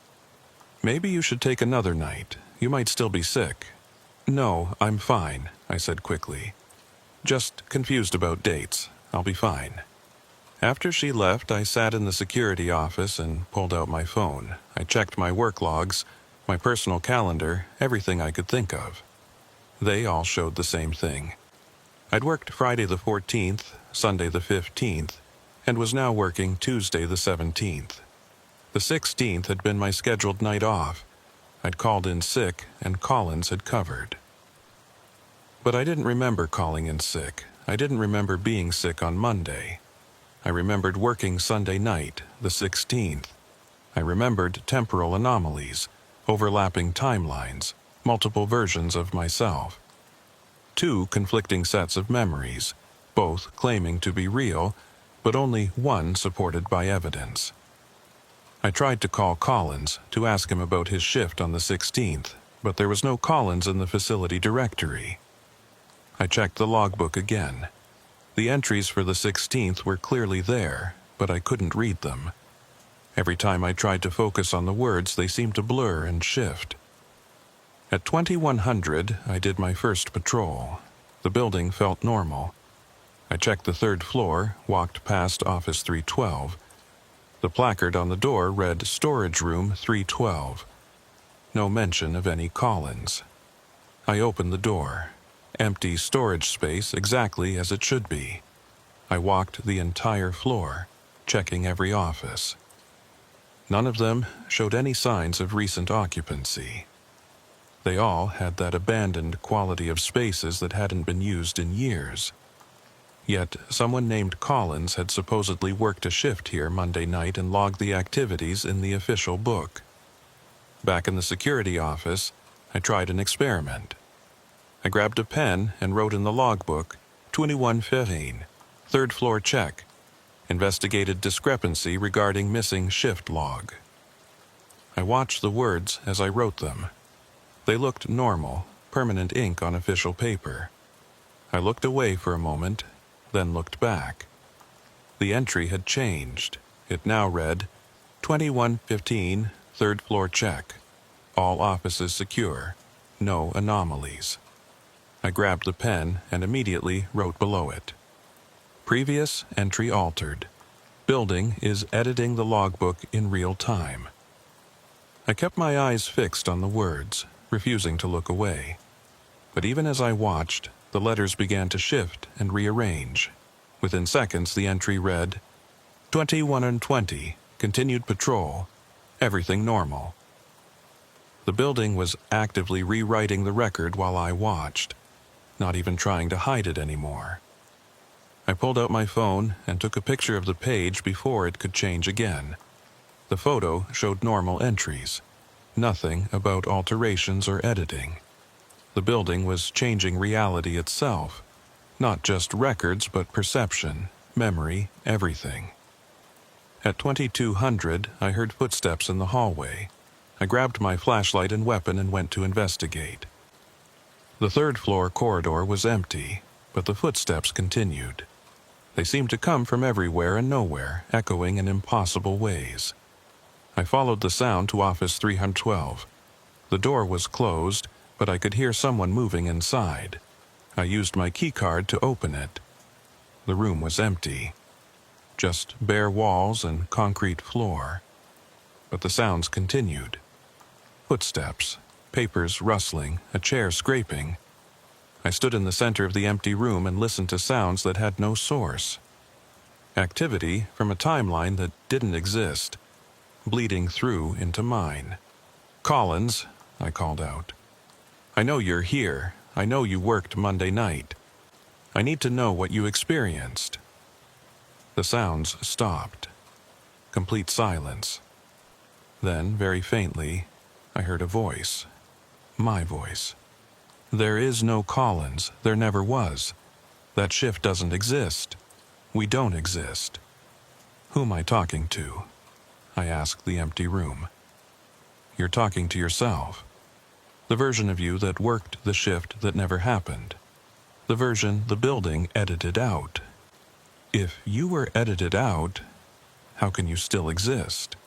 Maybe you should take another night. You might still be sick. No, I'm fine, I said quickly. Just confused about dates. I'll be fine. After she left, I sat in the security office and pulled out my phone. I checked my work logs, my personal calendar, everything I could think of. They all showed the same thing. I'd worked Friday the 14th, Sunday the 15th, and was now working Tuesday the 17th. The 16th had been my scheduled night off. I'd called in sick, and Collins had covered. But I didn't remember calling in sick. I didn't remember being sick on Monday. I remembered working Sunday night, the 16th. I remembered temporal anomalies, overlapping timelines, multiple versions of myself. 2 conflicting sets of memories, both claiming to be real, but only one supported by evidence. I tried to call Collins to ask him about his shift on the 16th, but there was no Collins in the facility directory. I checked the logbook again. The entries for the 16th were clearly there, but I couldn't read them. Every time I tried to focus on the words, they seemed to blur and shift. At 2100, I did my first patrol. The building felt normal. I checked the 3rd floor, walked past Office 312. The placard on the door read Storage Room 312. No mention of any Collins. I opened the door. Empty storage space exactly as it should be. I walked the entire floor, checking every office. None of them showed any signs of recent occupancy. They all had that abandoned quality of spaces that hadn't been used in years. Yet someone named Collins had supposedly worked a shift here Monday night and logged the activities in the official book. Back in the security office, I tried an experiment. I grabbed a pen and wrote in the logbook, 2115, 3rd floor check. Investigated discrepancy regarding missing shift log. I watched the words as I wrote them. They looked normal, permanent ink on official paper. I looked away for a moment, then looked back. The entry had changed. It now read, 2115, 3rd floor check. All offices secure. No anomalies. I grabbed the pen and immediately wrote below it. Previous entry altered. Building is editing the logbook in real time. I kept my eyes fixed on the words, refusing to look away. But even as I watched, the letters began to shift and rearrange. Within seconds, the entry read, 2120, continued patrol. Everything normal. The building was actively rewriting the record while I watched, not even trying to hide it anymore. I pulled out my phone and took a picture of the page before it could change again. The photo showed normal entries. Nothing about alterations or editing. The building was changing reality itself. Not just records, but perception, memory, everything. At 2200, I heard footsteps in the hallway. I grabbed my flashlight and weapon and went to investigate. The 3rd floor corridor was empty, but the footsteps continued. They seemed to come from everywhere and nowhere, echoing in impossible ways. I followed the sound to Office 312. The door was closed, but I could hear someone moving inside. I used my keycard to open it. The room was empty. Just bare walls and concrete floor. But the sounds continued. Footsteps, papers rustling, a chair scraping. I stood in the center of the empty room and listened to sounds that had no source. Activity from a timeline that didn't exist, bleeding through into mine. Collins, I called out. I know you're here. I know you worked Monday night. I need to know what you experienced. The sounds stopped. Complete silence. Then, very faintly, I heard a voice. My voice. There is no Collins. There never was. That shift doesn't exist. We don't exist. Who am I talking to? I asked the empty room. You're talking to yourself. The version of you that worked the shift that never happened. The version the building edited out. If you were edited out, how can you still exist?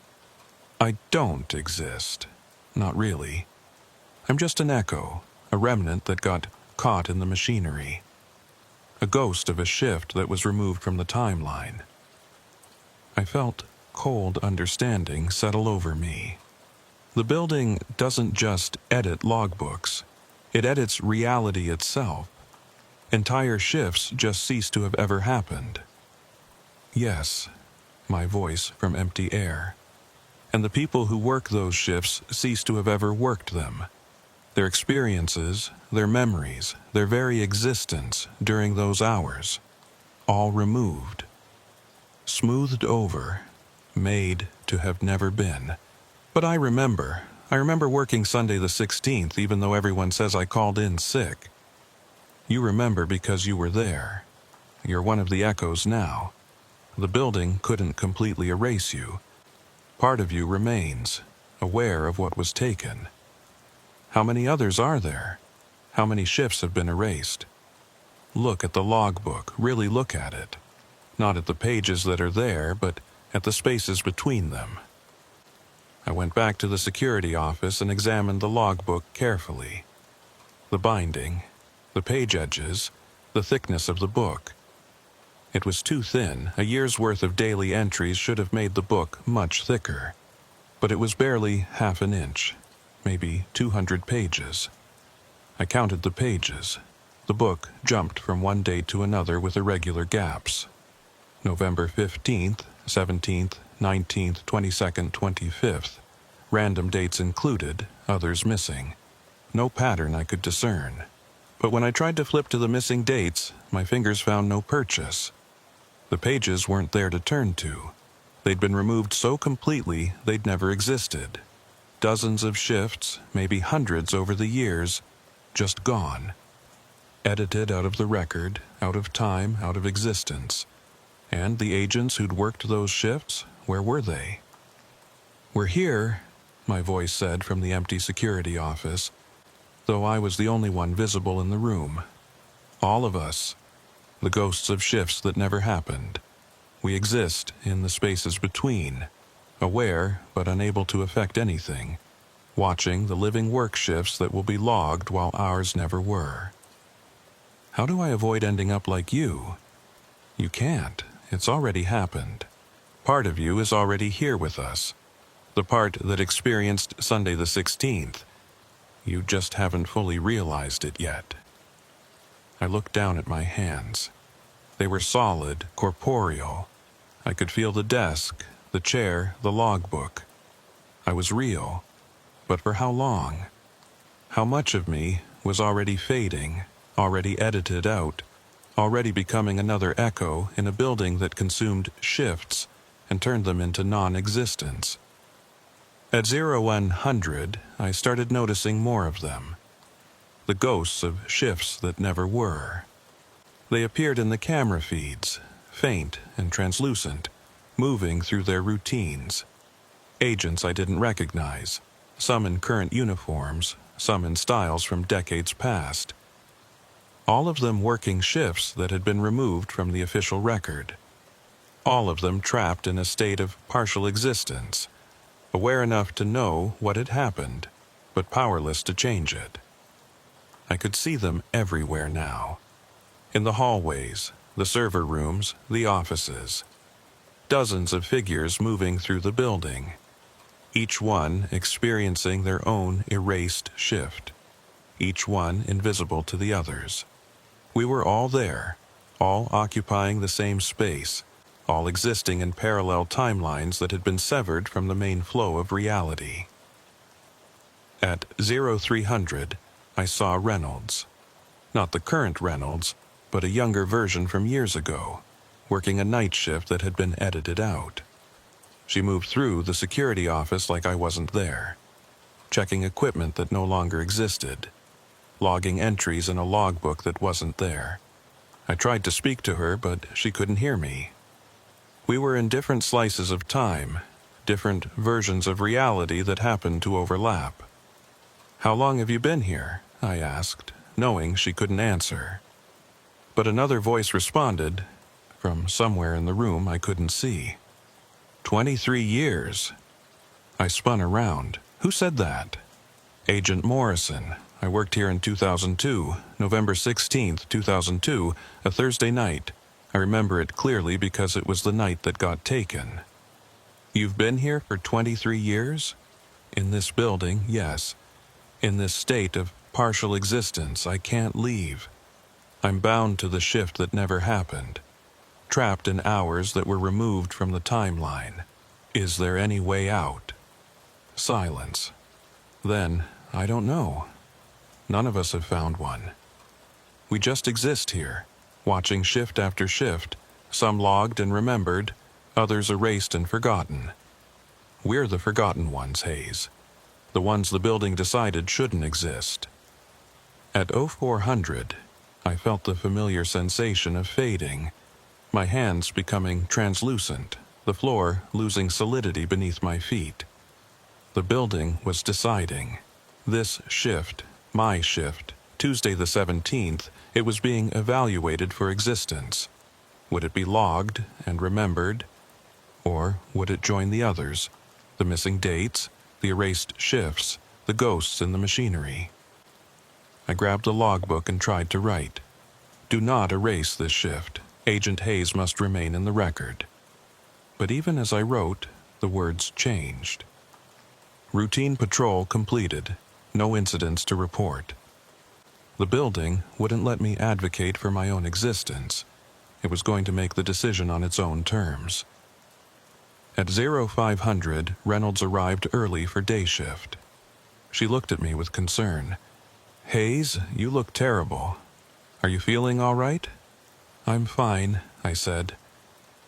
I don't exist. Not really. I'm just an echo, a remnant that got caught in the machinery. A ghost of a shift that was removed from the timeline. I felt cold understanding settle over me. The building doesn't just edit logbooks. It edits reality itself. Entire shifts just ceased to have ever happened. Yes, my voice from empty air. And the people who work those shifts ceased to have ever worked them. Their experiences, their memories, their very existence during those hours, all removed, smoothed over, made to have never been. But I remember working Sunday the 16th even though everyone says I called in sick. You remember because you were there. You're one of the echoes now. The building couldn't completely erase you. Part of you remains, aware of what was taken. How many others are there? How many shifts have been erased? Look at the logbook, really look at it. Not at the pages that are there, but at the spaces between them. I went back to the security office and examined the logbook carefully. The binding, the page edges, the thickness of the book. It was too thin. A year's worth of daily entries should have made the book much thicker. But it was barely half an inch, maybe 200 pages. I counted the pages. The book jumped from one date to another with irregular gaps. November 15th, 17th, 19th, 22nd, 25th. Random dates included, others missing. No pattern I could discern. But when I tried to flip to the missing dates, my fingers found no purchase. The pages weren't there to turn to. They'd been removed so completely they'd never existed. Dozens of shifts, maybe hundreds over the years, just gone. Edited out of the record, out of time, out of existence. And the agents who'd worked those shifts, where were they? "We're here," my voice said from the empty security office, though I was the only one visible in the room. All of us, the ghosts of shifts that never happened. We exist in the spaces between, aware but unable to affect anything, watching the living work shifts that will be logged while ours never were. How do I avoid ending up like you? You can't. It's already happened. Part of you is already here with us. The part that experienced Sunday the 16th. You just haven't fully realized it yet. I looked down at my hands. They were solid, corporeal. I could feel the desk, the chair, the logbook. I was real. But for how long? How much of me was already fading, already edited out, already becoming another echo in a building that consumed shifts and turned them into non-existence? At 0100, I started noticing more of them. The ghosts of shifts that never were. They appeared in the camera feeds, faint and translucent, moving through their routines. Agents I didn't recognize, some in current uniforms, some in styles from decades past. All of them working shifts that had been removed from the official record. All of them trapped in a state of partial existence, aware enough to know what had happened, but powerless to change it. I could see them everywhere now. In the hallways, the server rooms, the offices. Dozens of figures moving through the building. Each one experiencing their own erased shift. Each one invisible to the others. We were all there, all occupying the same space, all existing in parallel timelines that had been severed from the main flow of reality. At 0300, I saw Reynolds. Not the current Reynolds, but a younger version from years ago, working a night shift that had been edited out. She moved through the security office like I wasn't there, checking equipment that no longer existed, logging entries in a logbook that wasn't there. I tried to speak to her, but she couldn't hear me. We were in different slices of time, different versions of reality that happened to overlap. "How long have you been here?" I asked, knowing she couldn't answer. But another voice responded, from somewhere in the room I couldn't see. 23 years. I spun around. Who said that? Agent Morrison. I worked here in 2002, November 16th, 2002, a Thursday night. I remember it clearly because it was the night that got taken. You've been here for 23 years? In this building, yes. In this state of partial existence, I can't leave. I'm bound to the shift that never happened, trapped in hours that were removed from the timeline. Is there any way out? Silence. Then, I don't know. None of us have found one. We just exist here, watching shift after shift, some logged and remembered, others erased and forgotten. We're the forgotten ones, Hayes. The ones the building decided shouldn't exist. At 0400, I felt the familiar sensation of fading, my hands becoming translucent, the floor losing solidity beneath my feet. The building was deciding. This shift, my shift, Tuesday the 17th, it was being evaluated for existence. Would it be logged and remembered? Or would it join the others, the missing dates, the erased shifts, the ghosts in the machinery? I grabbed the logbook and tried to write. Do not erase this shift. Agent Hayes must remain in the record. But even as I wrote, the words changed. Routine patrol completed. No incidents to report. The building wouldn't let me advocate for my own existence. It was going to make the decision on its own terms. At 0500, Reynolds arrived early for day shift. She looked at me with concern. Hayes, you look terrible. Are you feeling all right? I'm fine, I said,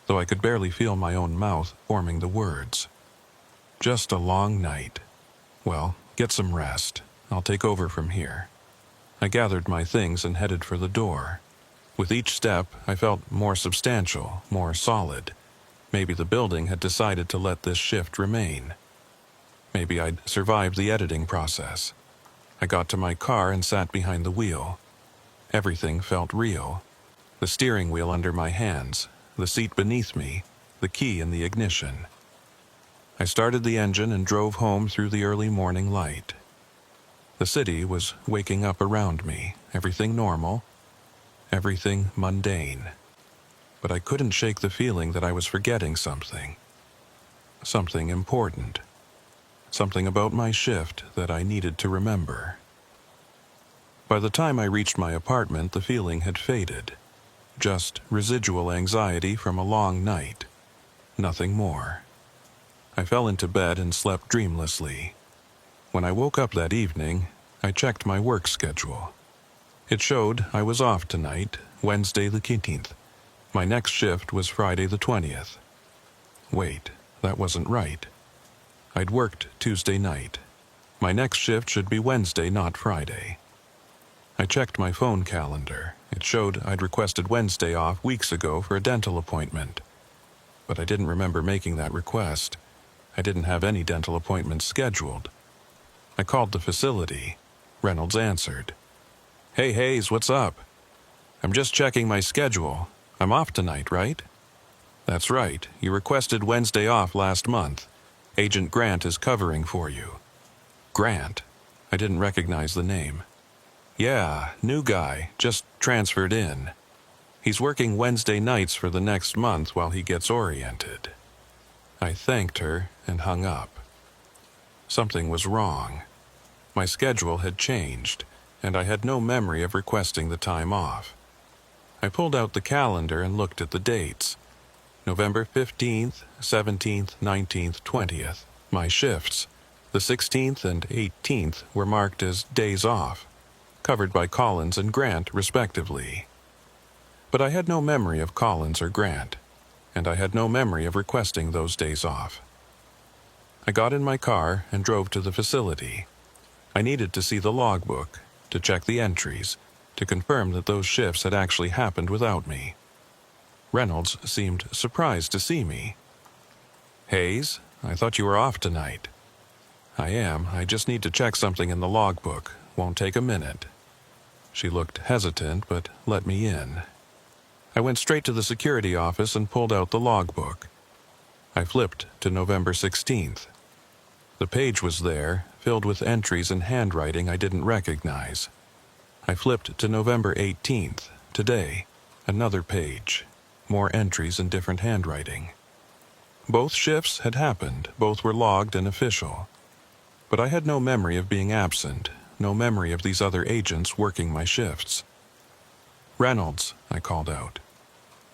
though I could barely feel my own mouth forming the words. Just a long night. Well, get some rest. I'll take over from here. I gathered my things and headed for the door. With each step, I felt more substantial, more solid. Maybe the building had decided to let this shift remain. Maybe I'd survived the editing process. I got to my car and sat behind the wheel. Everything felt real. The steering wheel under my hands, the seat beneath me, the key in the ignition. I started the engine and drove home through the early morning light. The city was waking up around me, everything normal, everything mundane. But I couldn't shake the feeling that I was forgetting something. Something important. Something about my shift that I needed to remember. By the time I reached my apartment, the feeling had faded. Just residual anxiety from a long night. Nothing more. I fell into bed and slept dreamlessly. When I woke up that evening, I checked my work schedule. It showed I was off tonight, Wednesday the 15th. My next shift was Friday the 20th. Wait, that wasn't right. I'd worked Tuesday night. My next shift should be Wednesday, not Friday. I checked my phone calendar. It showed I'd requested Wednesday off weeks ago for a dental appointment. But I didn't remember making that request. I didn't have any dental appointments scheduled. I called the facility. Reynolds answered. Hey Hayes, what's up? I'm just checking my schedule. I'm off tonight, right? That's right. You requested Wednesday off last month. Agent Grant is covering for you. Grant? I didn't recognize the name. Yeah, new guy, just transferred in. He's working Wednesday nights for the next month while he gets oriented. I thanked her and hung up. Something was wrong. My schedule had changed, and I had no memory of requesting the time off. I pulled out the calendar and looked at the dates. November 15th, 17th, 19th, 20th. My shifts. The 16th and 18th were marked as days off, covered by Collins and Grant, respectively. But I had no memory of Collins or Grant, and I had no memory of requesting those days off. I got in my car and drove to the facility. I needed to see the logbook, to check the entries, to confirm that those shifts had actually happened without me. Reynolds seemed surprised to see me. Hayes, I thought you were off tonight. I am. I just need to check something in the logbook. Won't take a minute. She looked hesitant, but let me in. I went straight to the security office and pulled out the logbook. I flipped to November 16th. The page was there, filled with entries in handwriting I didn't recognize. I flipped to November 18th, today, another page, more entries in different handwriting. Both shifts had happened, both were logged and official. But I had no memory of being absent, no memory of these other agents working my shifts. "Reynolds," I called out.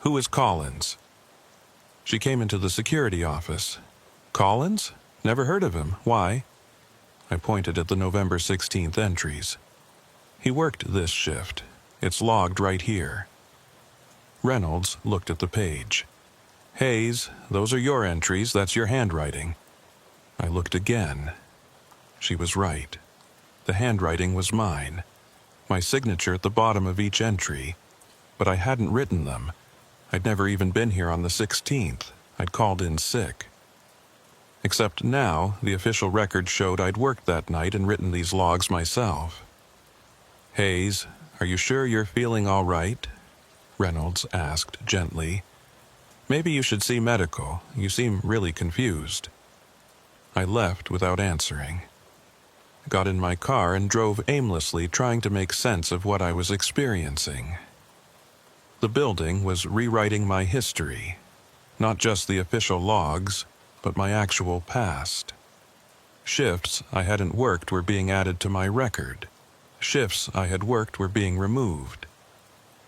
"Who is Collins?" She came into the security office. "Collins? Never heard of him. Why?" I pointed at the November 16th entries. "He worked this shift. It's logged right here." Reynolds looked at the page. "Hayes, those are your entries. That's your handwriting." I looked again. She was right. The handwriting was mine. My signature at the bottom of each entry. But I hadn't written them. I'd never even been here on the 16th. I'd called in sick. Except now, the official record showed I'd worked that night and written these logs myself. "Hayes, are you sure you're feeling all right?" Reynolds asked gently. "Maybe you should see medical. You seem really confused." I left without answering. Got in my car and drove aimlessly, trying to make sense of what I was experiencing. The building was rewriting my history, not just the official logs, but my actual past. Shifts I hadn't worked were being added to my record. Shifts I had worked were being removed.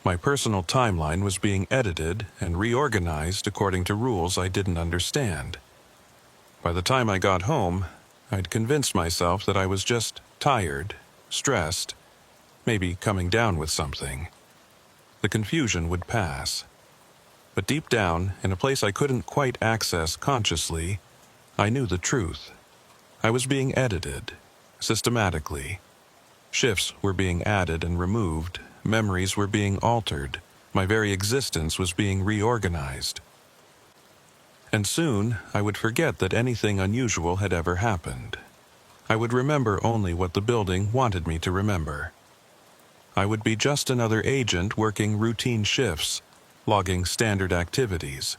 My personal timeline was being edited and reorganized according to rules I didn't understand. By the time I got home, I'd convinced myself that I was just tired, stressed, maybe coming down with something. The confusion would pass. But deep down, in a place I couldn't quite access consciously, I knew the truth. I was being edited, systematically. Shifts were being added and removed, memories were being altered, my very existence was being reorganized. And soon, I would forget that anything unusual had ever happened. I would remember only what the building wanted me to remember. I would be just another agent working routine shifts, logging standard activities,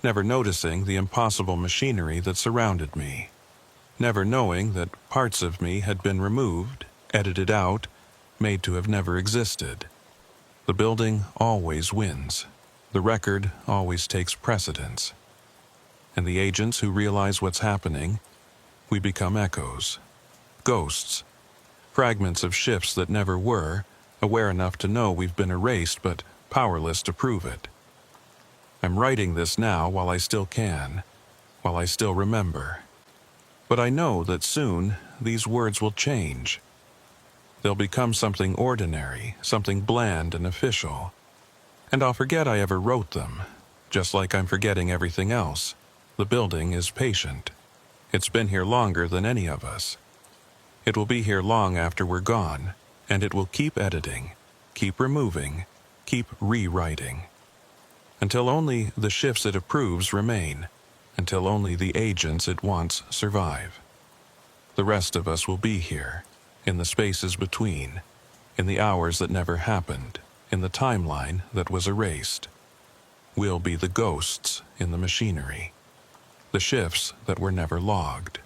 never noticing the impossible machinery that surrounded me, never knowing that parts of me had been removed, edited out, made to have never existed. The building always wins. The record always takes precedence. And the agents who realize what's happening, we become echoes, ghosts, fragments of shifts that never were, aware enough to know we've been erased but powerless to prove it. I'm writing this now while I still can, while I still remember. But I know that soon these words will change. They'll become something ordinary, something bland and official. And I'll forget I ever wrote them, just like I'm forgetting everything else. The building is patient. It's been here longer than any of us. It will be here long after we're gone, and it will keep editing, keep removing, keep rewriting. Until only the shifts it approves remain, until only the agents it wants survive. The rest of us will be here, in the spaces between, in the hours that never happened, in the timeline that was erased. We'll be the ghosts in the machinery. The shifts that were never logged.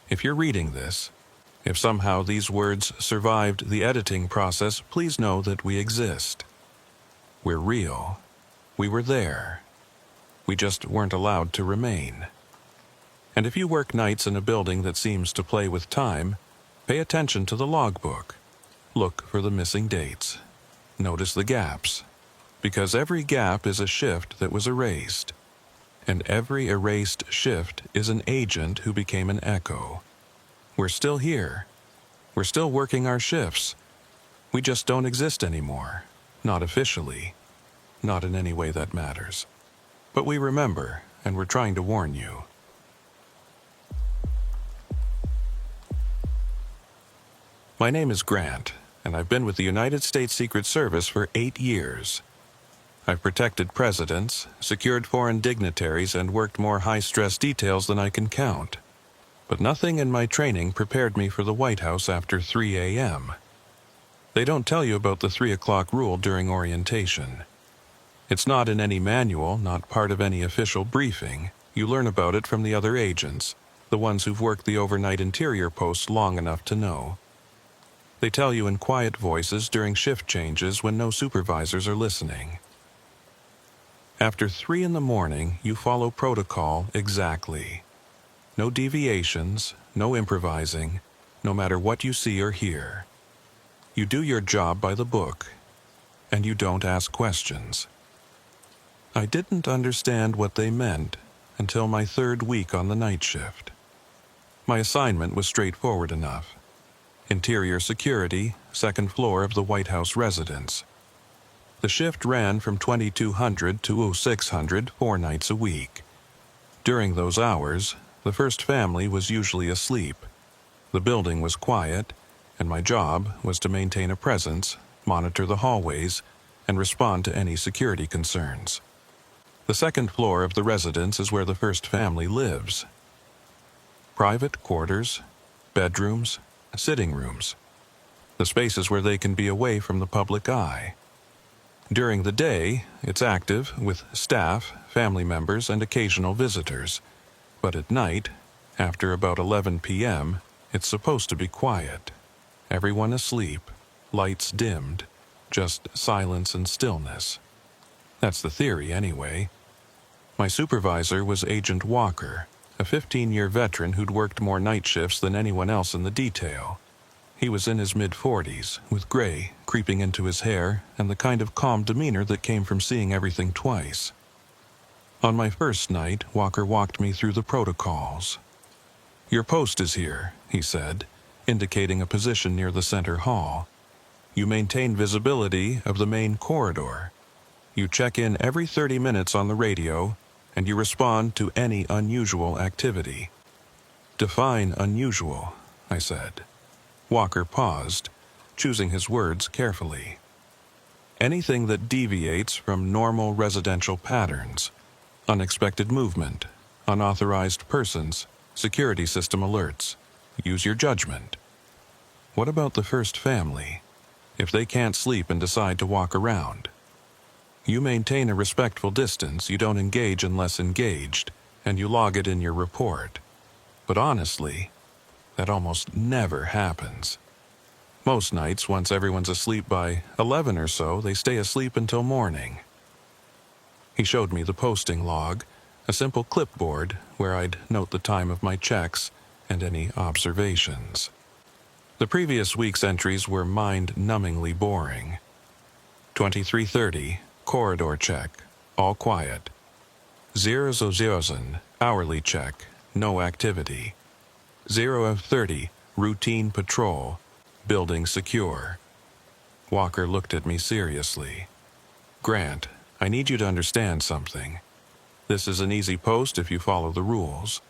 If you're reading this, if somehow these words survived the editing process, please know that we exist. We're real. We were there. We just weren't allowed to remain. And if you work nights in a building that seems to play with time, pay attention to the logbook. Look for the missing dates. Notice the gaps. Because every gap is a shift that was erased. And every erased shift is an agent who became an echo. We're still here. We're still working our shifts. We just don't exist anymore. Not officially. Not in any way that matters. But we remember, and we're trying to warn you. My name is Grant, and I've been with the United States Secret Service for 8 years. I've protected presidents, secured foreign dignitaries, and worked more high-stress details than I can count. But nothing in my training prepared me for the White House after 3 a.m. They don't tell you about the 3 o'clock rule during orientation. It's not in any manual, not part of any official briefing. You learn about it from the other agents, the ones who've worked the overnight interior posts long enough to know. They tell you in quiet voices during shift changes when no supervisors are listening. After 3 in the morning, you follow protocol exactly. No deviations, no improvising, no matter what you see or hear. You do your job by the book. and you don't ask questions. I didn't understand what they meant until my third week on the night shift. My assignment was straightforward enough. Interior security, second floor of the White House residence. The shift ran from 2200 to 0600 4 nights a week. During those hours, the first family was usually asleep. The building was quiet, and my job was to maintain a presence, monitor the hallways, and respond to any security concerns. The second floor of the residence is where the first family lives. Private quarters, bedrooms, sitting rooms. The spaces where they can be away from the public eye. During the day, it's active with staff, family members, and occasional visitors. But at night, after about 11 p.m., it's supposed to be quiet. Everyone asleep, lights dimmed, just silence and stillness. That's the theory anyway. My supervisor was Agent Walker, a 15-year veteran who'd worked more night shifts than anyone else in the detail. He was in his mid-40s, with gray creeping into his hair and the kind of calm demeanor that came from seeing everything twice. On my first night, Walker walked me through the protocols. "Your post is here," he said, indicating a position near the center hall. "You maintain visibility of the main corridor. You check in every 30 minutes on the radio, and you respond to any unusual activity." "Define unusual," I said. Walker paused, choosing his words carefully. "Anything that deviates from normal residential patterns. Unexpected movement, unauthorized persons, security system alerts. Use your judgment." "What about the first family? If they can't sleep and decide to walk around?" "You maintain a respectful distance, you don't engage unless engaged, and you log it in your report. But honestly, that almost never happens. Most nights, once everyone's asleep by 11 or so, they stay asleep until morning." He showed me the posting log, a simple clipboard where I'd note the time of my checks and any observations. The previous week's entries were mind-numbingly boring. 23:30, corridor check, all quiet. 00:00, hourly check, no activity. 0:30, routine patrol, building secure. Walker looked at me seriously. "Grant, I need you to understand something. This is an easy post if you follow the rules.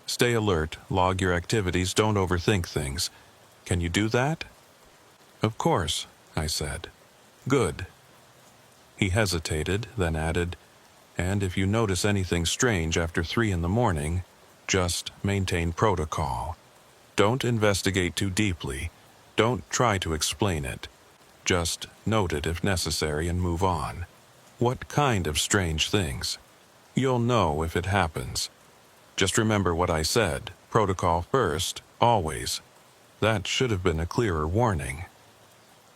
Stay alert, log your activities, don't overthink things. Can you do that?" "Of course," I said. "Good." He hesitated, then added, "And if you notice anything strange after 3 in the morning, just maintain protocol. Don't investigate too deeply. Don't try to explain it. Just note it if necessary and move on." "What kind of strange things?" "You'll know if it happens. Just remember what I said. Protocol first, always." That should have been a clearer warning.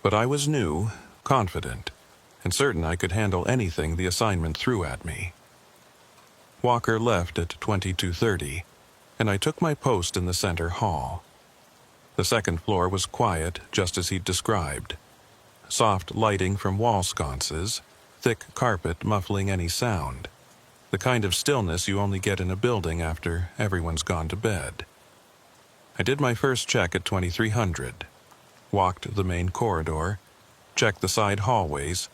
But I was new, confident, and certain I could handle anything the assignment threw at me. Walker left at 22:30, and I took my post in the center hall. The second floor was quiet, just as he'd described. Soft lighting from wall sconces, thick carpet muffling any sound. The kind of stillness you only get in a building after everyone's gone to bed. I did my first check at 2300, walked the main corridor, checked the side hallways,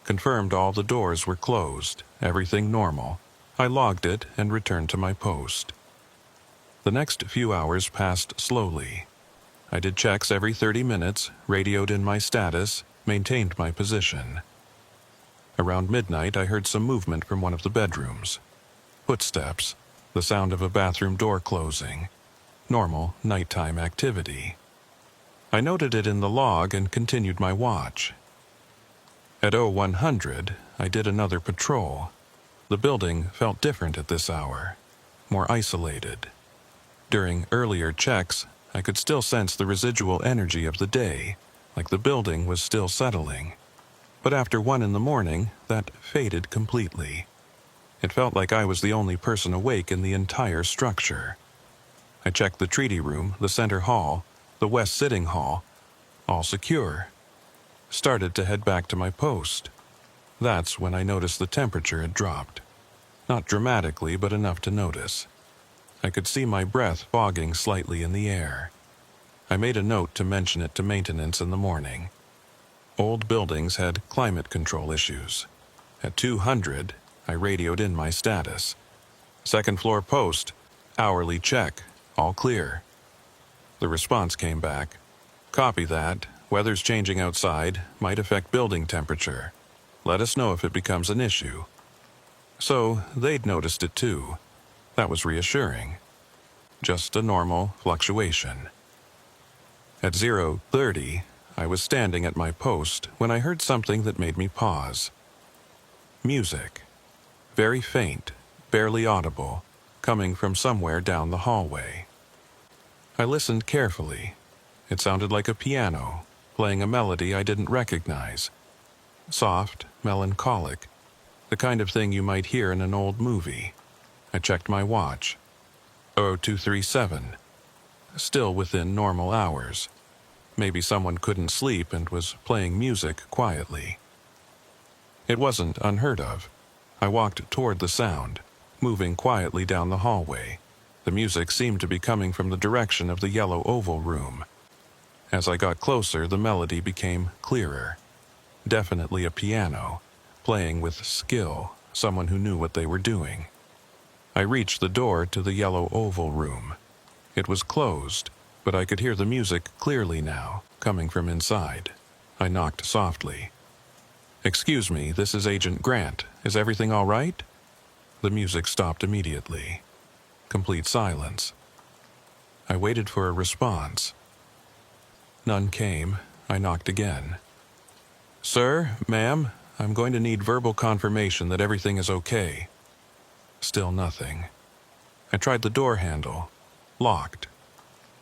confirmed all the doors were closed, everything normal. I logged it and returned to my post. The next few hours passed slowly. I did checks every 30 minutes, radioed in my status, maintained my position. Around midnight, I heard some movement from one of the bedrooms. Footsteps, the sound of a bathroom door closing. Normal nighttime activity. I noted it in the log and continued my watch. At 0100, I did another patrol. The building felt different at this hour, more isolated. During earlier checks, I could still sense the residual energy of the day, like the building was still settling. But after 1 in the morning, that faded completely. It felt like I was the only person awake in the entire structure. I checked the treaty room, the center hall, the west sitting hall, all secure. started to head back to my post. That's when I noticed the temperature had dropped. Not dramatically, but enough to notice. I could see my breath fogging slightly in the air. I made a note to mention it to maintenance in the morning. Old buildings had climate control issues. At 200, I radioed in my status. Second floor post, hourly check, all clear. The response came back. Copy that. Weather's changing outside, might affect building temperature. Let us know if it becomes an issue. So they'd noticed it too. That was reassuring. Just a normal fluctuation. At 0:30, I was standing at my post when I heard something that made me pause. Music. Very faint, barely audible, coming from somewhere down the hallway. I listened carefully. It sounded like a piano, playing a melody I didn't recognize. Soft, melancholic, the kind of thing you might hear in an old movie. I checked my watch. 0237. Still within normal hours. Maybe someone couldn't sleep and was playing music quietly. It wasn't unheard of. I walked toward the sound, moving quietly down the hallway. The music seemed to be coming from the direction of the yellow oval room. As I got closer, the melody became clearer. Definitely a piano, playing with skill, someone who knew what they were doing. I reached the door to the yellow oval room. It was closed, but I could hear the music clearly now, coming from inside. I knocked softly. "Excuse me, this is Agent Grant. Is everything all right?" The music stopped immediately. Complete silence. I waited for a response. None came. I knocked again. "Sir, ma'am, I'm going to need verbal confirmation that everything is okay." Still nothing. I tried the door handle. Locked.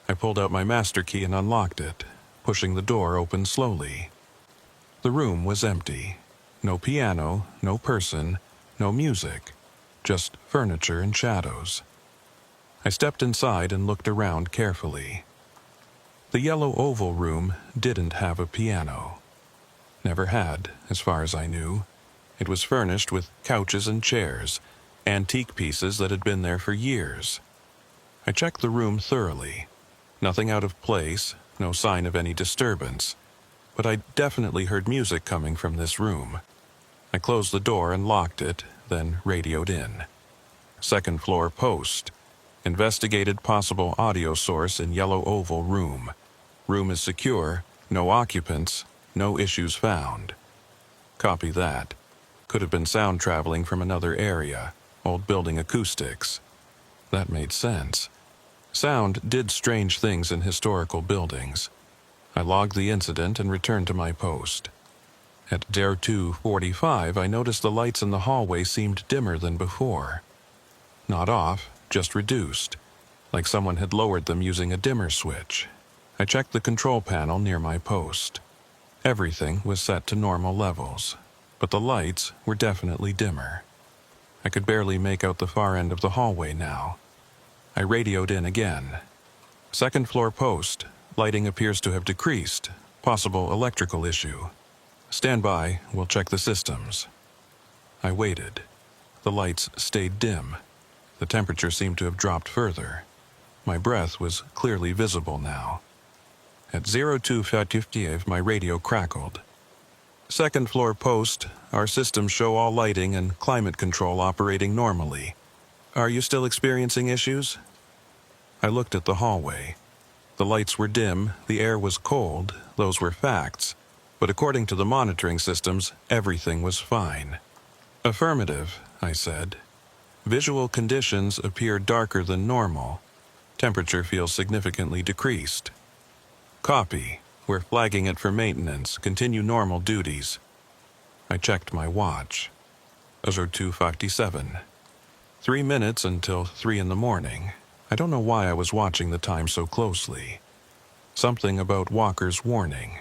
I pulled out my master key and unlocked it, pushing the door open slowly. The room was empty. No piano, no person, no music. Just furniture and shadows. I stepped inside and looked around carefully. The yellow oval room didn't have a piano. Never had, as far as I knew. It was furnished with couches and chairs, antique pieces that had been there for years. I checked the room thoroughly. Nothing out of place, no sign of any disturbance. But I definitely heard music coming from this room. I closed the door and locked it, then radioed in. Second floor post. Investigated possible audio source in yellow oval room. Room is secure, no occupants, no issues found. Copy that. Could have been sound traveling from another area, old building acoustics. That made sense. Sound did strange things in historical buildings. I logged the incident and returned to my post. At 02:45, I noticed the lights in the hallway seemed dimmer than before. Not off, just reduced, like someone had lowered them using a dimmer switch. I checked the control panel near my post. Everything was set to normal levels, but the lights were definitely dimmer. I could barely make out the far end of the hallway now. I radioed in again. Second floor post. Lighting appears to have decreased. Possible electrical issue. Stand by, we'll check the systems. I waited. The lights stayed dim. The temperature seemed to have dropped further. My breath was clearly visible now. At 02:55, my radio crackled. Second floor post. Our systems show all lighting and climate control operating normally. Are you still experiencing issues? I looked at the hallway. The lights were dim, the air was cold, those were facts. But according to the monitoring systems, everything was fine. Affirmative, I said. Visual conditions appear darker than normal. Temperature feels significantly decreased. Copy. We're flagging it for maintenance. Continue normal duties. I checked my watch. 02:57. 3 minutes until 3 in the morning. I don't know why I was watching the time so closely. Something about Walker's warning,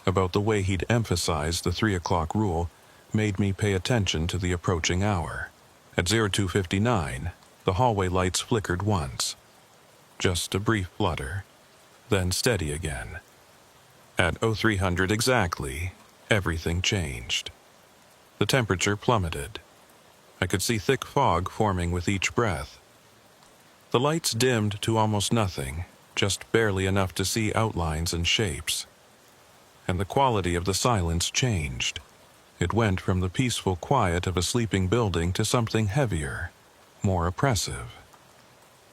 about the way he'd emphasized the 3 o'clock rule, made me pay attention to the approaching hour. At 02:59, the hallway lights flickered once. Just a brief flutter, then steady again. At 0300 exactly, everything changed. The temperature plummeted. I could see thick fog forming with each breath. The lights dimmed to almost nothing, just barely enough to see outlines and shapes. And the quality of the silence changed. It went from the peaceful quiet of a sleeping building to something heavier, more oppressive.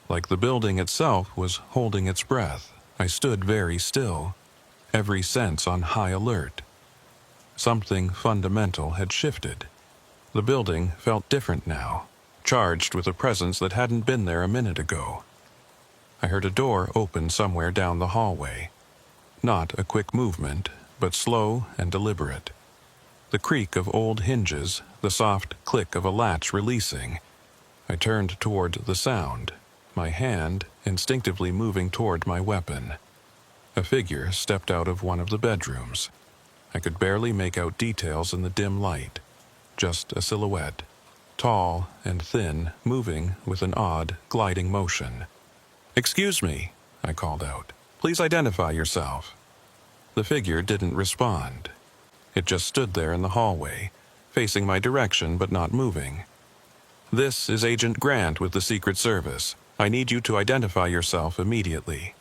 Like the building itself was holding its breath, I stood very still, every sense on high alert. Something fundamental had shifted. The building felt different now, charged with a presence that hadn't been there a minute ago. I heard a door open somewhere down the hallway. Not a quick movement, but slow and deliberate. The creak of old hinges, the soft click of a latch releasing. I turned toward the sound, my hand instinctively moving toward my weapon. A figure stepped out of one of the bedrooms. I could barely make out details in the dim light. Just a silhouette, tall and thin, moving with an odd, gliding motion. "Excuse me," I called out. "Please identify yourself." The figure didn't respond. It just stood there in the hallway, facing my direction but not moving. "This is Agent Grant with the Secret Service. I need you to identify yourself immediately."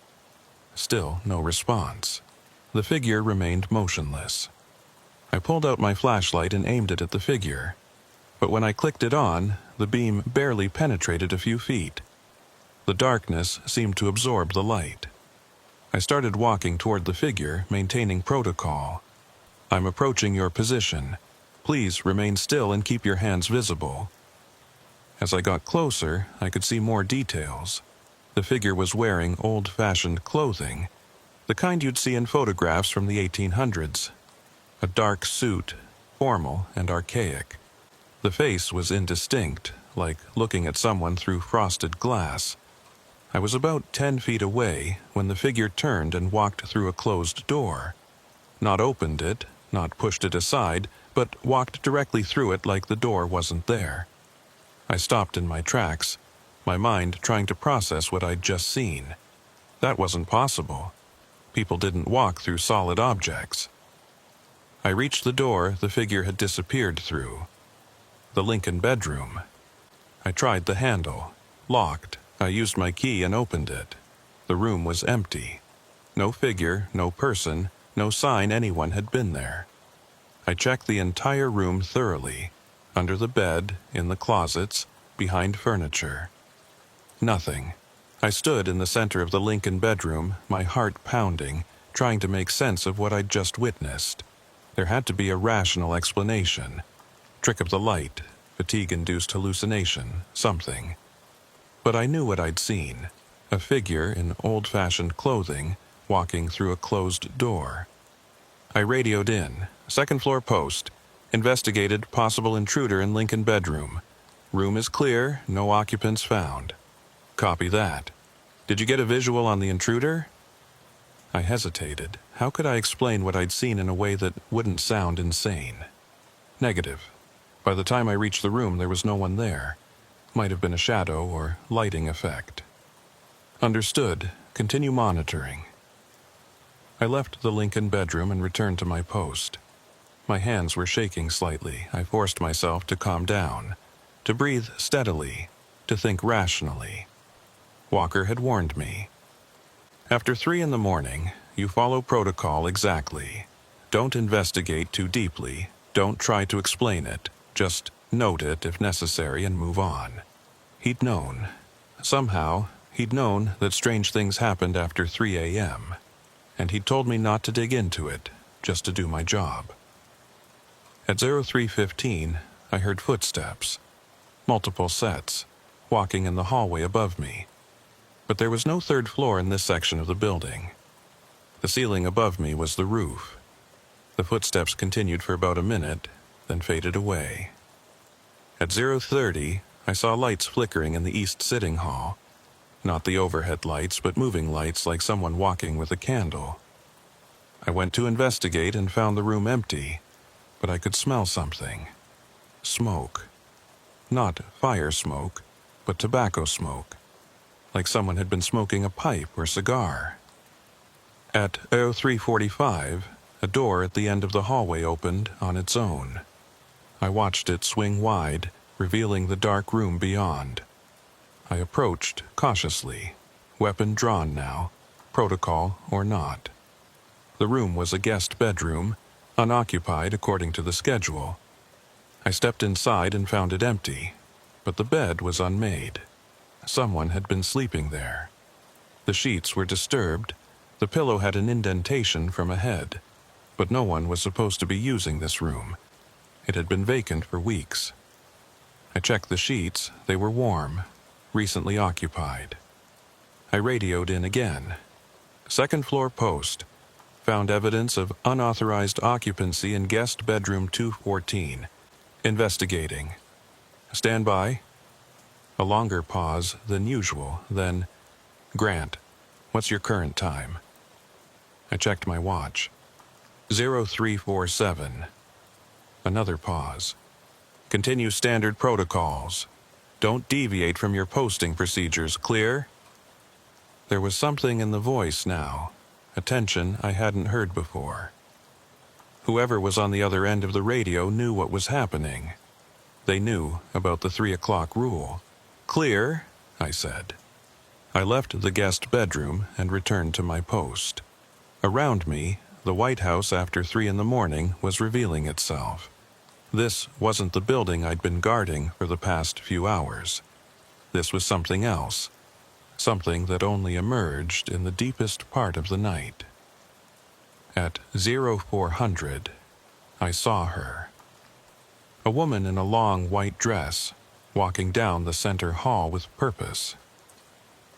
Still no response. The figure remained motionless. I pulled out my flashlight and aimed it at the figure. But when I clicked it on, the beam barely penetrated a few feet. The darkness seemed to absorb the light. I started walking toward the figure, maintaining protocol. "I'm approaching your position. Please remain still and keep your hands visible." As I got closer, I could see more details. The figure was wearing old-fashioned clothing, the kind you'd see in photographs from the 1800s. A dark suit, formal and archaic. The face was indistinct, like looking at someone through frosted glass. I was about 10 feet away when the figure turned and walked through a closed door. Not opened it, not pushed it aside, but walked directly through it like the door wasn't there. I stopped in my tracks, my mind trying to process what I'd just seen. That wasn't possible. People didn't walk through solid objects. I reached the door the figure had disappeared through. The Lincoln bedroom. I tried the handle. Locked. I used my key and opened it. The room was empty. No figure, no person, no sign anyone had been there. I checked the entire room thoroughly. Under the bed, in the closets, behind furniture. Nothing. I stood in the center of the Lincoln bedroom, my heart pounding, trying to make sense of what I'd just witnessed. There had to be a rational explanation. Trick of the light, fatigue-induced hallucination, something. But I knew what I'd seen. A figure in old-fashioned clothing, walking through a closed door. I radioed in. "Second floor post. Investigated possible intruder in Lincoln bedroom. Room is clear, no occupants found." "Copy that. Did you get a visual on the intruder?" I hesitated. How could I explain what I'd seen in a way that wouldn't sound insane? "Negative. By the time I reached the room, there was no one there. Might have been a shadow or lighting effect." "Understood. Continue monitoring." I left the Lincoln bedroom and returned to my post. My hands were shaking slightly. I forced myself to calm down, to breathe steadily, to think rationally. Walker had warned me. After 3 in the morning, you follow protocol exactly. Don't investigate too deeply. Don't try to explain it. Just note it if necessary and move on. He'd known. Somehow, he'd known that strange things happened after 3 a.m., and he'd told me not to dig into it, just to do my job. At 03:15, I heard footsteps. Multiple sets, walking in the hallway above me. But there was no 3rd floor in this section of the building. The ceiling above me was the roof. The footsteps continued for about a minute, then faded away. At 0:30, I saw lights flickering in the east sitting hall. Not the overhead lights, but moving lights like someone walking with a candle. I went to investigate and found the room empty, but I could smell something. Smoke. Not fire smoke, but tobacco smoke. Like someone had been smoking a pipe or cigar. At 03:45, A door at the end of the hallway opened on its own. I watched it swing wide, revealing the dark room beyond. I approached cautiously, weapon drawn now, protocol or not. The room was a guest bedroom, unoccupied according to the schedule. I stepped inside and found it empty, but the bed was unmade. Someone had been sleeping there. The sheets were disturbed, the pillow had an indentation from a head, but no one was supposed to be using this room. It had been vacant for weeks. I checked the sheets, they were warm, recently occupied. I radioed in again. Second floor post. Found evidence of unauthorized occupancy in guest bedroom 214. Investigating. Stand by. A longer pause than usual, then, Grant, what's your current time? I checked my watch. 0347. Another pause. Continue standard protocols. Don't deviate from your posting procedures, clear? There was something in the voice now, a tension I hadn't heard before. Whoever was on the other end of the radio knew what was happening. They knew about the 3 o'clock rule. Clear, I said. I left the guest bedroom and returned to my post. Around me, the White House after 3 in the morning was revealing itself. This wasn't the building I'd been guarding for the past few hours. This was something else, something that only emerged in the deepest part of the night. At 0400, I saw her. A woman in a long white dress, walking down the center hall with purpose.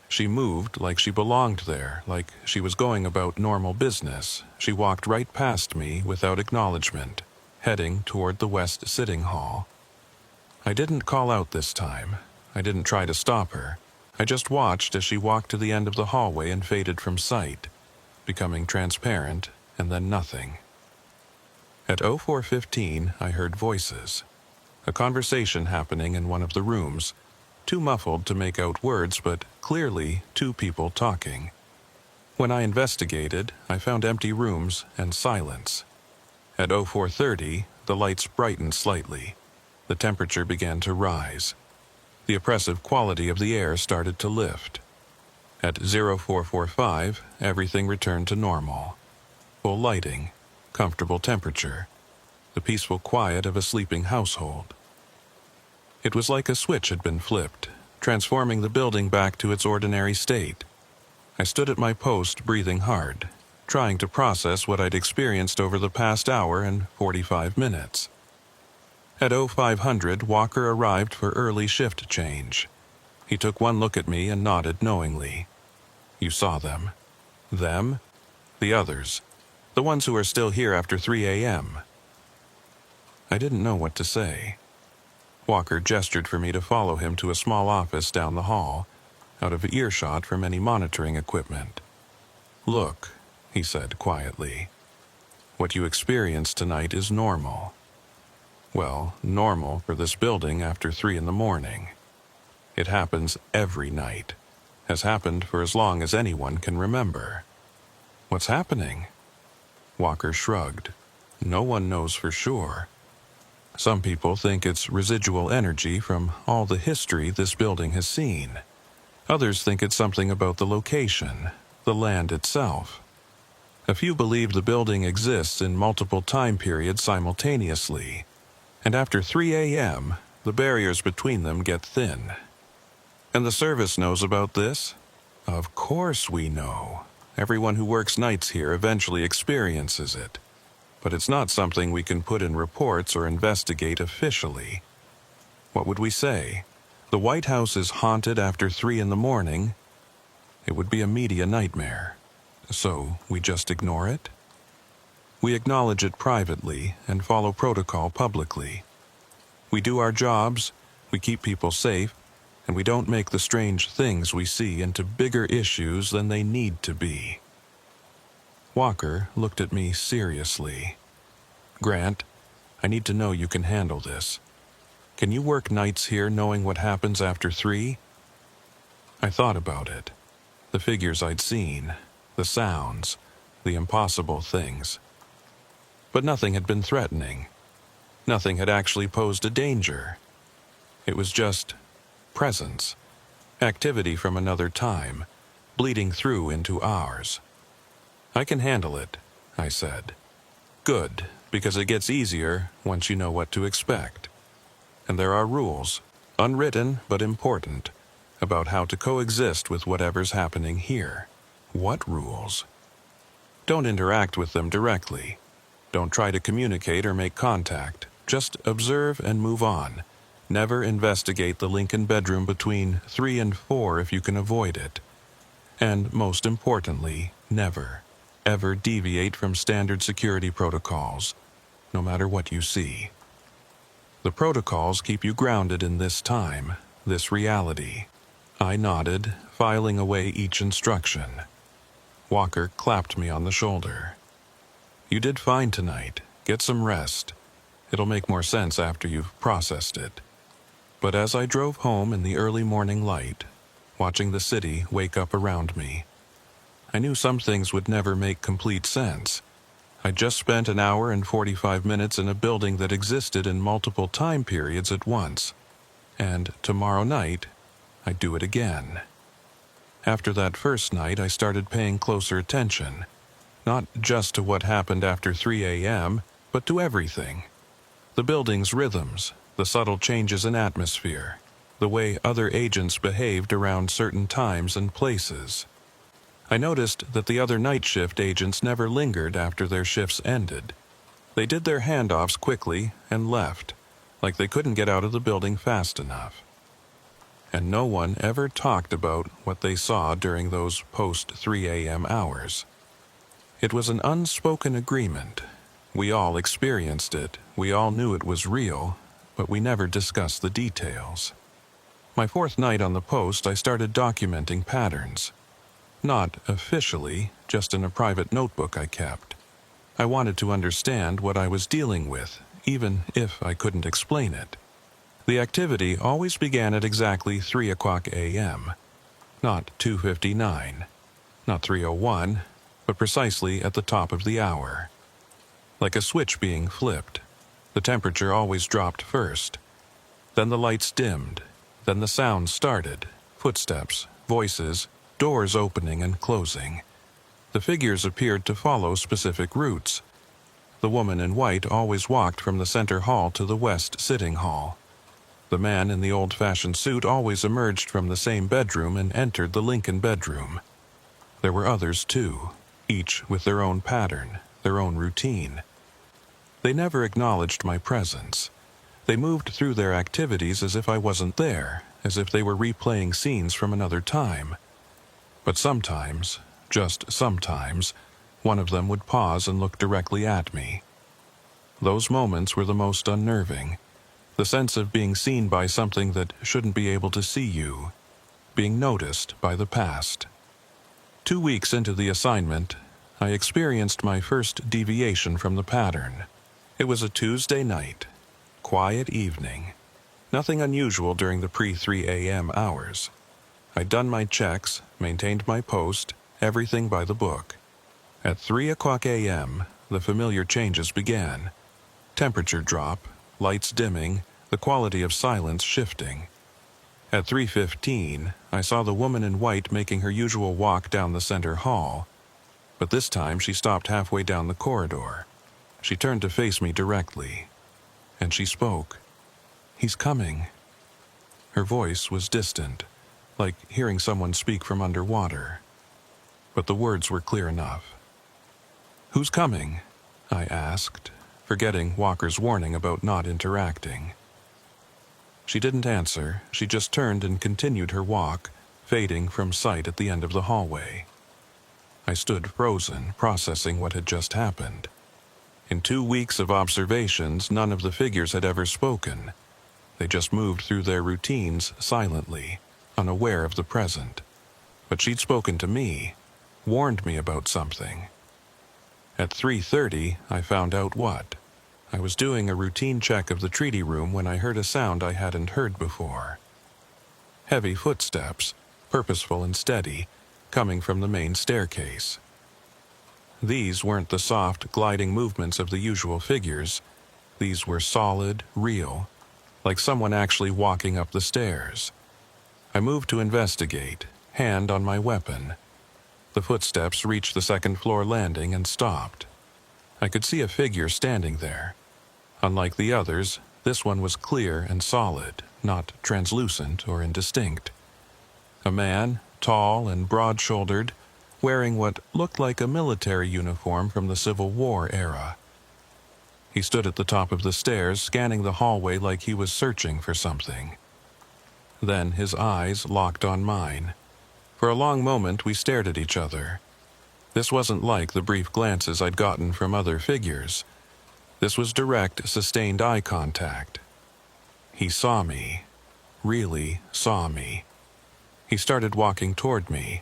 She moved like she belonged there, like she was going about normal business. She walked right past me without acknowledgement, heading toward the West Sitting Hall. I didn't call out this time. I didn't try to stop her. I just watched as she walked to the end of the hallway and faded from sight, becoming transparent and then nothing. At 0415, I heard voices. A conversation happening in one of the rooms, too muffled to make out words, but clearly 2 people talking. When I investigated, I found empty rooms and silence. At 0430, the lights brightened slightly. The temperature began to rise. The oppressive quality of the air started to lift. At 0445, everything returned to normal. Full lighting, comfortable temperature, the peaceful quiet of a sleeping household. It was like a switch had been flipped, transforming the building back to its ordinary state. I stood at my post, breathing hard, trying to process what I'd experienced over the past hour and 45 minutes. At 0500, Walker arrived for early shift change. He took one look at me and nodded knowingly. You saw them. Them? The others. The ones who are still here after 3 a.m. I didn't know what to say. Walker gestured for me to follow him to a small office down the hall, out of earshot from any monitoring equipment. Look, he said quietly. What you experienced tonight is normal. Well, normal for this building after 3 in the morning. It happens every night. Has happened for as long as anyone can remember. What's happening? Walker shrugged. No one knows for sure. Some people think it's residual energy from all the history this building has seen. Others think it's something about the location, the land itself. A few believe the building exists in multiple time periods simultaneously, and after 3 a.m., the barriers between them get thin. And the service knows about this? Of course we know. Everyone who works nights here eventually experiences it. But it's not something we can put in reports or investigate officially. What would we say? The White House is haunted after 3 in the morning? It would be a media nightmare. So we just ignore it? We acknowledge it privately and follow protocol publicly. We do our jobs, we keep people safe, and we don't make the strange things we see into bigger issues than they need to be. Walker looked at me seriously. Grant, I need to know you can handle this. Can you work nights here knowing what happens after 3? I thought about it. The figures I'd seen, the sounds, the impossible things. but nothing had been threatening. Nothing had actually posed a danger. It was just presence, activity from another time, bleeding through into ours. "I can handle it," I said. "Good, because it gets easier once you know what to expect. And there are rules, unwritten but important, about how to coexist with whatever's happening here." "What rules?" "Don't interact with them directly. Don't try to communicate or make contact. Just observe and move on. Never investigate the Lincoln bedroom between 3 and 4 if you can avoid it. And most importantly, never, ever deviate from standard security protocols, no matter what you see. The protocols keep you grounded in this time, this reality." I nodded, filing away each instruction. Walker clapped me on the shoulder. "You did fine tonight. Get some rest. It'll make more sense after you've processed it." But as I drove home in the early morning light, watching the city wake up around me, I knew some things would never make complete sense. I'd just spent an hour and 45 minutes in a building that existed in multiple time periods at once, and tomorrow night, I'd do it again. After that first night, I started paying closer attention, not just to what happened after 3 a.m., but to everything. The building's rhythms, the subtle changes in atmosphere, the way other agents behaved around certain times and places. I noticed that the other night shift agents never lingered after their shifts ended. They did their handoffs quickly and left, like they couldn't get out of the building fast enough. And no one ever talked about what they saw during those post-3 a.m. hours. It was an unspoken agreement. We all experienced it, we all knew it was real, but we never discussed the details. My 4th night on the post, I started documenting patterns. Not officially, just in a private notebook I kept. I wanted to understand what I was dealing with, even if I couldn't explain it. The activity always began at exactly 3 o'clock a.m., not 2:59, not 3:01, but precisely at the top of the hour. Like a switch being flipped, the temperature always dropped first. Then the lights dimmed, then the sounds started, footsteps, voices, doors opening and closing. The figures appeared to follow specific routes. The woman in white always walked from the center hall to the west sitting hall. The man in the old-fashioned suit always emerged from the same bedroom and entered the Lincoln bedroom. There were others too, each with their own pattern, their own routine. They never acknowledged my presence. They moved through their activities as if I wasn't there, as if they were replaying scenes from another time. But sometimes, just sometimes, one of them would pause and look directly at me. Those moments were the most unnerving. The sense of being seen by something that shouldn't be able to see you, being noticed by the past. 2 weeks into the assignment, I experienced my first deviation from the pattern. It was a Tuesday night, quiet evening. Nothing unusual during the pre-3 a.m. hours. I'd done my checks, maintained my post, everything by the book. At 3 o'clock a.m., the familiar changes began. Temperature drop, lights dimming, the quality of silence shifting. At 3:15, I saw the woman in white making her usual walk down the center hall, but this time she stopped halfway down the corridor. She turned to face me directly, and she spoke. "He's coming." Her voice was distant, like hearing someone speak from underwater, but the words were clear enough. "Who's coming?" I asked, forgetting Walker's warning about not interacting. She didn't answer. She just turned and continued her walk, fading from sight at the end of the hallway. I stood frozen, processing what had just happened. In 2 weeks of observations, none of the figures had ever spoken. They just moved through their routines silently, unaware of the present. But she'd spoken to me, warned me about something. At 3:30, I found out what. I was doing a routine check of the treaty room when I heard a sound I hadn't heard before. Heavy footsteps, purposeful and steady, coming from the main staircase. These weren't the soft, gliding movements of the usual figures. These were solid, real, like someone actually walking up the stairs. I moved to investigate, hand on my weapon. The footsteps reached the second-floor landing and stopped. I could see a figure standing there. Unlike the others, this one was clear and solid, not translucent or indistinct. A man, tall and broad-shouldered, wearing what looked like a military uniform from the Civil War era. He stood at the top of the stairs, scanning the hallway like he was searching for something. Then his eyes locked on mine. For a long moment we stared at each other. This wasn't like the brief glances I'd gotten from other figures. This was direct, sustained eye contact. He saw me. Really saw me. He started walking toward me.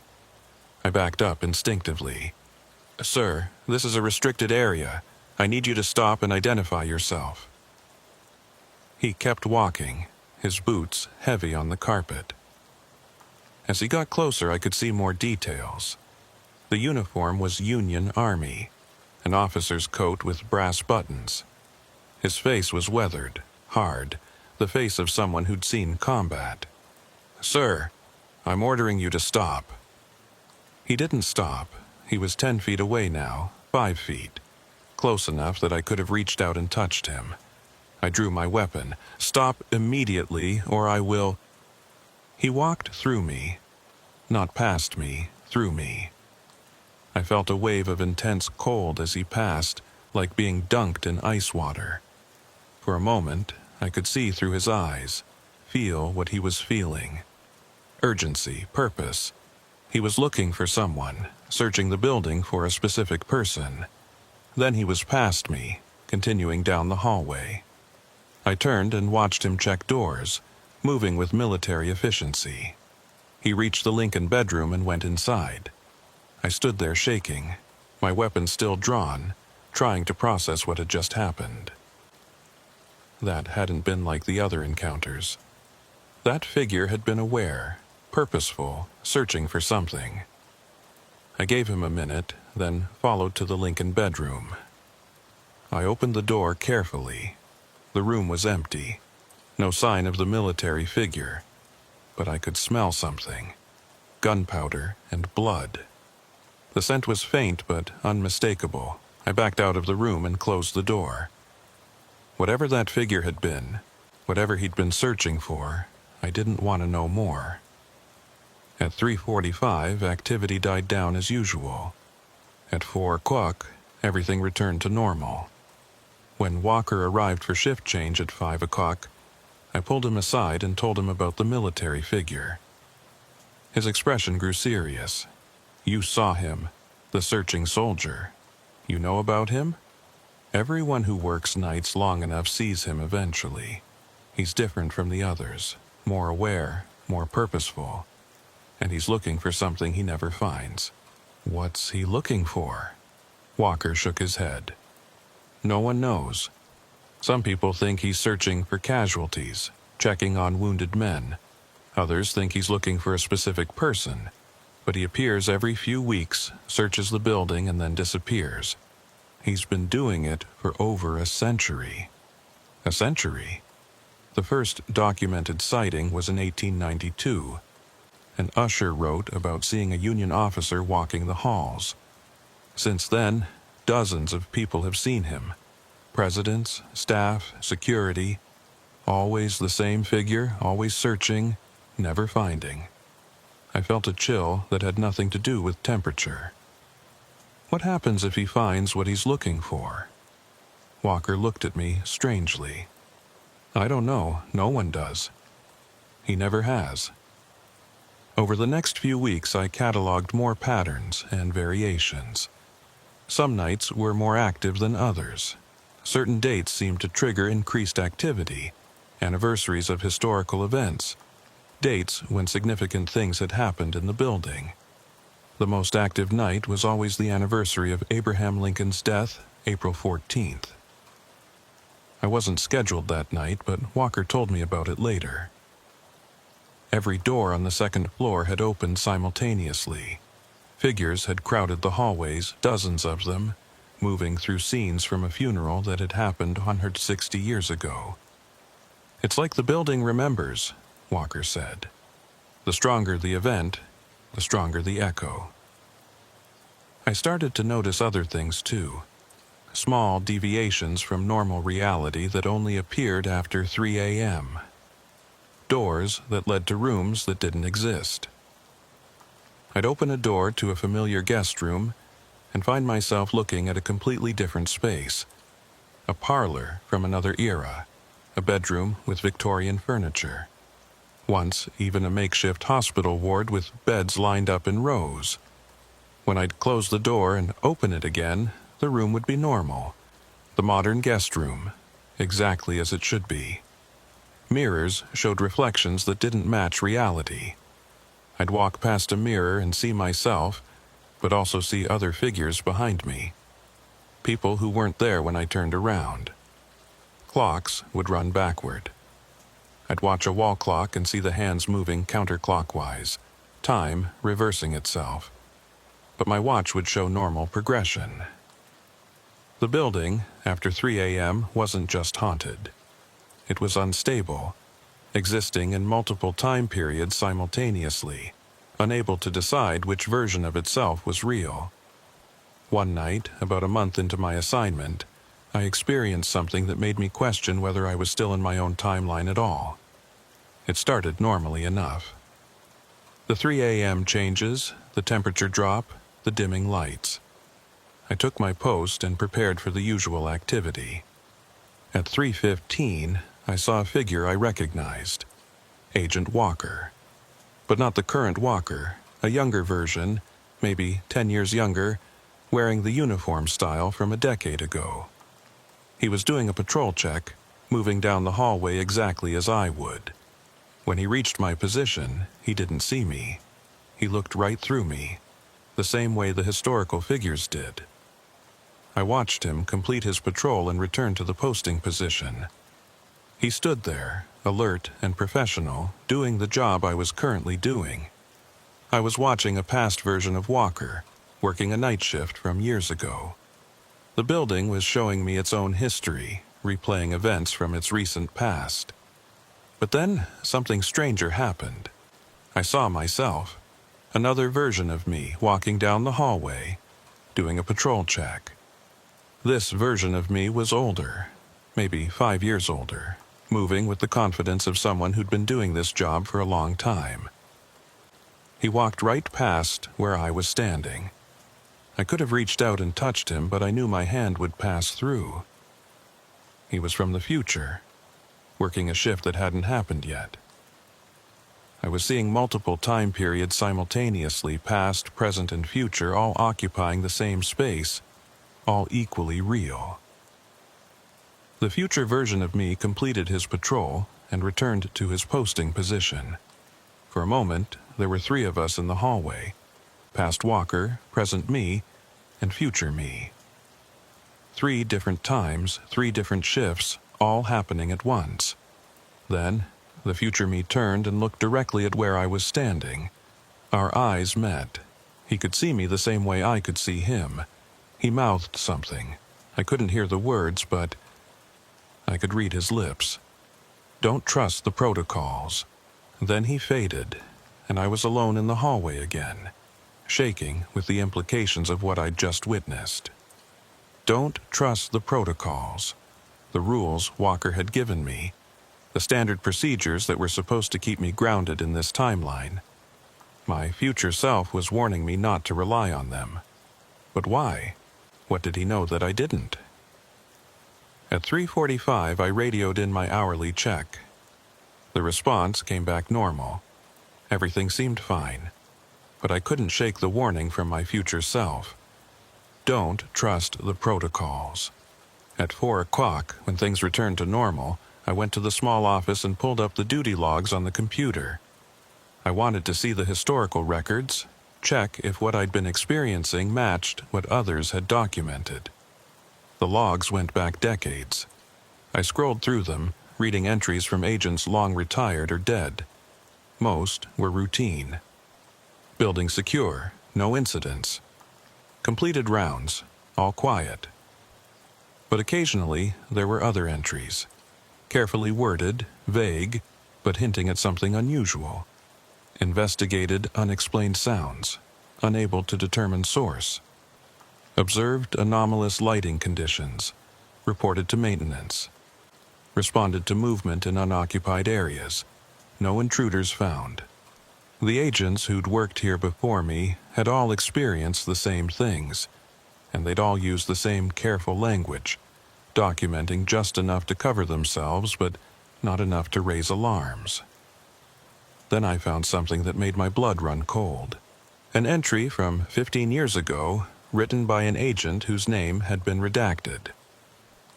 I backed up instinctively. "Sir, this is a restricted area. I need you to stop and identify yourself." He kept walking, his boots heavy on the carpet. As he got closer, I could see more details. The uniform was Union Army, an officer's coat with brass buttons. His face was weathered, hard, the face of someone who'd seen combat. "Sir, I'm ordering you to stop." He didn't stop. He was 10 feet away now, 5 feet. Close enough that I could have reached out and touched him. I drew my weapon. "Stop immediately, or I will—" He walked through me. Not past me, through me. I felt a wave of intense cold as he passed, like being dunked in ice water. For a moment, I could see through his eyes, feel what he was feeling. Urgency, purpose. He was looking for someone, searching the building for a specific person. Then he was past me, continuing down the hallway. I turned and watched him check doors, moving with military efficiency. He reached the Lincoln bedroom and went inside. I stood there shaking, my weapon still drawn, trying to process what had just happened. That hadn't been like the other encounters. That figure had been aware, purposeful, searching for something. I gave him a minute, then followed to the Lincoln bedroom. I opened the door carefully. The room was empty. No sign of the military figure. But I could smell something. Gunpowder and blood. The scent was faint but unmistakable. I backed out of the room and closed the door. Whatever that figure had been, whatever he'd been searching for, I didn't want to know more. At 3:45, activity died down as usual. At 4 o'clock, everything returned to normal. When Walker arrived for shift change at 5 o'clock, I pulled him aside and told him about the military figure. His expression grew serious. "You saw him, the searching soldier. You know about him?" "Everyone who works nights long enough sees him eventually. He's different from the others, more aware, more purposeful. And he's looking for something he never finds." "What's he looking for?" Walker shook his head. "No one knows. Some people think he's searching for casualties, checking on wounded men. Others think he's looking for a specific person, but he appears every few weeks, searches the building, and then disappears. He's been doing it for over a century." A century? The first documented sighting was in 1892. An usher wrote about seeing a Union officer walking the halls. Since then, dozens of people have seen him. Presidents, staff, security. Always the same figure, always searching, never finding. I felt a chill that had nothing to do with temperature. What happens if he finds what he's looking for? Walker looked at me strangely. "I don't know. No one does. He never has." Over the next few weeks, I cataloged more patterns and variations. Some nights were more active than others. Certain dates seemed to trigger increased activity, anniversaries of historical events, dates when significant things had happened in the building. The most active night was always the anniversary of Abraham Lincoln's death, April 14th. I wasn't scheduled that night, but Walker told me about it later. Every door on the second floor had opened simultaneously. Figures had crowded the hallways, dozens of them, moving through scenes from a funeral that had happened 160 years ago. "It's like the building remembers," Walker said. "The stronger the event, the stronger the echo." I started to notice other things too. Small deviations from normal reality that only appeared after 3 a.m. Doors that led to rooms that didn't exist. I'd open a door to a familiar guest room and find myself looking at a completely different space. A parlor from another era, a bedroom with Victorian furniture. Once, even a makeshift hospital ward with beds lined up in rows. When I'd close the door and open it again, the room would be normal. The modern guest room, exactly as it should be. Mirrors showed reflections that didn't match reality. I'd walk past a mirror and see myself, but also see other figures behind me. People who weren't there when I turned around. Clocks would run backward. I'd watch a wall clock and see the hands moving counterclockwise, time reversing itself. But my watch would show normal progression. The building, after 3 a.m., wasn't just haunted. It was unstable, existing in multiple time periods simultaneously, unable to decide which version of itself was real. One night, about a month into my assignment, I experienced something that made me question whether I was still in my own timeline at all. It started normally enough. The 3 a.m. changes, the temperature drop, the dimming lights. I took my post and prepared for the usual activity. At 3:15, I saw a figure I recognized. Agent Walker. But not the current Walker, a younger version, maybe 10 years younger, wearing the uniform style from a decade ago. He was doing a patrol check, moving down the hallway exactly as I would. When he reached my position, he didn't see me. He looked right through me, the same way the historical figures did. I watched him complete his patrol and return to the posting position. He stood there, alert and professional, doing the job I was currently doing. I was watching a past version of Walker, working a night shift from years ago. The building was showing me its own history, replaying events from its recent past. But then, something stranger happened. I saw myself, another version of me walking down the hallway, doing a patrol check. This version of me was older, maybe 5 years older, moving with the confidence of someone who'd been doing this job for a long time. He walked right past where I was standing. I could have reached out and touched him, but I knew my hand would pass through. He was from the future, working a shift that hadn't happened yet. I was seeing multiple time periods simultaneously, past, present, and future, all occupying the same space, all equally real. The future version of me completed his patrol and returned to his posting position. For a moment, there were 3 of us in the hallway, past Walker, present me, and future me. 3 different times, 3 different shifts, all happening at once. Then, the future me turned and looked directly at where I was standing. Our eyes met. He could see me the same way I could see him. He mouthed something. I couldn't hear the words, but I could read his lips. "Don't trust the protocols." Then he faded, and I was alone in the hallway again, shaking with the implications of what I'd just witnessed. Don't trust the protocols. The rules Walker had given me, the standard procedures that were supposed to keep me grounded in this timeline. My future self was warning me not to rely on them. But why? What did he know that I didn't? At 3:45, I radioed in my hourly check. The response came back normal. Everything seemed fine, but I couldn't shake the warning from my future self. Don't trust the protocols. At 4 o'clock, when things returned to normal, I went to the small office and pulled up the duty logs on the computer. I wanted to see the historical records, check if what I'd been experiencing matched what others had documented. The logs went back decades. I scrolled through them, reading entries from agents long retired or dead. Most were routine. Building secure, no incidents. Completed rounds, all quiet. But occasionally there were other entries, carefully worded, vague, but hinting at something unusual. Investigated unexplained sounds, unable to determine source. Observed anomalous lighting conditions, reported to maintenance. Responded to movement in unoccupied areas, no intruders found. The agents who'd worked here before me had all experienced the same things, and they'd all used the same careful language, documenting just enough to cover themselves, but not enough to raise alarms. Then I found something that made my blood run cold. An entry from 15 years ago, written by an agent whose name had been redacted.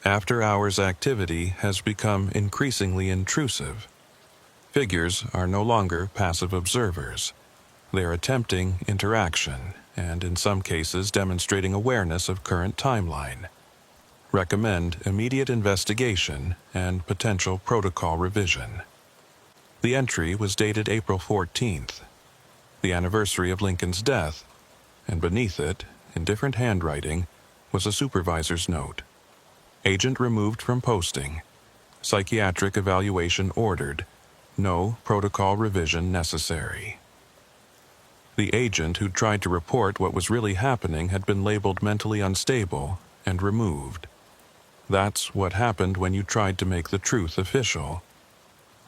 After-hours activity has become increasingly intrusive. Figures are no longer passive observers. They are attempting interaction, and in some cases demonstrating awareness of current timeline. Recommend immediate investigation and potential protocol revision. The entry was dated April 14th, the anniversary of Lincoln's death, and beneath it, in different handwriting, was a supervisor's note. Agent removed from posting. Psychiatric evaluation ordered. No protocol revision necessary. The agent who tried to report what was really happening had been labeled mentally unstable and removed. That's what happened when you tried to make the truth official.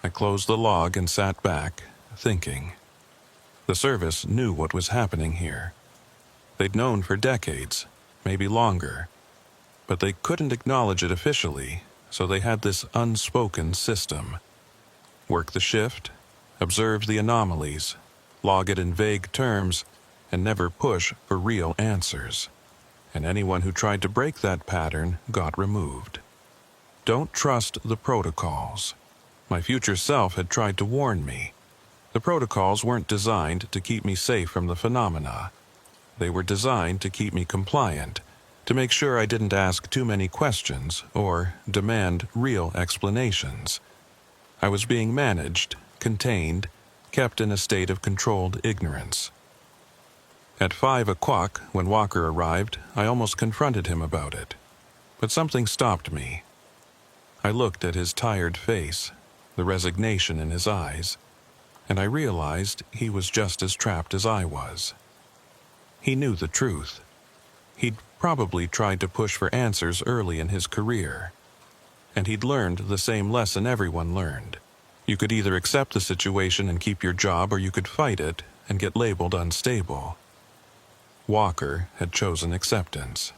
I closed the log and sat back, thinking. The service knew what was happening here. They'd known for decades, maybe longer, but they couldn't acknowledge it officially, so they had this unspoken system. Work the shift, observe the anomalies, log it in vague terms, and never push for real answers. And anyone who tried to break that pattern got removed. Don't trust the protocols. My future self had tried to warn me. The protocols weren't designed to keep me safe from the phenomena. They were designed to keep me compliant, to make sure I didn't ask too many questions or demand real explanations. I was being managed, contained, kept in a state of controlled ignorance. At 5 o'clock, when Walker arrived, I almost confronted him about it. But something stopped me. I looked at his tired face, the resignation in his eyes, and I realized he was just as trapped as I was. He knew the truth. He'd probably tried to push for answers early in his career. And he'd learned the same lesson everyone learned. You could either accept the situation and keep your job, or you could fight it and get labeled unstable. Walker had chosen acceptance,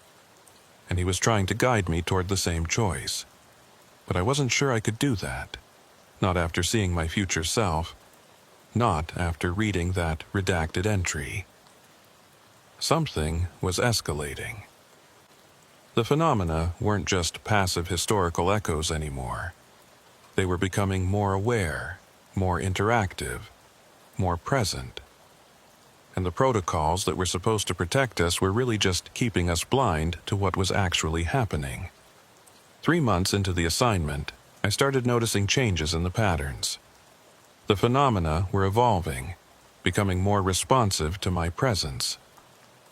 and he was trying to guide me toward the same choice. But I wasn't sure I could do that. Not after seeing my future self. Not after reading that redacted entry. Something was escalating. The phenomena weren't just passive historical echoes anymore. They were becoming more aware, more interactive, more present. And the protocols that were supposed to protect us were really just keeping us blind to what was actually happening. 3 months into the assignment, I started noticing changes in the patterns. The phenomena were evolving, becoming more responsive to my presence.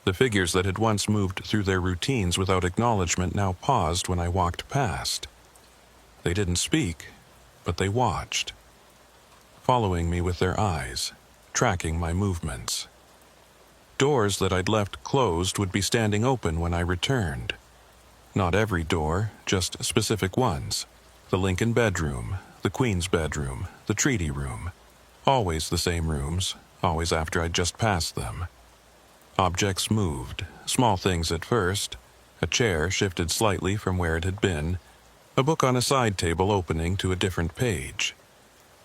The figures that had once moved through their routines without acknowledgement now paused when I walked past. They didn't speak, but they watched, following me with their eyes, tracking my movements. Doors that I'd left closed would be standing open when I returned. Not every door, just specific ones. The Lincoln bedroom, the Queen's bedroom, the treaty room. Always the same rooms, always after I'd just passed them. Objects moved, small things at first. A chair shifted slightly from where it had been. A book on a side table opening to a different page.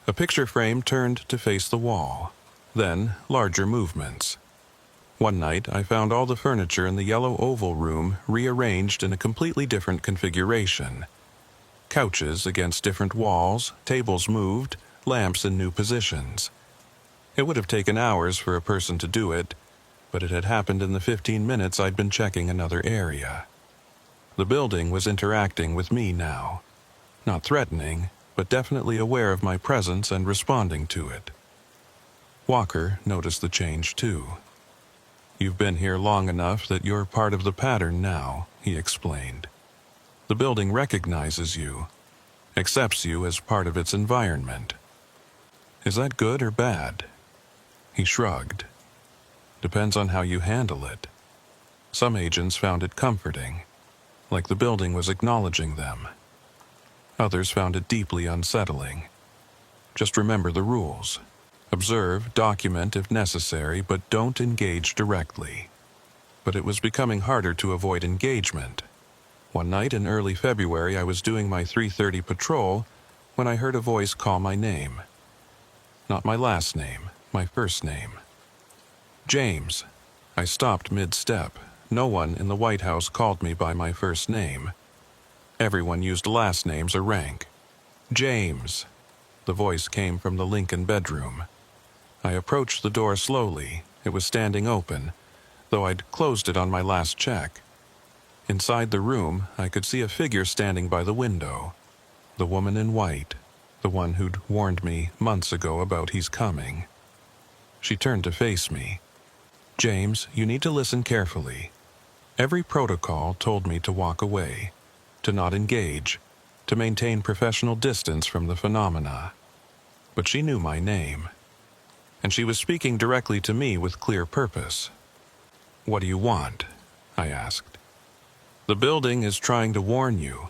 A picture frame turned to face the wall. Then, larger movements. One night, I found all the furniture in the yellow oval room rearranged in a completely different configuration. Couches against different walls, tables moved, lamps in new positions. It would have taken hours for a person to do it, but it had happened in the 15 minutes I'd been checking another area. The building was interacting with me now. Not threatening, but definitely aware of my presence and responding to it. Walker noticed the change too. You've been here long enough that you're part of the pattern now, he explained. The building recognizes you, accepts you as part of its environment. Is that good or bad? He shrugged. Depends on how you handle it. Some agents found it comforting, like the building was acknowledging them. Others found it deeply unsettling. Just remember the rules. Observe, document if necessary, but don't engage directly. But it was becoming harder to avoid engagement. One night in early February, I was doing my 3:30 patrol when I heard a voice call my name. Not my last name, my first name. James. I stopped mid-step. No one in the White House called me by my first name. Everyone used last names or rank. James. The voice came from the Lincoln bedroom. I approached the door slowly. It was standing open, though I'd closed it on my last check. Inside the room, I could see a figure standing by the window. The woman in white, the one who'd warned me months ago about he's coming. She turned to face me. James, you need to listen carefully. Every protocol told me to walk away, to not engage, to maintain professional distance from the phenomena. But she knew my name, and she was speaking directly to me with clear purpose. What do you want? I asked. The building is trying to warn you.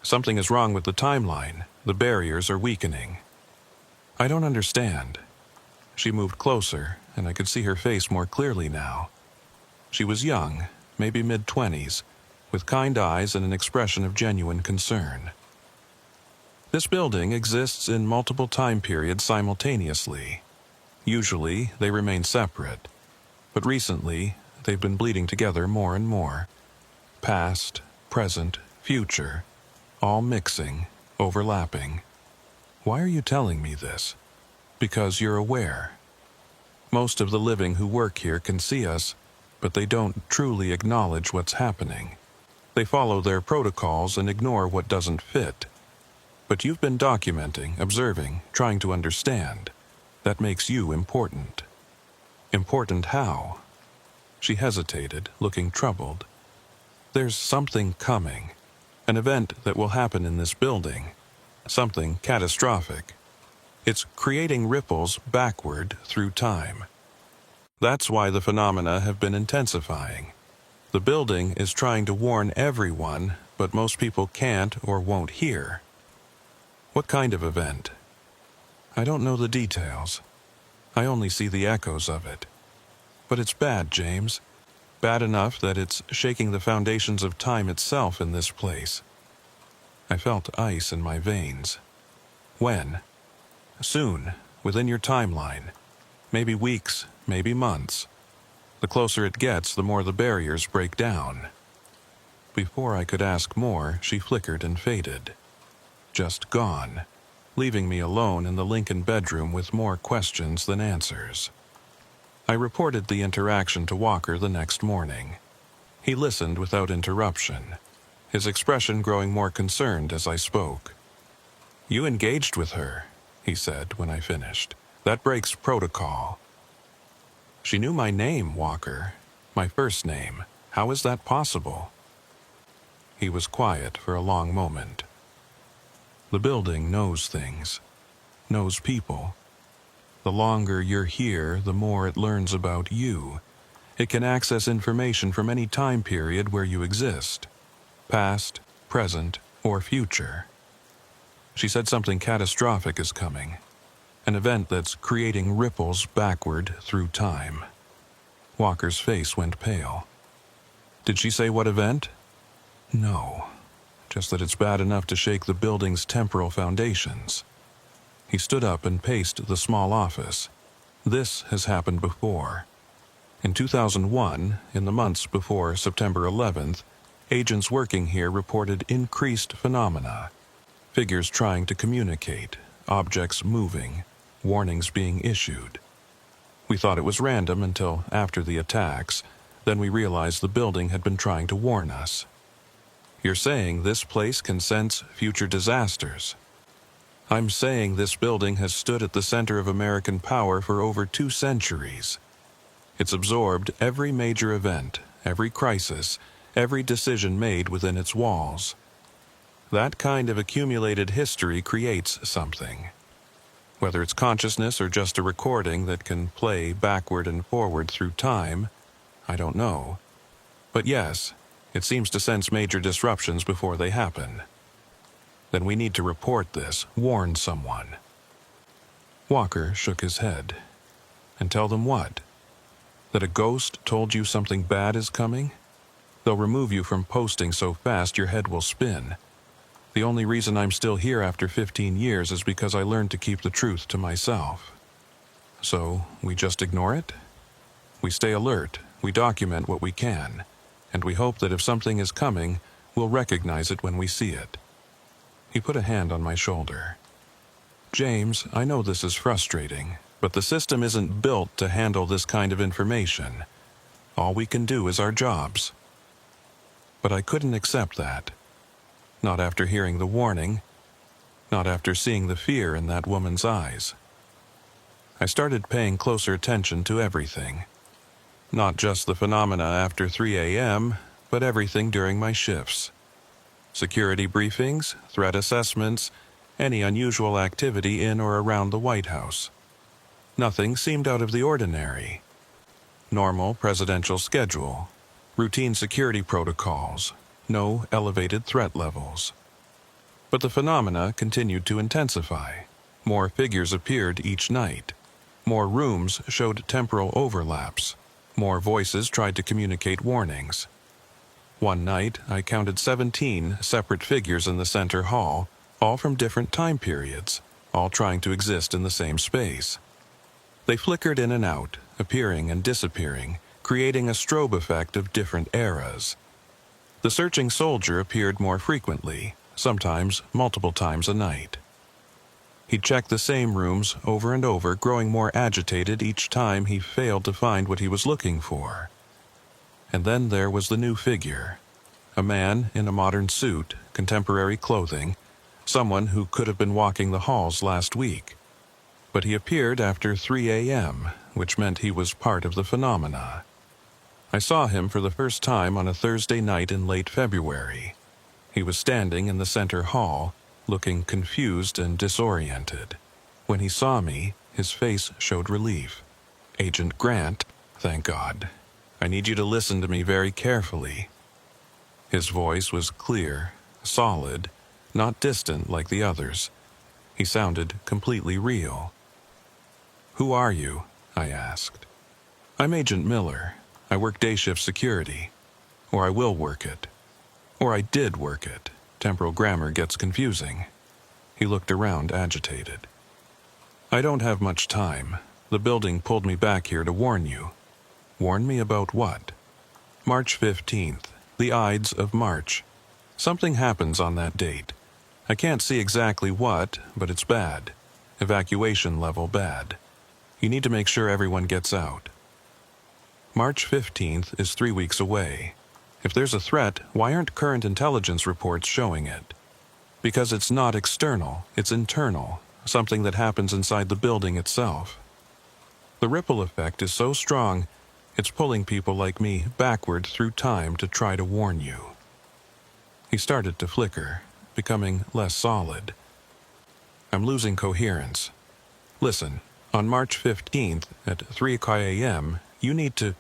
Something is wrong with the timeline. The barriers are weakening. I don't understand. She moved closer, and I could see her face more clearly now. She was young, maybe mid-20s, with kind eyes and an expression of genuine concern. This building exists in multiple time periods simultaneously. Usually, they remain separate, but recently, they've been bleeding together more and more. Past, present, future, all mixing, overlapping. Why are you telling me this? Because you're aware. Most of the living who work here can see us, but they don't truly acknowledge what's happening. They follow their protocols and ignore what doesn't fit. But you've been documenting, observing, trying to understand. That makes you important. Important how? She hesitated, looking troubled. There's something coming. An event that will happen in this building. Something catastrophic. It's creating ripples backward through time. That's why the phenomena have been intensifying. The building is trying to warn everyone, but most people can't or won't hear. What kind of event? I don't know the details. I only see the echoes of it. But it's bad, James. Bad enough that it's shaking the foundations of time itself in this place. I felt ice in my veins. When? Soon, within your timeline. Maybe weeks, maybe months. The closer it gets, the more the barriers break down. Before I could ask more, she flickered and faded. Just gone, leaving me alone in the Lincoln bedroom with more questions than answers. I reported the interaction to Walker the next morning. He listened without interruption, his expression growing more concerned as I spoke. You engaged with her, he said when I finished. That breaks protocol. She knew my name, Walker. My first name. How is that possible? He was quiet for a long moment. The building knows things. Knows people. The longer you're here, the more it learns about you. It can access information from any time period where you exist. Past, present, or future. She said something catastrophic is coming. An event that's creating ripples backward through time. Walker's face went pale. Did she say what event? No. Just that it's bad enough to shake the building's temporal foundations. He stood up and paced the small office. This has happened before. In 2001, in the months before September 11th, agents working here reported increased phenomena. Figures trying to communicate, objects moving, warnings being issued. We thought it was random until after the attacks. Then we realized the building had been trying to warn us. You're saying this place can sense future disasters. I'm saying this building has stood at the center of American power for over 2 centuries. It's absorbed every major event, every crisis, every decision made within its walls. That kind of accumulated history creates something. Whether it's consciousness or just a recording that can play backward and forward through time, I don't know. But yes, it seems to sense major disruptions before they happen. Then we need to report this, warn someone. Walker shook his head. And tell them what? That a ghost told you something bad is coming? They'll remove you from posting so fast your head will spin. The only reason I'm still here after 15 years is because I learned to keep the truth to myself. So, we just ignore it? We stay alert, we document what we can, and we hope that if something is coming, we'll recognize it when we see it. He put a hand on my shoulder. James, I know this is frustrating, but the system isn't built to handle this kind of information. All we can do is our jobs. But I couldn't accept that. Not after hearing the warning, not after seeing the fear in that woman's eyes. I started paying closer attention to everything. Not just the phenomena after 3 a.m., but everything during my shifts. Security briefings, threat assessments, any unusual activity in or around the White House. Nothing seemed out of the ordinary. Normal presidential schedule, routine security protocols, no elevated threat levels. But the phenomena continued to intensify. More figures appeared each night. More rooms showed temporal overlaps. More voices tried to communicate warnings. One night, I counted 17 separate figures in the center hall, all from different time periods, all trying to exist in the same space. They flickered in and out, appearing and disappearing, creating a strobe effect of different eras. The searching soldier appeared more frequently, sometimes multiple times a night. He checked the same rooms over and over, growing more agitated each time he failed to find what he was looking for. And then there was the new figure. A man in a modern suit, contemporary clothing, someone who could have been walking the halls last week. But he appeared after 3 a.m., which meant he was part of the phenomena. I saw him for the first time on a Thursday night in late February. He was standing in the center hall, looking confused and disoriented. When he saw me, his face showed relief. "Agent Grant, thank God. I need you to listen to me very carefully." His voice was clear, solid, not distant like the others. He sounded completely real. "Who are you?" I asked. "I'm Agent Miller. I work day shift security. Or I will work it. Or I did work it. Temporal grammar gets confusing." He looked around, agitated. "I don't have much time. The building pulled me back here to warn you." "Warn me about what?" "March 15th, the Ides of March. Something happens on that date. I can't see exactly what, but it's bad. Evacuation level bad. You need to make sure everyone gets out." March 15th is 3 weeks away. If there's a threat, why aren't current intelligence reports showing it? Because it's not external, it's internal, something that happens inside the building itself. The ripple effect is so strong, it's pulling people like me backward through time to try to warn you. He started to flicker, becoming less solid. "I'm losing coherence. Listen, on March 15th at 3 a.m., you need to..."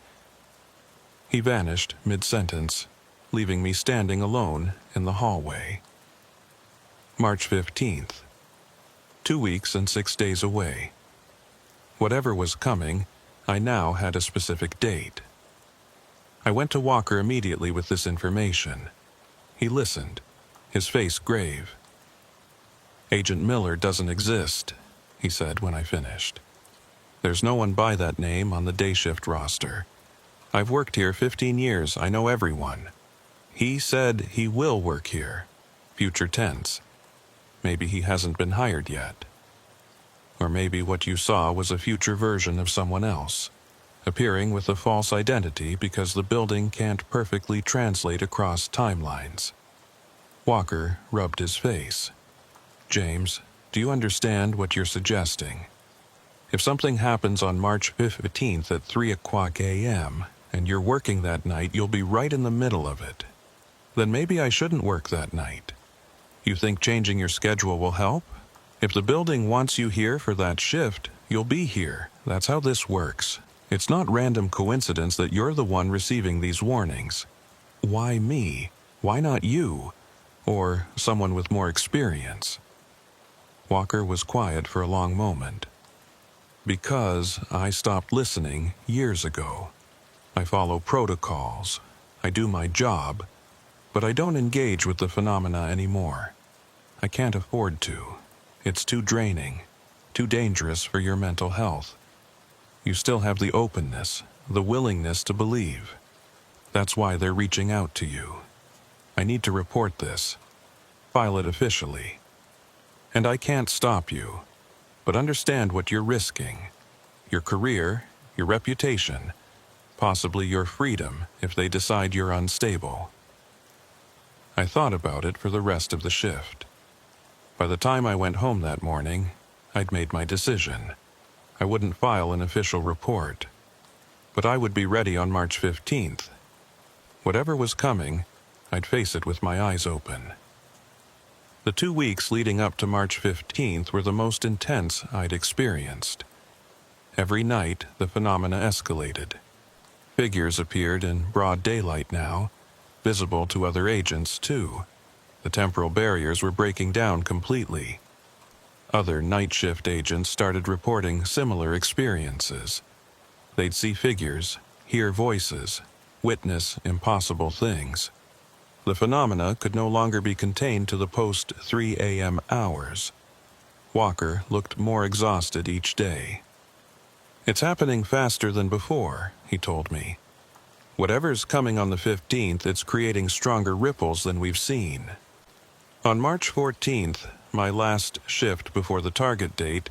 He vanished mid-sentence, leaving me standing alone in the hallway. March 15th. 2 weeks and 6 days away. Whatever was coming, I now had a specific date. I went to Walker immediately with this information. He listened, his face grave. "Agent Miller doesn't exist," he said when I finished. "There's no one by that name on the day shift roster. I've worked here 15 years, I know everyone. He said he will work here. Future tense. Maybe he hasn't been hired yet. Or maybe what you saw was a future version of someone else, appearing with a false identity because the building can't perfectly translate across timelines." Walker rubbed his face. "James, do you understand what you're suggesting?" If something happens on March 15th at 3 o'clock a.m., and you're working that night, you'll be right in the middle of it. Then maybe I shouldn't work that night. You think changing your schedule will help? If the building wants you here for that shift, you'll be here. That's how this works. It's not random coincidence that you're the one receiving these warnings. Why me? Why not you? Or someone with more experience? Walker was quiet for a long moment. Because I stopped listening years ago. I follow protocols. I do my job. But I don't engage with the phenomena anymore. I can't afford to. It's too draining, too dangerous for your mental health. You still have the openness, the willingness to believe. That's why they're reaching out to you. I need to report this, file it officially. And I can't stop you, but understand what you're risking. Your career, your reputation, possibly your freedom if they decide you're unstable. I thought about it for the rest of the shift. By the time I went home that morning, I'd made my decision. I wouldn't file an official report, but I would be ready on March 15th. Whatever was coming, I'd face it with my eyes open. The 2 weeks leading up to March 15th were the most intense I'd experienced. Every night, the phenomena escalated. Figures appeared in broad daylight now, visible to other agents, too. The temporal barriers were breaking down completely. Other night shift agents started reporting similar experiences. They'd see figures, hear voices, witness impossible things. The phenomena could no longer be contained to the post-3 a.m. hours. Walker looked more exhausted each day. It's happening faster than before, he told me. Whatever's coming on the 15th, it's creating stronger ripples than we've seen. On March 14th, my last shift before the target date,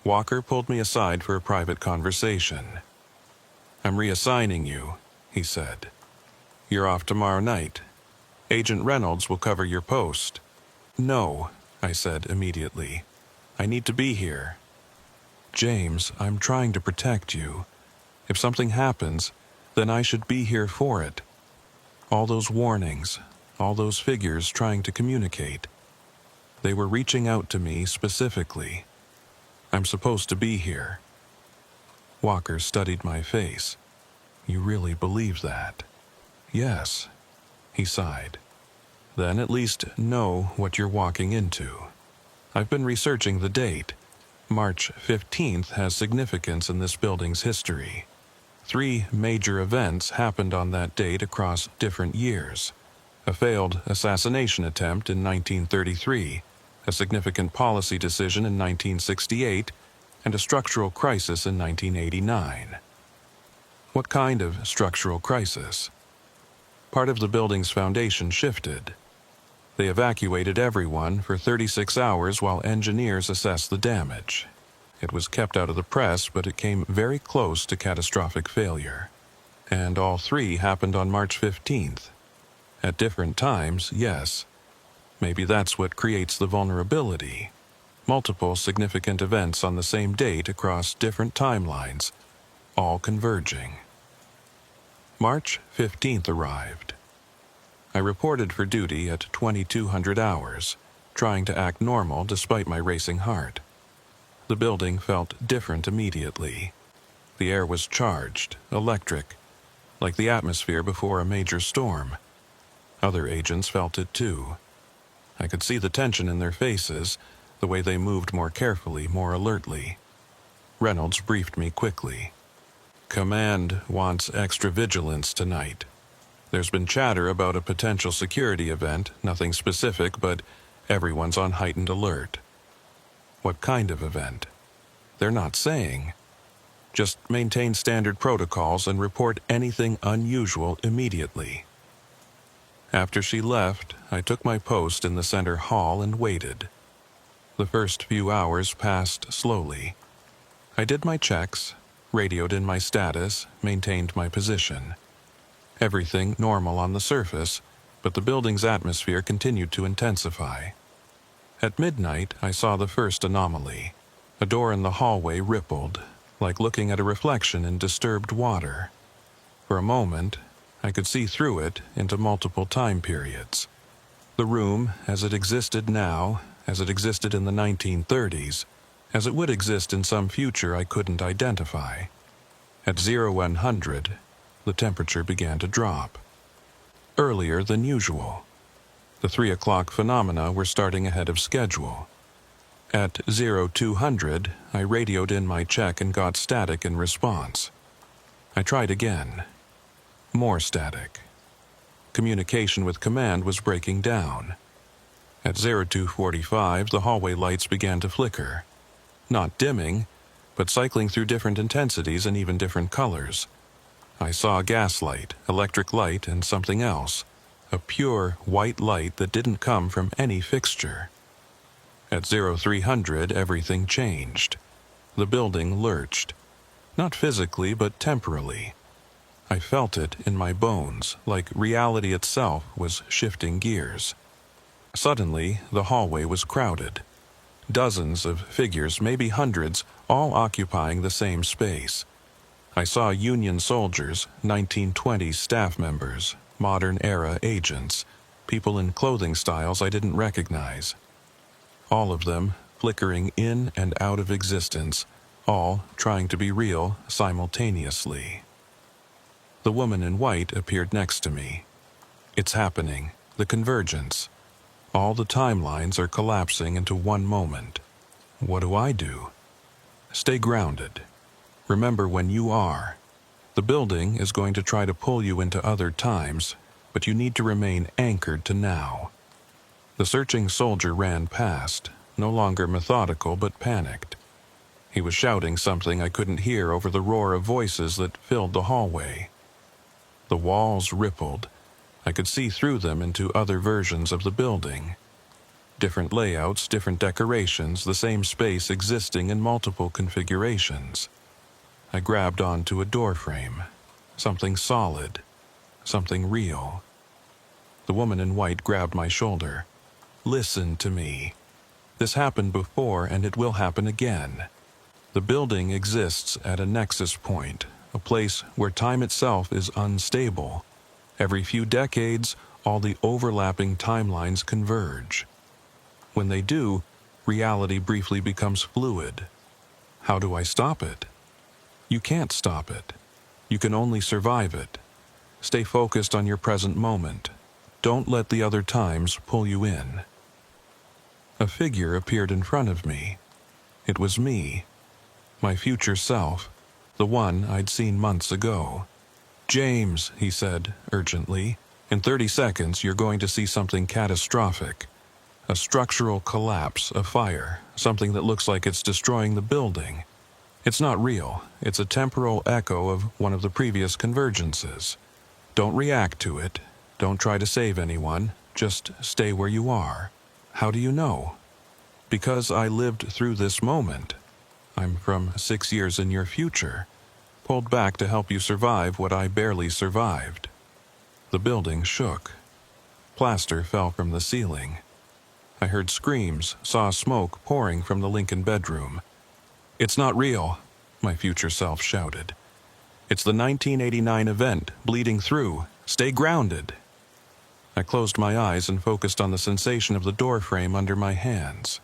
Walker pulled me aside for a private conversation. I'm reassigning you, he said. You're off tomorrow night. Agent Reynolds will cover your post. No, I said immediately. I need to be here. James, I'm trying to protect you. If something happens, then I should be here for it. All those warnings, all those figures trying to communicate. They were reaching out to me specifically. I'm supposed to be here. Walker studied my face. You really believe that? Yes, he sighed. Then at least know what you're walking into. I've been researching the date. March 15th has significance in this building's history. 3 major events happened on that date across different years. A failed assassination attempt in 1933, a significant policy decision in 1968, and a structural crisis in 1989. What kind of structural crisis? Part of the building's foundation shifted. They evacuated everyone for 36 hours while engineers assessed the damage. It was kept out of the press, but it came very close to catastrophic failure. And all 3 happened on March 15th. At different times, yes. Maybe that's what creates the vulnerability. Multiple significant events on the same date across different timelines, all converging. March 15th arrived. I reported for duty at 2200 hours, trying to act normal despite my racing heart. The building felt different immediately. The air was charged, electric, like the atmosphere before a major storm. Other agents felt it too. I could see the tension in their faces, the way they moved more carefully, more alertly. Reynolds briefed me quickly. Command wants extra vigilance tonight. There's been chatter about a potential security event, nothing specific, but everyone's on heightened alert. What kind of event? They're not saying. Just maintain standard protocols and report anything unusual immediately. After she left, I took my post in the center hall and waited. The first few hours passed slowly. I did my checks, radioed in my status, maintained my position. Everything normal on the surface, but the building's atmosphere continued to intensify. At midnight, I saw the first anomaly. A door in the hallway rippled, like looking at a reflection in disturbed water. For a moment, I could see through it into multiple time periods. The room, as it existed now, as it existed in the 1930s, as it would exist in some future I couldn't identify. At 0100, the temperature began to drop. Earlier than usual. The 3 o'clock phenomena were starting ahead of schedule. At 0200, I radioed in my check and got static in response. I tried again. More static. Communication with command was breaking down. At 0245, the hallway lights began to flicker. Not dimming, but cycling through different intensities and even different colors. I saw gaslight, electric light, and something else. A pure white light that didn't come from any fixture. At 0300, everything changed. The building lurched. Not physically, but temporally. I felt it in my bones, like reality itself was shifting gears. Suddenly, the hallway was crowded. Dozens of figures, maybe hundreds, all occupying the same space. I saw Union soldiers, 1920s staff members, modern-era agents, people in clothing styles I didn't recognize. All of them flickering in and out of existence, all trying to be real simultaneously. The woman in white appeared next to me. It's happening, the convergence. All the timelines are collapsing into one moment. What do I do? Stay grounded. Remember when you are. The building is going to try to pull you into other times, but you need to remain anchored to now. The searching soldier ran past, no longer methodical but panicked. He was shouting something I couldn't hear over the roar of voices that filled the hallway. The walls rippled. I could see through them into other versions of the building. Different layouts, different decorations, the same space existing in multiple configurations. I grabbed onto a doorframe. Something solid. Something real. The woman in white grabbed my shoulder. Listen to me. This happened before and it will happen again. The building exists at a nexus point, a place where time itself is unstable. Every few decades, all the overlapping timelines converge. When they do, reality briefly becomes fluid. How do I stop it? You can't stop it. You can only survive it. Stay focused on your present moment. Don't let the other times pull you in. A figure appeared in front of me. It was me. My future self. The one I'd seen months ago. James, he said, urgently, in 30 seconds you're going to see something catastrophic. A structural collapse, a fire, something that looks like it's destroying the building. It's not real. It's a temporal echo of one of the previous convergences. Don't react to it. Don't try to save anyone. Just stay where you are. How do you know? Because I lived through this moment. I'm from 6 years in your future. Pulled back to help you survive what I barely survived. The building shook. Plaster fell from the ceiling. I heard screams, saw smoke pouring from the Lincoln bedroom. It's not real, my future self shouted. It's the 1989 event, bleeding through. Stay grounded. I closed my eyes and focused on the sensation of the doorframe under my hands.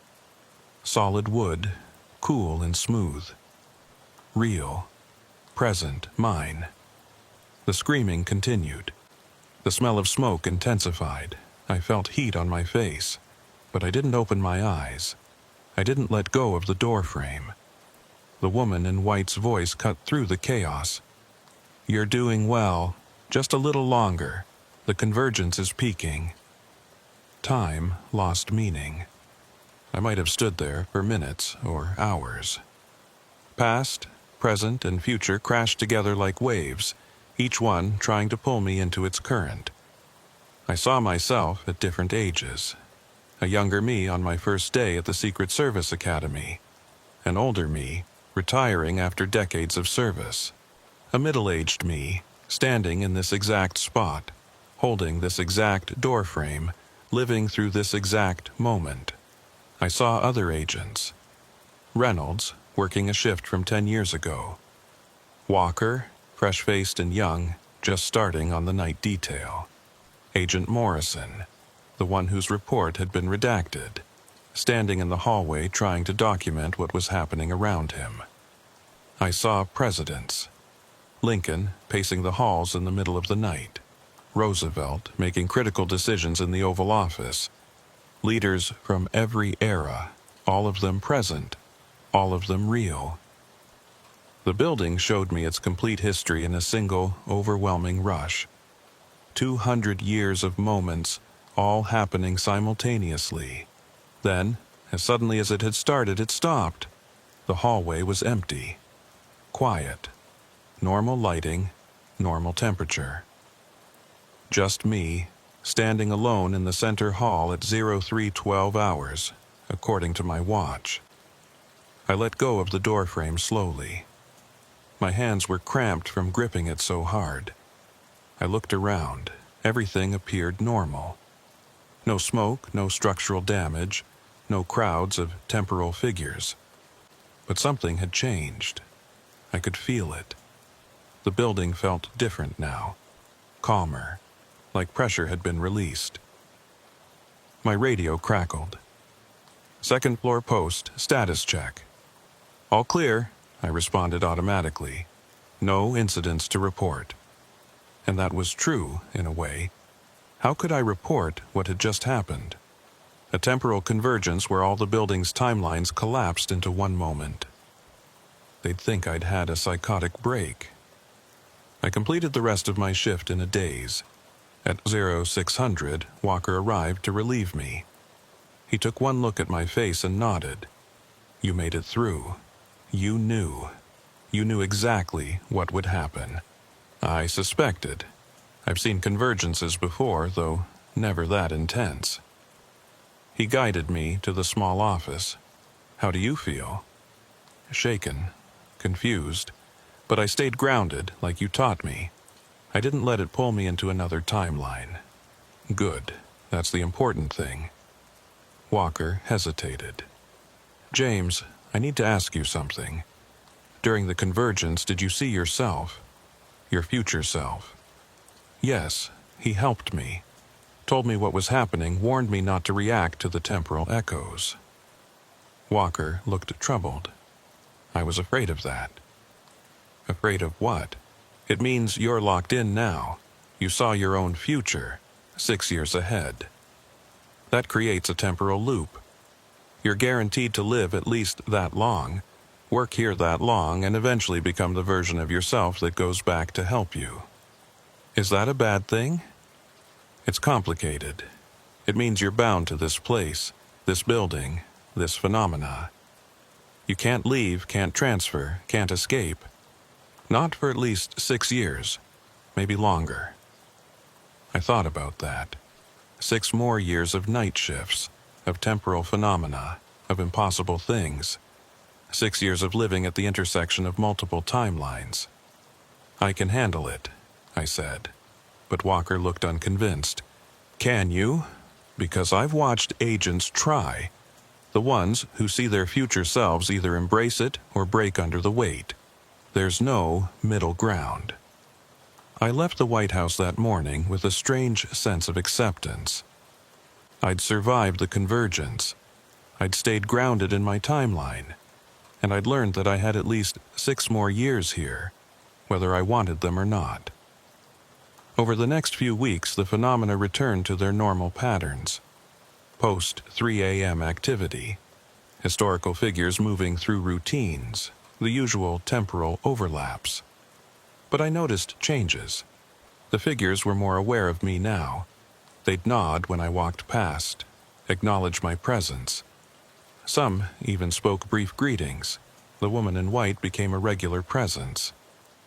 Solid wood, cool and smooth. Real. Present, mine. The screaming continued. The smell of smoke intensified. I felt heat on my face, but I didn't open my eyes. I didn't let go of the doorframe. The woman in white's voice cut through the chaos. You're doing well. Just a little longer. The convergence is peaking. Time lost meaning. I might have stood there for minutes or hours. Past, present, and future crashed together like waves, each one trying to pull me into its current. I saw myself at different ages. A younger me on my first day at the Secret Service Academy. An older me, retiring after decades of service. A middle-aged me, standing in this exact spot, holding this exact doorframe, living through this exact moment. I saw other agents. Reynolds, working a shift from 10 years ago. Walker, fresh-faced and young, just starting on the night detail. Agent Morrison, the one whose report had been redacted, standing in the hallway trying to document what was happening around him. I saw presidents. Lincoln pacing the halls in the middle of the night. Roosevelt making critical decisions in the Oval Office. Leaders from every era, all of them present, all of them real. The building showed me its complete history in a single, overwhelming rush. 200 years of moments, all happening simultaneously. Then, as suddenly as it had started, it stopped. The hallway was empty. Quiet. Normal lighting, normal temperature. Just me, standing alone in the center hall at 03:12 hours, according to my watch. I let go of the doorframe slowly. My hands were cramped from gripping it so hard. I looked around. Everything appeared normal. No smoke, no structural damage, no crowds of temporal figures. But something had changed. I could feel it. The building felt different now, calmer, like pressure had been released. My radio crackled. Second floor post, status check. All clear, I responded automatically. No incidents to report. And that was true, in a way. How could I report what had just happened? A temporal convergence where all the building's timelines collapsed into one moment. They'd think I'd had a psychotic break. I completed the rest of my shift in a daze. At 0600, Walker arrived to relieve me. He took one look at my face and nodded. You made it through. You knew. You knew exactly what would happen. I suspected. I've seen convergences before, though never that intense. He guided me to the small office. How do you feel? Shaken, confused, but I stayed grounded like you taught me. I didn't let it pull me into another timeline. Good, that's the important thing. Walker hesitated. James, I need to ask you something. During the convergence, did you see yourself? Your future self? Yes, he helped me. Told me what was happening, warned me not to react to the temporal echoes. Walker looked troubled. I was afraid of that. Afraid of what? It means you're locked in now. You saw your own future, 6 years ahead. That creates a temporal loop. You're guaranteed to live at least that long, work here that long, and eventually become the version of yourself that goes back to help you. Is that a bad thing? It's complicated. It means you're bound to this place, this building, this phenomena. You can't leave, can't transfer, can't escape. Not for at least 6 years, maybe longer. I thought about that. 6 more years of night shifts, of temporal phenomena, of impossible things. 6 years of living at the intersection of multiple timelines. I can handle it, I said. But Walker looked unconvinced. Can you? Because I've watched agents try. The ones who see their future selves either embrace it or break under the weight. There's no middle ground. I left the White House that morning with a strange sense of acceptance. I'd survived the convergence. I'd stayed grounded in my timeline. And I'd learned that I had at least 6 more years here, whether I wanted them or not. Over the next few weeks, the phenomena returned to their normal patterns. Post 3 a.m. activity. Historical figures moving through routines. The usual temporal overlaps. But I noticed changes. The figures were more aware of me now. They'd nod when I walked past, acknowledge my presence. Some even spoke brief greetings. The woman in white became a regular presence.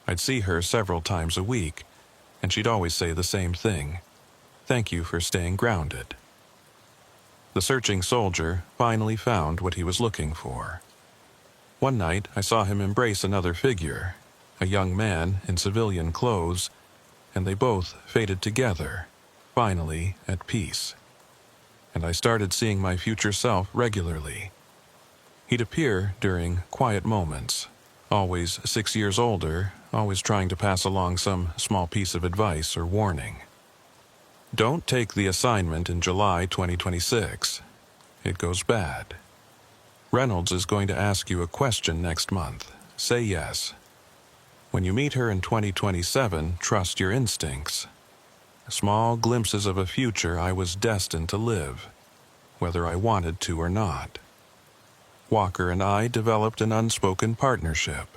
I'd see her several times a week, and she'd always say the same thing. Thank you for staying grounded. The searching soldier finally found what he was looking for. One night, I saw him embrace another figure, a young man in civilian clothes, and they both faded together, finally at peace. And I started seeing my future self regularly. He'd appear during quiet moments, always 6 years older, always trying to pass along some small piece of advice or warning. Don't take the assignment in July 2026. It goes bad. Reynolds is going to ask you a question next month. Say yes. When you meet her in 2027, trust your instincts. Small glimpses of a future I was destined to live, whether I wanted to or not. Walker and I developed an unspoken partnership.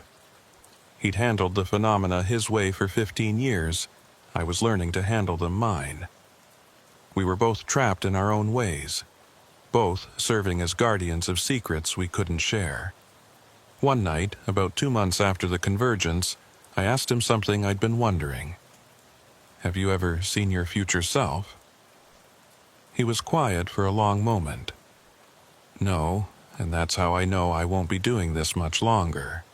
He'd handled the phenomena his way for 15 years. I was learning to handle them mine. We were both trapped in our own ways, both serving as guardians of secrets we couldn't share. One night, about 2 months after the convergence, I asked him something I'd been wondering. Have you ever seen your future self? He was quiet for a long moment. No, and that's how I know I won't be doing this much longer.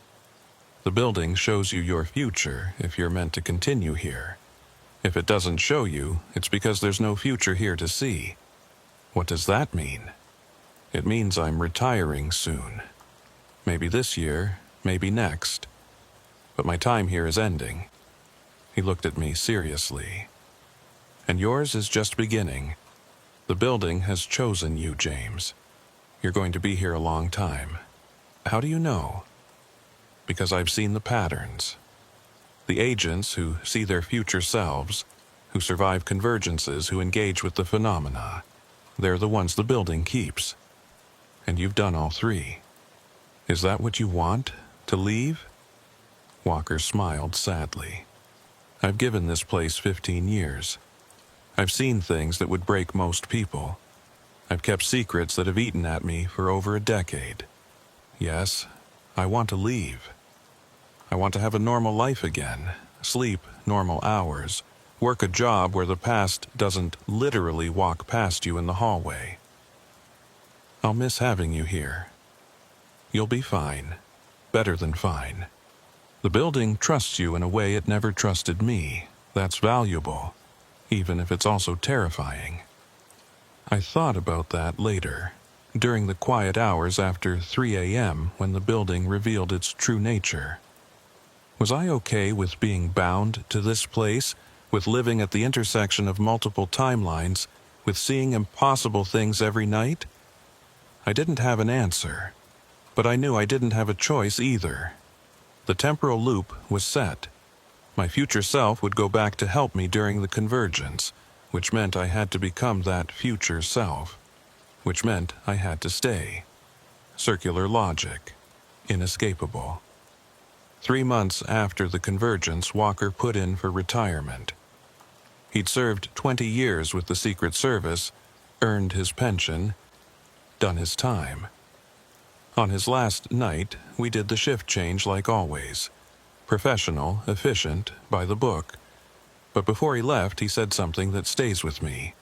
The building shows you your future if you're meant to continue here. If it doesn't show you, it's because there's no future here to see. What does that mean? It means I'm retiring soon. Maybe this year, maybe next. But my time here is ending. He looked at me seriously. And yours is just beginning. The building has chosen you, James. You're going to be here a long time. How do you know? Because I've seen the patterns. The agents who see their future selves, who survive convergences, who engage with the phenomena, they're the ones the building keeps. And you've done all three. Is that what you want? To leave? Walker smiled sadly. I've given this place 15 years. I've seen things that would break most people. I've kept secrets that have eaten at me for over a decade. Yes, I want to leave. I want to have a normal life again, sleep normal hours, work a job where the past doesn't literally walk past you in the hallway. I'll miss having you here. You'll be fine. Better than fine. The building trusts you in a way it never trusted me. That's valuable, even if it's also terrifying. I thought about that later, during the quiet hours after 3 a.m. when the building revealed its true nature. Was I okay with being bound to this place, with living at the intersection of multiple timelines, with seeing impossible things every night? I didn't have an answer, but I knew I didn't have a choice either. The temporal loop was set. My future self would go back to help me during the convergence, which meant I had to become that future self, which meant I had to stay. Circular logic, inescapable. 3 months after the convergence, Walker put in for retirement. He'd served 20 years with the Secret Service, earned his pension, done his time. On his last night, we did the shift change like always. Professional, efficient, by the book. But before he left, he said something that stays with me.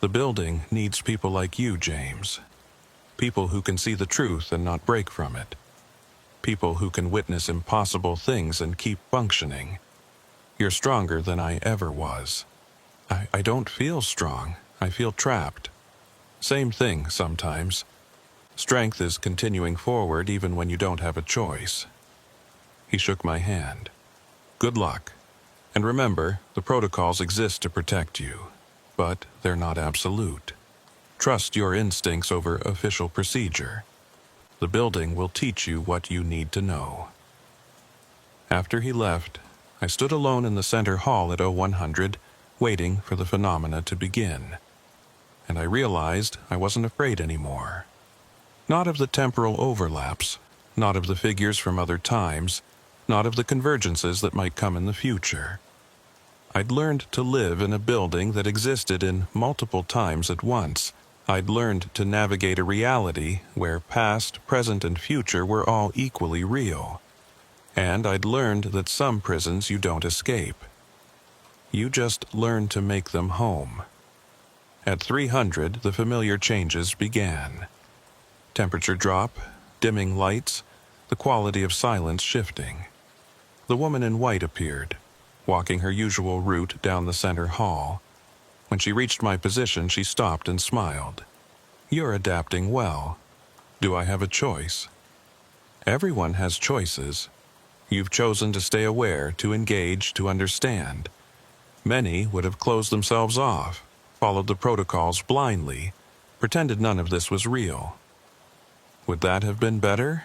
The building needs people like you, James. People who can see the truth and not break from it. People who can witness impossible things and keep functioning. You're stronger than I ever was. I don't feel strong. I feel trapped. Same thing sometimes. Strength is continuing forward even when you don't have a choice. He shook my hand. Good luck. And remember, the protocols exist to protect you, but they're not absolute. Trust your instincts over official procedure. The building will teach you what you need to know. After he left, I stood alone in the center hall at 0100, waiting for the phenomena to begin. And I realized I wasn't afraid anymore. Not of the temporal overlaps, not of the figures from other times, not of the convergences that might come in the future. I'd learned to live in a building that existed in multiple times at once. I'd learned to navigate a reality where past, present, and future were all equally real. And I'd learned that some prisons you don't escape. You just learn to make them home. At 300, the familiar changes began. Temperature drop, dimming lights, the quality of silence shifting. The woman in white appeared, walking her usual route down the center hall. When she reached my position, she stopped and smiled. You're adapting well. Do I have a choice? Everyone has choices. You've chosen to stay aware, to engage, to understand. Many would have closed themselves off, followed the protocols blindly, pretended none of this was real. Would that have been better?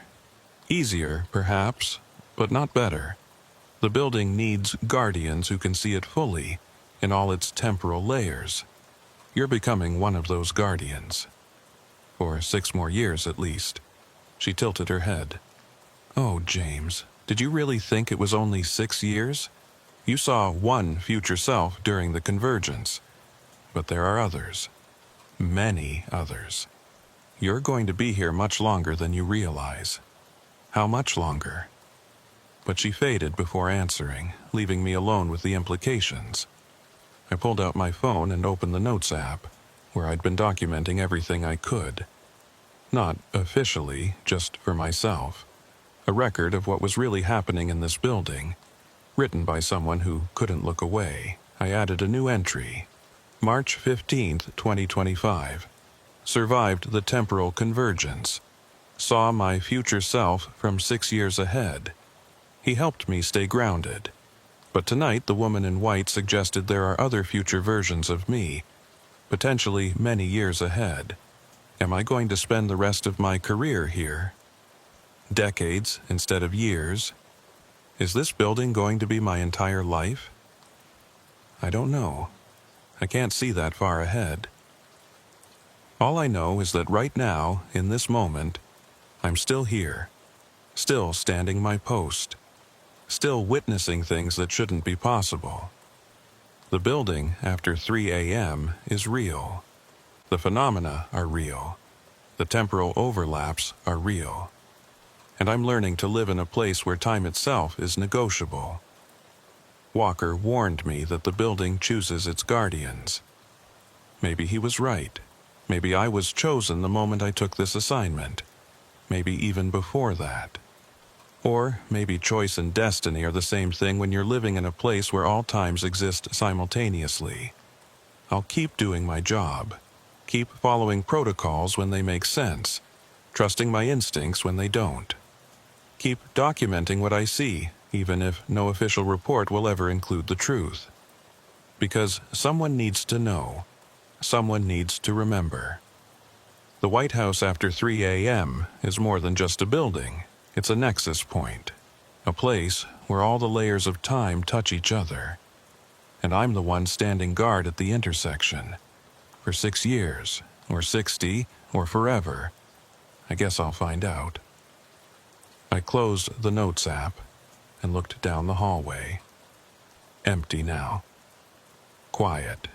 Easier, perhaps, but not better. The building needs guardians who can see it fully, in all its temporal layers. You're becoming one of those guardians. For 6 more years at least. She tilted her head. Oh, James, did you really think it was only 6 years? You saw one future self during the convergence. But there are others. Many others. You're going to be here much longer than you realize. How much longer? But she faded before answering, leaving me alone with the implications. I pulled out my phone and opened the Notes app, where I'd been documenting everything I could. Not officially, just for myself. A record of what was really happening in this building, written by someone who couldn't look away. I added a new entry. March 15th, 2025. Survived the temporal convergence. Saw my future self from 6 years ahead. He helped me stay grounded. But tonight the woman in white suggested there are other future versions of me, potentially many years ahead. Am I going to spend the rest of my career here? Decades instead of years? Is this building going to be my entire life? I don't know. I can't see that far ahead. All I know is that right now, in this moment, I'm still here, still standing my post, still witnessing things that shouldn't be possible. The building after 3 a.m. is real. The phenomena are real. The temporal overlaps are real. And I'm learning to live in a place where time itself is negotiable. Walker warned me that the building chooses its guardians. Maybe he was right. Maybe I was chosen the moment I took this assignment. Maybe even before that. Or maybe choice and destiny are the same thing when you're living in a place where all times exist simultaneously. I'll keep doing my job. Keep following protocols when they make sense. Trusting my instincts when they don't. Keep documenting what I see, even if no official report will ever include the truth. Because someone needs to know. Someone needs to remember. The White House after 3 a.m. is more than just a building. It's a nexus point. A place where all the layers of time touch each other. And I'm the one standing guard at the intersection. For 6 years, or 60, or forever. I guess I'll find out. I closed the Notes app and looked down the hallway. Empty now. Quiet,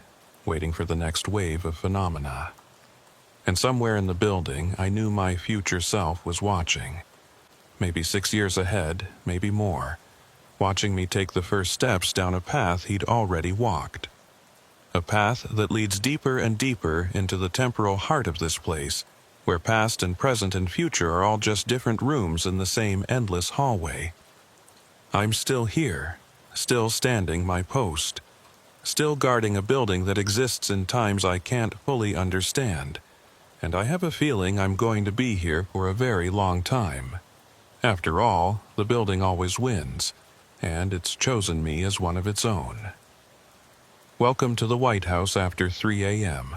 waiting for the next wave of phenomena. And somewhere in the building, I knew my future self was watching. Maybe 6 years ahead, maybe more. Watching me take the first steps down a path he'd already walked. A path that leads deeper and deeper into the temporal heart of this place, where past and present and future are all just different rooms in the same endless hallway. I'm still here, still standing my post, still guarding a building that exists in times I can't fully understand, and I have a feeling I'm going to be here for a very long time. After all, the building always wins, and it's chosen me as one of its own. Welcome to the White House after 3 a.m.,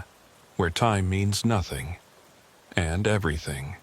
where time means nothing, and everything.